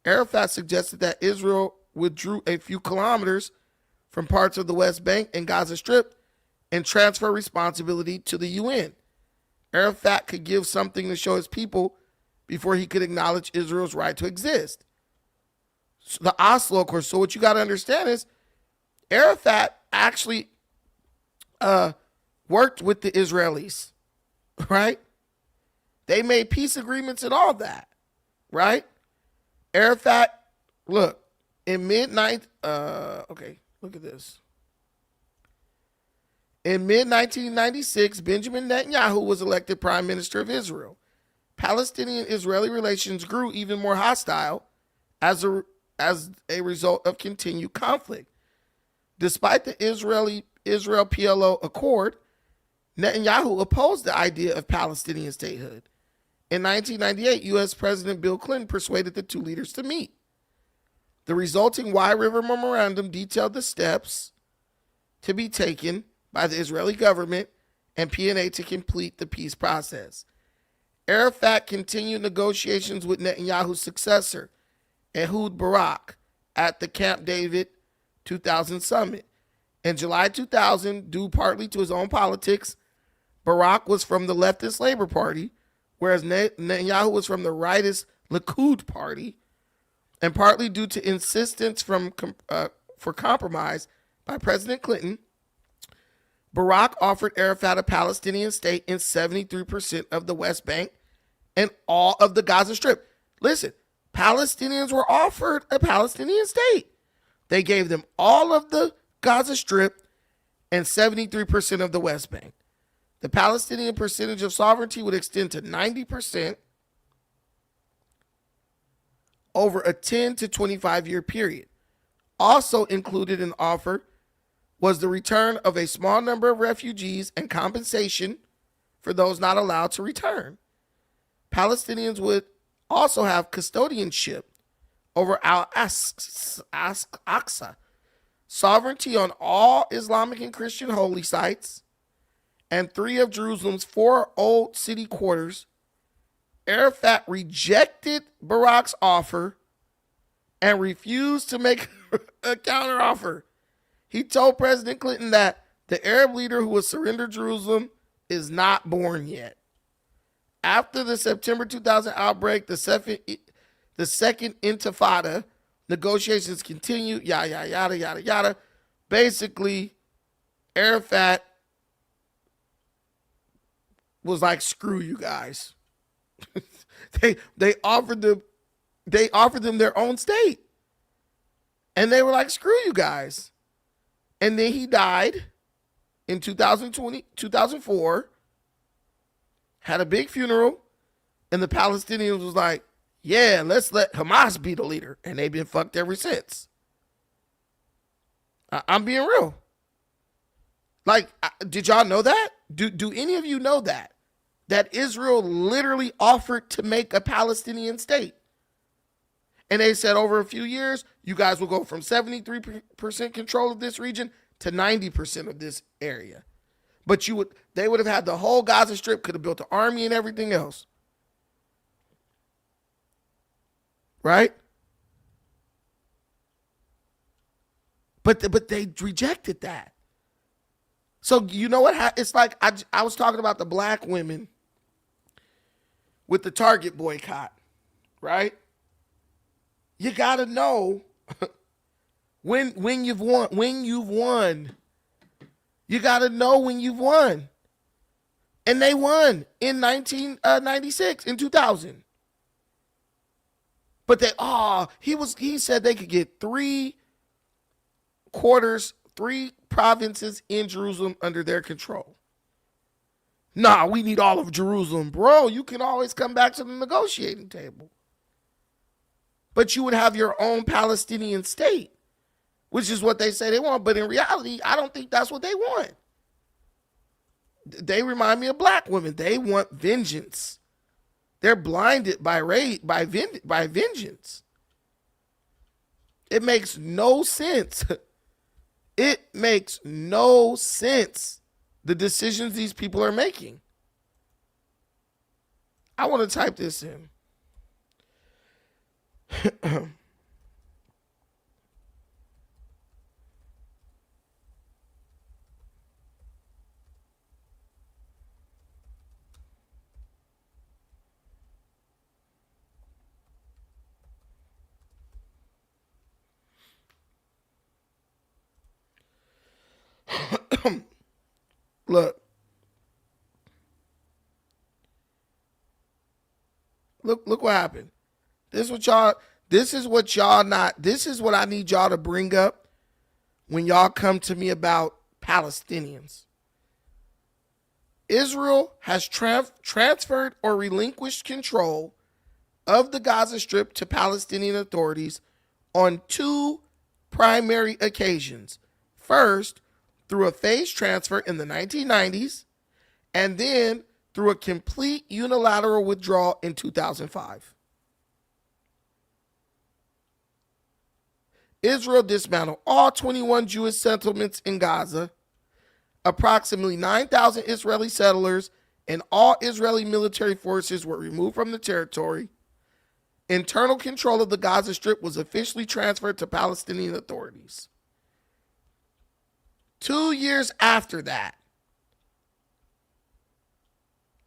Arafat suggested that Israel withdrew a few kilometers from parts of the West Bank and Gaza Strip and transfer responsibility to the UN. Arafat could give something to show his people before he could acknowledge Israel's right to exist. So the Oslo Accord. So what you got to understand is Arafat actually worked with the Israelis, right? They made peace agreements and all that, right? Arafat, look, in look at this. In mid-1996, Benjamin Netanyahu was elected Prime Minister of Israel. Palestinian-Israeli relations grew even more hostile as a result of continued conflict. Despite the Israel-PLO Accord, Netanyahu opposed the idea of Palestinian statehood. In 1998, U.S. President Bill Clinton persuaded the two leaders to meet. The resulting Wye River Memorandum detailed the steps to be taken by the Israeli government and PNA to complete the peace process. Arafat continued negotiations with Netanyahu's successor, Ehud Barak, at the Camp David 2000 summit. In July 2000, due partly to his own politics, Barak was from the leftist Labor Party, whereas Netanyahu was from the rightist Likud party, and partly due to insistence for compromise by President Clinton, Barak offered Arafat a Palestinian state in 73% of the West Bank and all of the Gaza Strip. Listen, Palestinians were offered a Palestinian state. They gave them all of the Gaza Strip and 73% of the West Bank. The Palestinian percentage of sovereignty would extend to 90% over a 10 to 25-year period. Also included in the offer was the return of a small number of refugees and compensation for those not allowed to return. Palestinians would also have custodianship over Al-Aqsa, sovereignty on all Islamic and Christian holy sites, and 3 of Jerusalem's 4 old city quarters, Arafat rejected Barak's offer and refused to make a counteroffer. He told President Clinton that the Arab leader who will surrender Jerusalem is not born yet. After the September 2000 outbreak, the second Intifada, negotiations continued, yada, yada, yada, yada. Basically, Arafat was like, screw you guys. they offered them their own state. And they were like, screw you guys. And then he died in 2004, had a big funeral, and the Palestinians was like, yeah, let's let Hamas be the leader. And they've been fucked ever since. I'm being real. Like, did y'all know that? Do any of you know that? That Israel literally offered to make a Palestinian state. And they said over a few years, you guys will go from 73% control of this region to 90% of this area. But they would have had the whole Gaza Strip, could have built an army and everything else. Right? But they rejected that. So you know what? It's like I was talking about the black women with the Target boycott, right? You gotta know when you've won. You gotta know when you've won. And they won in 1996, in 2000. But he said they could get 3 quarters, 3 provinces in Jerusalem under their control. Nah, we need all of Jerusalem. Bro, you can always come back to the negotiating table. But you would have your own Palestinian state, which is what they say they want. But in reality, I don't think that's what they want. They remind me of black women. They want vengeance. They're blinded by vengeance. It makes no sense. It makes no sense, the decisions these people are making. I want to type this in. Look what happened. This is what I need y'all to bring up when y'all come to me about Palestinians. Israel has transferred or relinquished control of the Gaza Strip to Palestinian authorities on 2 primary occasions. First, through a phased transfer in the 1990s, and then through a complete unilateral withdrawal in 2005. Israel dismantled all 21 Jewish settlements in Gaza. Approximately 9,000 Israeli settlers and all Israeli military forces were removed from the territory. Internal control of the Gaza Strip was officially transferred to Palestinian authorities. 2 years after that,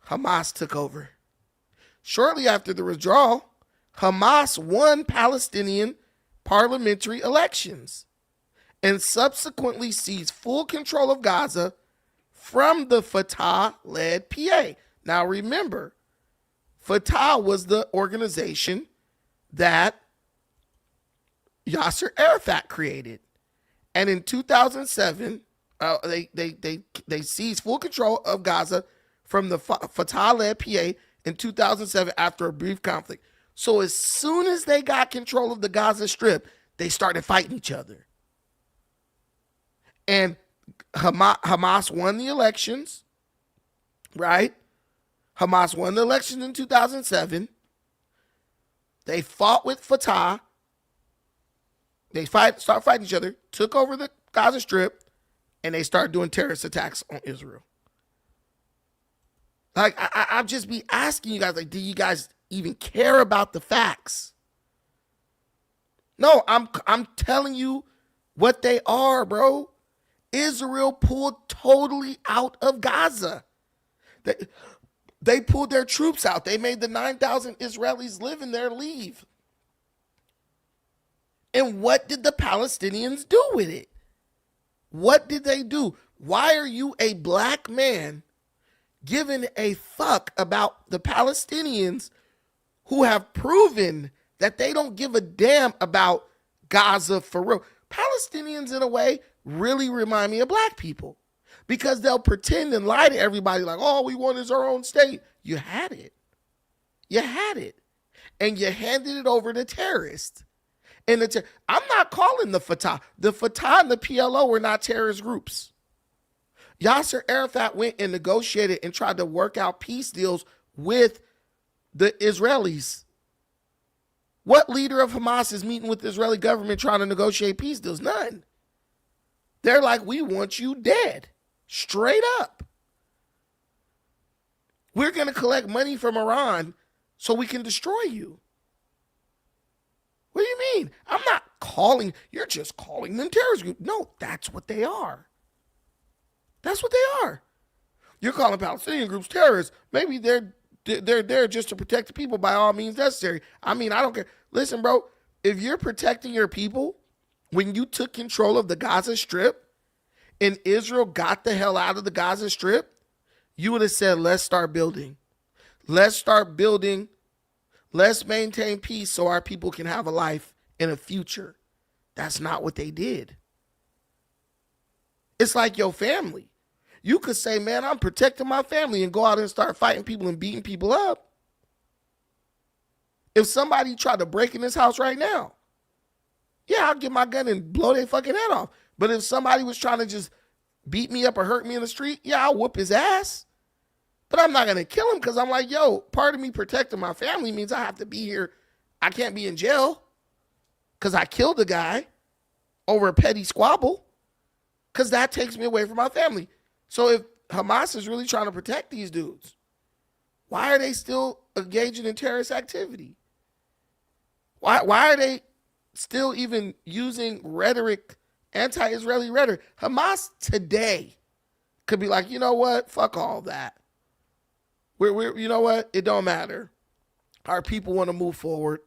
Hamas took over. Shortly after the withdrawal, Hamas won Palestinian parliamentary elections and subsequently seized full control of Gaza from the Fatah-led PA. Now remember, Fatah was the organization that Yasser Arafat created. And in 2007, they seized full control of Gaza from the Fatah-led PA in 2007 after a brief conflict. So as soon as they got control of the Gaza Strip, they started fighting each other. And Hamas won the elections, right? Hamas won the elections in 2007. They fought with Fatah. They started fighting each other, took over the Gaza Strip, and they started doing terrorist attacks on Israel. Like, I'll just be asking you guys, like, do you guys even care about the facts? No, I'm telling you what they are, bro. Israel pulled totally out of Gaza. They pulled their troops out. They made the 9,000 Israelis living there leave. And what did the Palestinians do with it? What did they do? Why are you, a black man, giving a fuck about the Palestinians who have proven that they don't give a damn about Gaza for real? Palestinians, in a way, really remind me of black people because they'll pretend and lie to everybody like, all we want is our own state. You had it. You had it. And you handed it over to terrorists. And I'm not calling the Fatah. The Fatah and the PLO were not terrorist groups. Yasser Arafat went and negotiated and tried to work out peace deals with the Israelis. What leader of Hamas is meeting with the Israeli government trying to negotiate peace deals? None. They're like, we want you dead. Straight up. We're going to collect money from Iran so we can destroy you. What do you mean? I'm not calling, you're just calling them terrorist group. No, that's what they are. That's what they are. You're calling Palestinian groups terrorists. Maybe they're there just to protect the people by all means necessary. I mean, I don't care. Listen, bro, if you're protecting your people, when you took control of the Gaza Strip and Israel got the hell out of the Gaza Strip, you would have said, let's start building. Let's start building. Let's maintain peace so our people can have a life and a future. That's not what they did. It's like your family. You could say, man, I'm protecting my family and go out and start fighting people and beating people up. If somebody tried to break in this house right now, yeah, I'll get my gun and blow their fucking head off. But if somebody was trying to just beat me up or hurt me in the street, yeah, I'll whoop his ass. But I'm not going to kill him because I'm like, yo, part of me protecting my family means I have to be here. I can't be in jail because I killed a guy over a petty squabble because that takes me away from my family. So if Hamas is really trying to protect these dudes, why are they still engaging in terrorist activity? Why are they still even using rhetoric, anti-Israeli rhetoric? Hamas today could be like, you know what? Fuck all that. We're you know what? It don't matter. Our people want to move forward.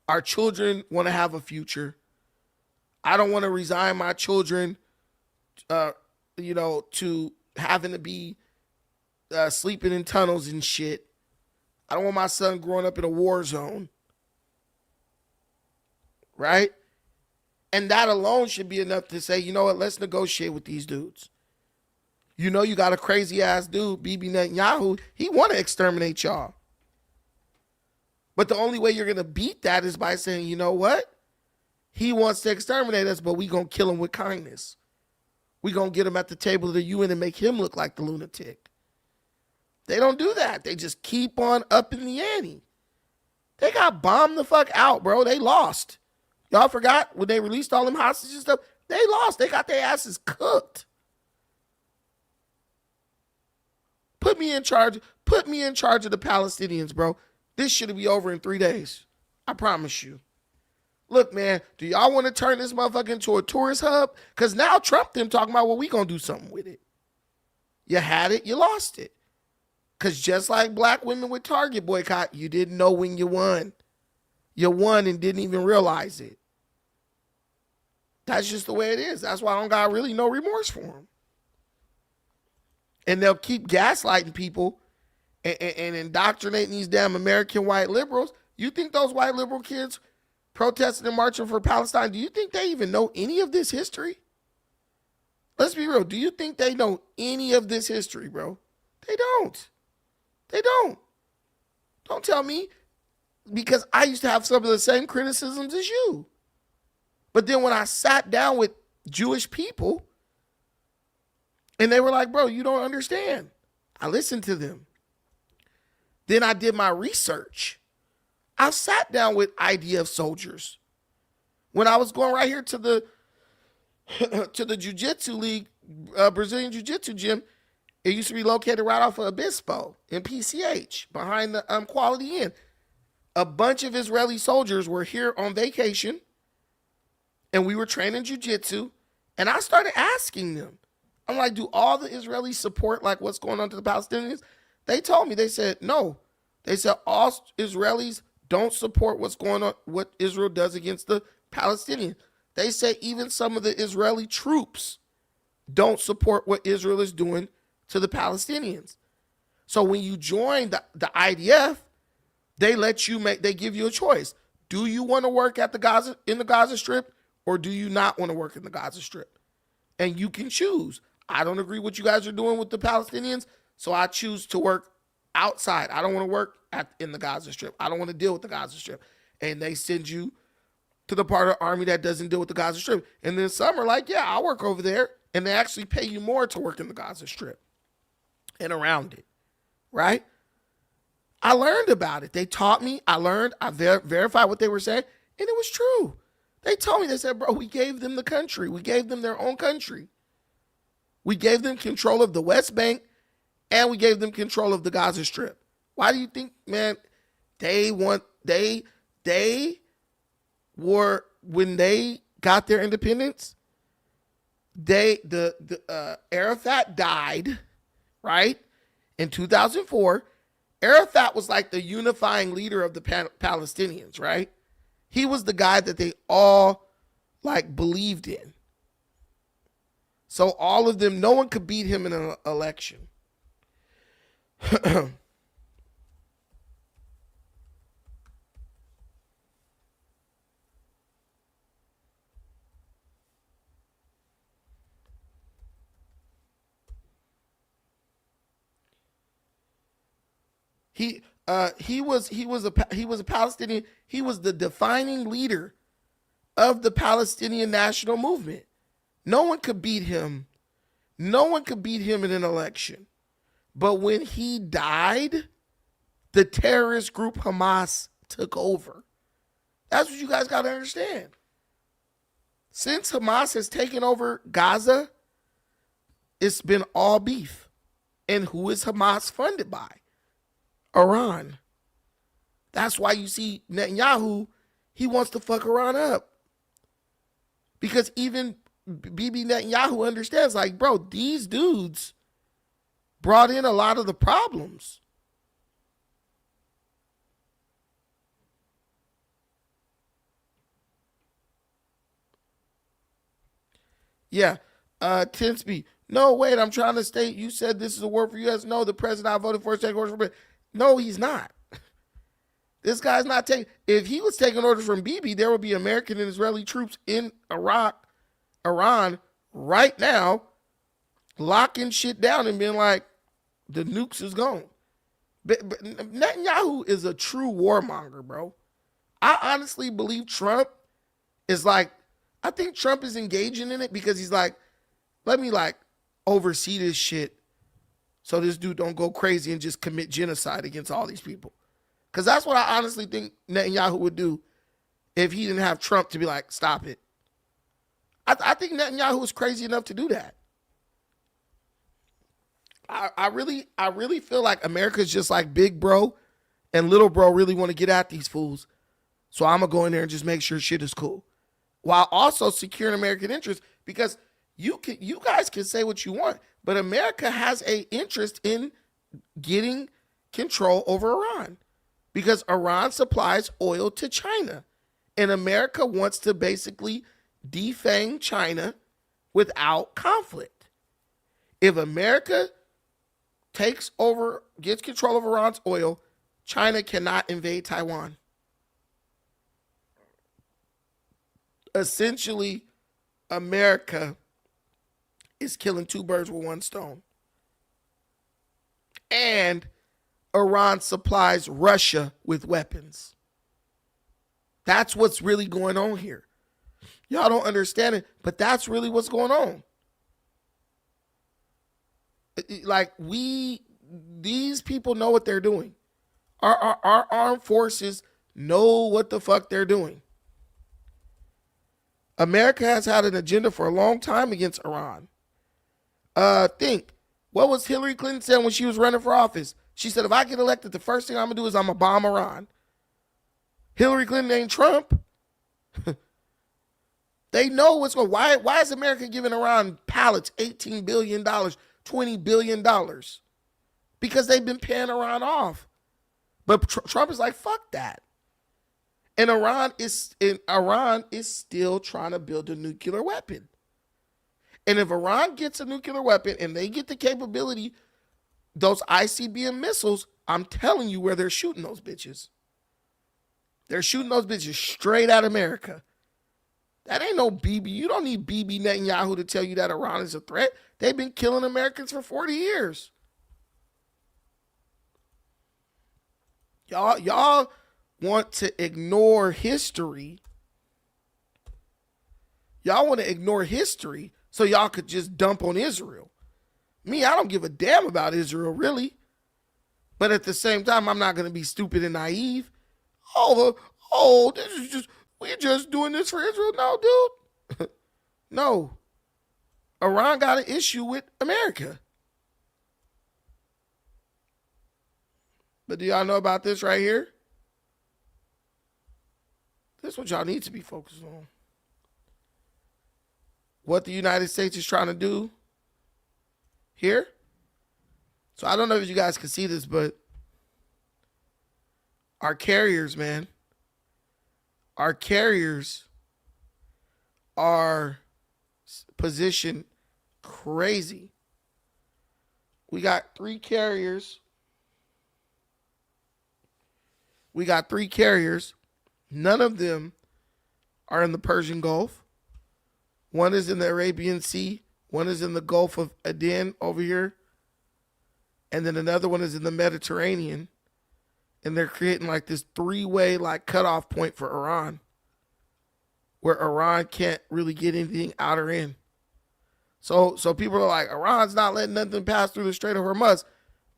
Our children want to have a future. I don't want to resign my children, to having to be sleeping in tunnels and shit. I don't want my son growing up in a war zone. Right? And that alone should be enough to say, you know what? Let's negotiate with these dudes. You know you got a crazy-ass dude, Bibi Netanyahu. He want to exterminate y'all. But the only way you're going to beat that is by saying, you know what? He wants to exterminate us, but we going to kill him with kindness. We going to get him at the table of the UN and make him look like the lunatic. They don't do that. They just keep on upping the ante. They got bombed the fuck out, bro. They lost. Y'all forgot when they released all them hostages and stuff? They lost. They got their asses cooked. Put me in charge. Put me in charge of the Palestinians, bro. This should be over in 3 days. I promise you. Look, man, do y'all want to turn this motherfucker into a tourist hub? Because now Trump them talking about, well, we going to do something with it. You had it, you lost it. Because just like black women with Target boycott, you didn't know when you won. You won and didn't even realize it. That's just the way it is. That's why I don't got really no remorse for them. And they'll keep gaslighting people and indoctrinating these damn American white liberals. You think those white liberal kids protesting and marching for Palestine, do you think they even know any of this history? Let's be real. Do you think they know any of this history, bro? They don't. They don't. Don't tell me, because I used to have some of the same criticisms as you. But then when I sat down with Jewish people, and they were like, bro, you don't understand. I listened to them. Then I did my research. I sat down with IDF soldiers. When I was going right here to the jiu-jitsu league, Brazilian jiu-jitsu gym, It used to be located right off of Obispo in PCH behind the Quality Inn. A bunch of Israeli soldiers were here on vacation, and we were training jiu-jitsu, and I started asking them. I'm like, do all the Israelis support like what's going on to the Palestinians? They told me, they said no. They said all Israelis don't support what's going on, what Israel does against the Palestinians. They say even some of the Israeli troops don't support what Israel is doing to the Palestinians. So when you join the IDF, they give you a choice. Do you want to work in the Gaza Strip, or do you not want to work in the Gaza Strip? And you can choose. I don't agree with what you guys are doing with the Palestinians, so I choose to work outside. I don't want to work in the Gaza Strip. I don't want to deal with the Gaza Strip. And they send you to the part of the army that doesn't deal with the Gaza Strip. And then some are like, yeah, I'll work over there. And they actually pay you more to work in the Gaza Strip and around it, right? I learned about it. They taught me. I learned. I verified what they were saying, and it was true. They told me, they said, bro, we gave them the country. We gave them their own country. We gave them control of the West Bank, and we gave them control of the Gaza Strip. Why do you think, man, when they got their independence, Arafat died, right? In 2004, Arafat was like the unifying leader of the Palestinians, right? He was the guy that they all like believed in. So all of them, no one could beat him in an election. He was a Palestinian. He was the defining leader of the Palestinian national movement. No one could beat him. No one could beat him in an election. But when he died, the terrorist group Hamas took over. That's what you guys got to understand. Since Hamas has taken over Gaza, it's been all beef. And who is Hamas funded by? Iran. That's why you see Netanyahu, he wants to fuck Iran up. Because even Bibi Netanyahu understands, like, bro, these dudes brought in a lot of the problems. Yeah. Tinsby. No, wait, I'm trying to state, you said this is a word for U.S. No, the president I voted for is taking orders from. No, he's not. This guy's not taking. If he was taking orders from Bibi, there would be American and Israeli troops in Iran right now, locking shit down and being like, the nukes is gone. But Netanyahu is a true warmonger, bro. I honestly believe Trump is like, I think Trump is engaging in it because he's like, let me like oversee this shit so this dude don't go crazy and just commit genocide against all these people. Because that's what I honestly think Netanyahu would do if he didn't have Trump to be like, stop it. I think Netanyahu is crazy enough to do that. I really feel like America's just like big bro and little bro really want to get at these fools. So I'm going to go in there and just make sure shit is cool. While also securing American interests, because you guys can say what you want, but America has an interest in getting control over Iran because Iran supplies oil to China. And America wants to basically defang China without conflict. If America gets control of Iran's oil, China cannot invade Taiwan. Essentially, America is killing two birds with one stone. And Iran supplies Russia with weapons. That's what's really going on here. Y'all don't understand it, but that's really what's going on. Like these people know what they're doing. Our armed forces know what the fuck they're doing. America has had an agenda for a long time against Iran. Think What was Hillary Clinton saying when she was running for office? She said, if I get elected, the first thing I'm going to do is I'm going to bomb Iran. Hillary Clinton ain't Trump. They know what's going on. Why is America giving Iran pallets, $18 billion, $20 billion? Because they've been paying Iran off. But Trump is like, fuck that. And Iran is still trying to build a nuclear weapon. And if Iran gets a nuclear weapon and they get the capability, those ICBM missiles, I'm telling you where they're shooting those bitches. They're shooting those bitches straight at America. That ain't no BB. You don't need BB Netanyahu to tell you that Iran is a threat. They've been killing Americans for 40 years. Y'all want to ignore history. Y'all want to ignore history so y'all could just dump on Israel. Me, I don't give a damn about Israel, really. But at the same time, I'm not going to be stupid and naive. This is just, we're just doing this for Israel. No, dude. No. Iran got an issue with America. But do y'all know about this right here? This is what y'all need to be focused on. What the United States is trying to do here. So I don't know if you guys can see this, but our carriers, man, our carriers are positioned crazy. We got 3 carriers. None of them are in the Persian Gulf. One is in the Arabian Sea. One is in the Gulf of Aden over here. And then another one is in the Mediterranean. And they're creating like this 3-way like cutoff point for Iran, where Iran can't really get anything out or in. So people are like, Iran's not letting nothing pass through the Strait of Hormuz.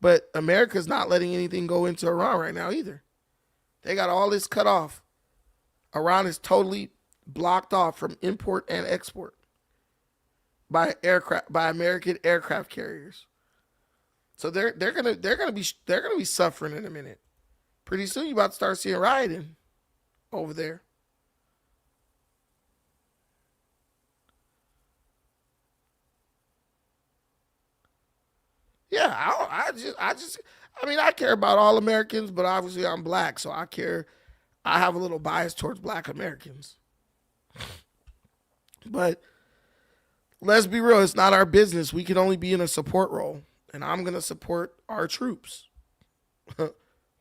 But America's not letting anything go into Iran right now either. They got all this cut off. Iran is totally blocked off from import and export by American aircraft carriers. So they're gonna be suffering in a minute. Pretty soon you about to start seeing rioting over there. Yeah, I care about all Americans, but obviously I'm black, so I have a little bias towards black Americans. But let's be real, it's not our business. We can only be in a support role, and I'm going to support our troops.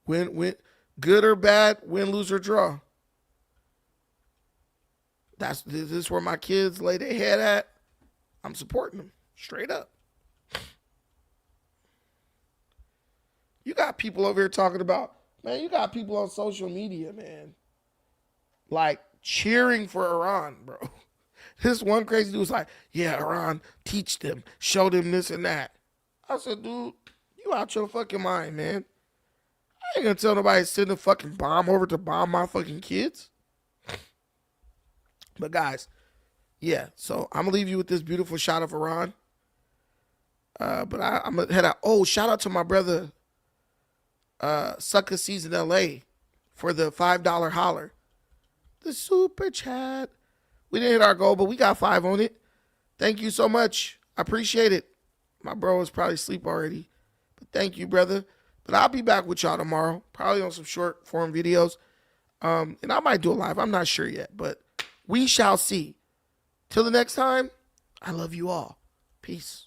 Win, good or bad, win, lose, or draw. This is where my kids lay their head at. I'm supporting them, straight up. You got people over here talking about, man, you got people on social media, man, like cheering for Iran, bro. This one crazy dude was like, yeah, Iran, teach them, show them this and that. I said, dude, you out your fucking mind, man. I ain't gonna tell nobody to send a fucking bomb over to bomb my fucking kids. But guys, yeah, so I'm gonna leave you with this beautiful shot of Iran. But I'm gonna head out. Oh, shout out to my brother, Sucker Sees in LA for the $5 holler. The super chat. We didn't hit our goal, but we got 5 on it. Thank you so much. I appreciate it. My bro is probably asleep already. But thank you, brother. But I'll be back with y'all tomorrow, probably on some short form videos. And I might do a live. I'm not sure yet, but we shall see. Till the next time, I love you all. Peace.